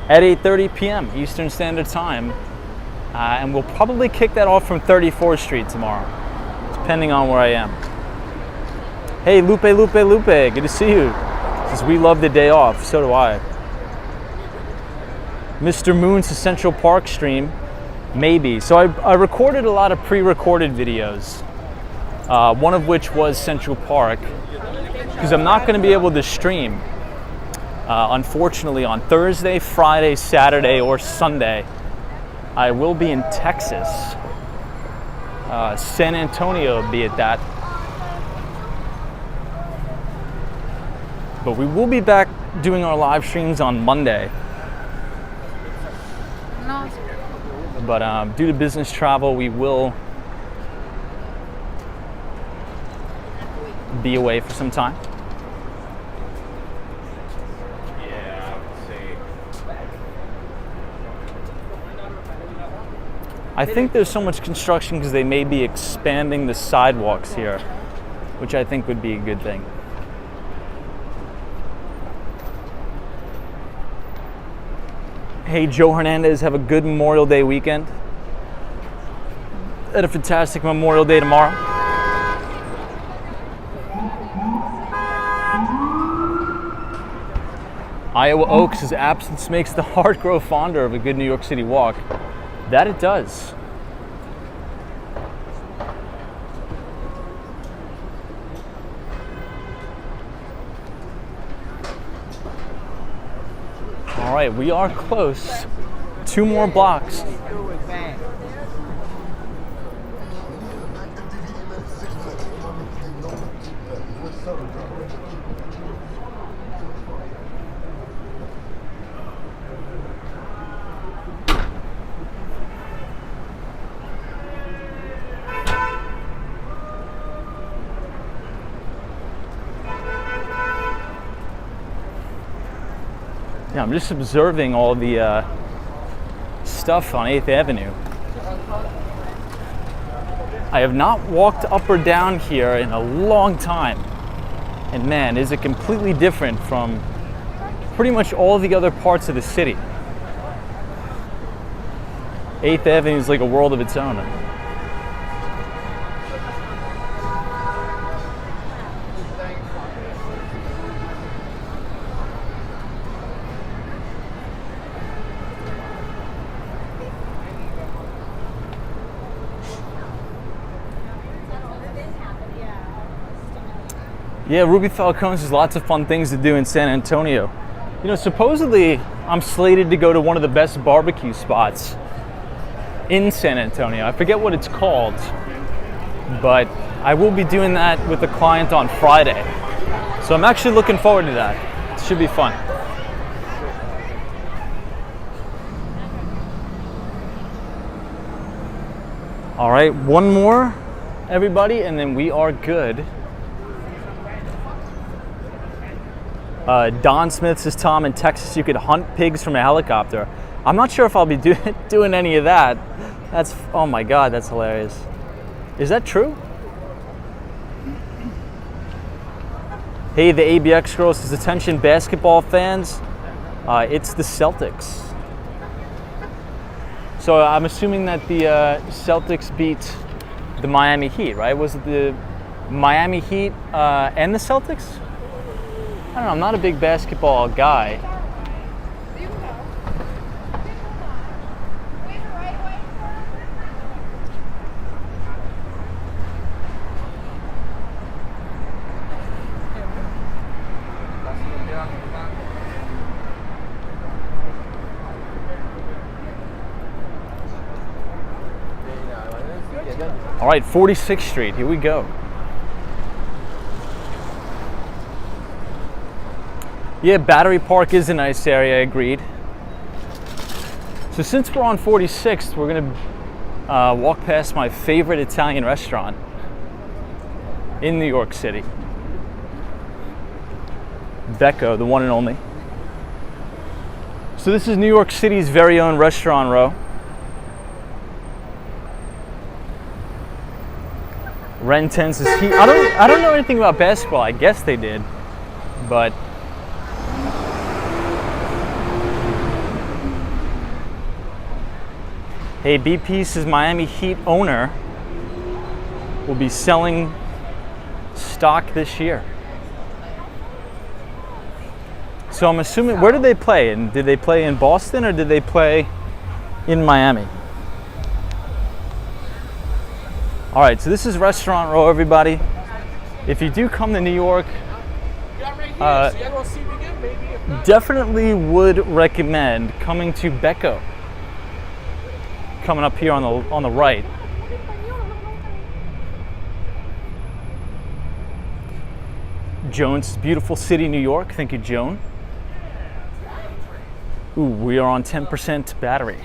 at 8:30 p.m. Eastern Standard Time. And we'll probably kick that off from 34th Street tomorrow, depending on where I am. Hey, Lupe, good to see you. Since we love the day off, so do I. Mr. Moon's Central Park stream, maybe. So I recorded a lot of pre-recorded videos, one of which was Central Park, because I'm not going to be able to stream, unfortunately, on Thursday, Friday, Saturday, or Sunday. I will be in Texas, San Antonio be at that. But we will be back doing our live streams on Monday. But due to business travel, we will be away for some time. Yeah, I would say. I think there's so much construction because they may be expanding the sidewalks here, which I think would be a good thing. Hey, Joe Hernandez, have a good Memorial Day weekend. Had a fantastic Memorial Day tomorrow. Iowa Oaks says absence makes the heart grow fonder of a good New York City walk. That it does. All right, we are close. 2 more blocks. Yeah, I'm just observing all the stuff on 8th Avenue. I have not walked up or down here in a long time. And man, is it completely different from pretty much all the other parts of the city. 8th Avenue is like a world of its own. Yeah, Ruby Falcones has lots of fun things to do in San Antonio. You know, supposedly I'm slated to go to one of the best barbecue spots in San Antonio. I forget what it's called, but I will be doing that with a client on Friday. So I'm actually looking forward to that. It should be fun. All right, one more, everybody, and then we are good. Don Smith says, Tom, in Texas you could hunt pigs from a helicopter. I'm not sure if I'll be doing any of that. That's, oh my God, that's hilarious. Is that true? Hey, the ABX girl says, attention basketball fans, it's the Celtics. So I'm assuming that the Celtics beat the Miami Heat, right? Was it the Miami Heat and the Celtics? I don't know, I'm not a big basketball guy. All right, 46th Street, here we go. Yeah, Battery Park is a nice area, agreed. So since we're on 46th, we're gonna walk past my favorite Italian restaurant in New York City. Becco, the one and only. So this is New York City's very own restaurant row. Ren 10 says, I don't know anything about basketball. I guess they did, but Hey, BP says Miami Heat owner will be selling stock this year. So I'm assuming, where did they play? And did they play in Boston or did they play in Miami? All right, so this is Restaurant Row, everybody. If you do come to New York, definitely would recommend coming to Becco. Coming up here on the right. Jones, beautiful city, New York. Thank you, Joan. Ooh, we are on 10% battery.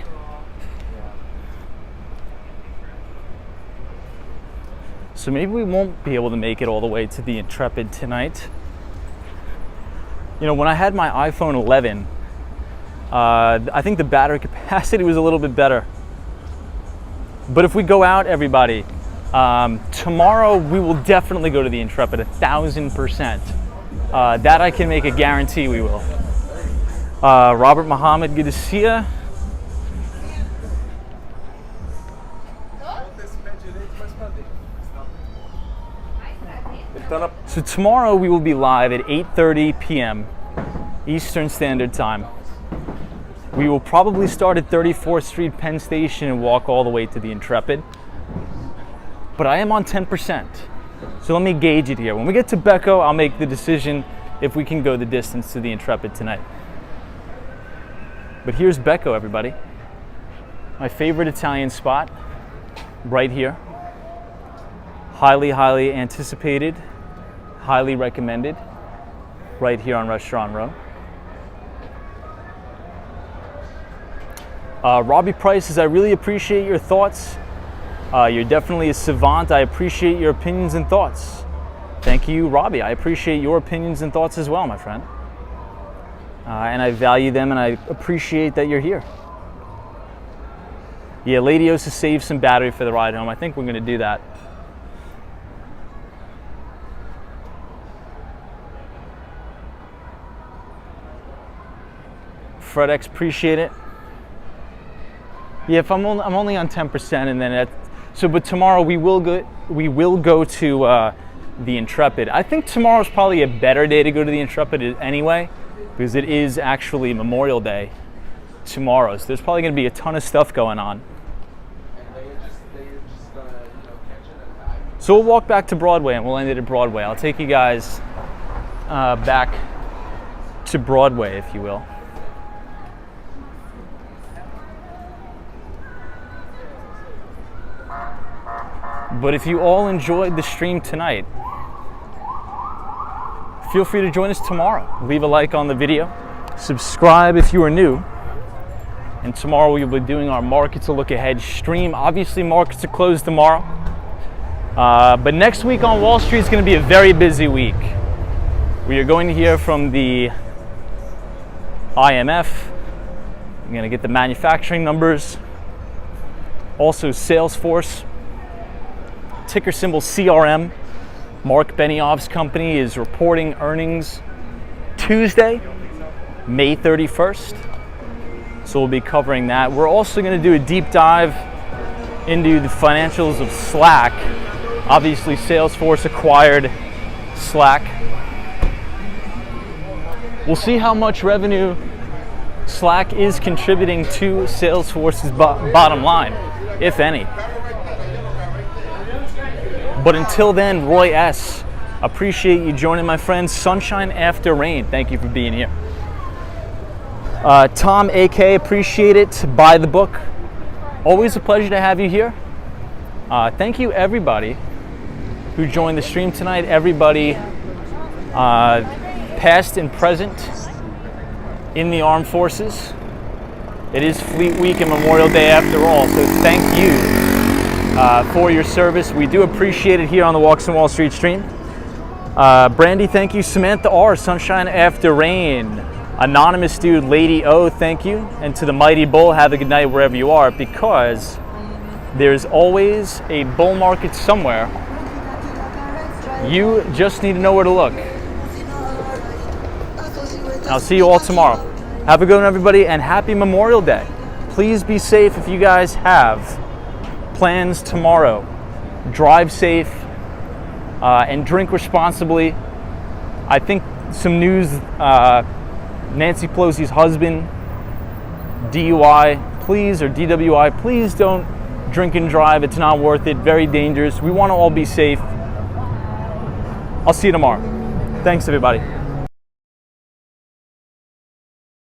So maybe we won't be able to make it all the way to the Intrepid tonight. You know, when I had my iPhone 11, I think the battery capacity was a little bit better. But if we go out, everybody, tomorrow we will definitely go to the Intrepid, 1,000%. That I can make a guarantee we will. Robert Muhammad, good to see you. So tomorrow we will be live at 8:30 p.m. Eastern Standard Time. We will probably start at 34th Street, Penn Station, and walk all the way to the Intrepid. But I am on 10%. So let me gauge it here. When we get to Becco, I'll make the decision if we can go the distance to the Intrepid tonight. But here's Becco, everybody. My favorite Italian spot, right here. Highly, highly anticipated, highly recommended, right here on Restaurant Row. Robbie Price says, I really appreciate your thoughts. You're definitely a savant. I appreciate your opinions and thoughts. Thank you, Robbie. I appreciate your opinions and thoughts as well, my friend. And I value them, and I appreciate that you're here. Yeah, Lady Osa saved some battery for the ride home. I think we're going to do that. FredEx, appreciate it. Yeah, if I'm only on 10%, and then but tomorrow we will go to the Intrepid. I think tomorrow's probably a better day to go to the Intrepid anyway, because it is actually Memorial Day tomorrow. So there's probably going to be a ton of stuff going on. So we'll walk back to Broadway and we'll end it at Broadway. I'll take you guys back to Broadway, if you will. But if you all enjoyed the stream tonight, feel free to join us tomorrow. Leave a like on the video. Subscribe if you are new. And tomorrow we'll be doing our Markets a Look Ahead stream. Obviously, markets are closed tomorrow. But next week on Wall Street is going to be a very busy week. We are going to hear from the IMF. We're going to get the manufacturing numbers. Also, Salesforce. Ticker symbol CRM. Mark Benioff's company is reporting earnings Tuesday, May 31st. So we'll be covering that. We're also going to do a deep dive into the financials of Slack. Obviously, Salesforce acquired Slack. We'll see how much revenue Slack is contributing to Salesforce's bottom line, if any. But until then, Roy S., appreciate you joining, my friends. Sunshine After Rain, thank you for being here. Tom AK, appreciate it. Buy the book. Always a pleasure to have you here. Thank you, everybody who joined the stream tonight. Everybody, past and present, in the armed forces. It is Fleet Week and Memorial Day after all, so thank you for your service. We do appreciate it here on the Walks on Wall Street stream. Brandy, thank you. Samantha R, Sunshine After Rain. Anonymous Dude, Lady O, thank you. And to the Mighty Bull, have a good night wherever you are, because there's always a bull market somewhere. You just need to know where to look. I'll see you all tomorrow. Have a good one, everybody, and happy Memorial Day. please be safe if you guys have plans tomorrow. Drive safe and drink responsibly. I think some news, Nancy Pelosi's husband, DUI, please, or DWI, please don't drink and drive. It's not worth it. Very dangerous. We want to all be safe. I'll see you tomorrow. Thanks, everybody.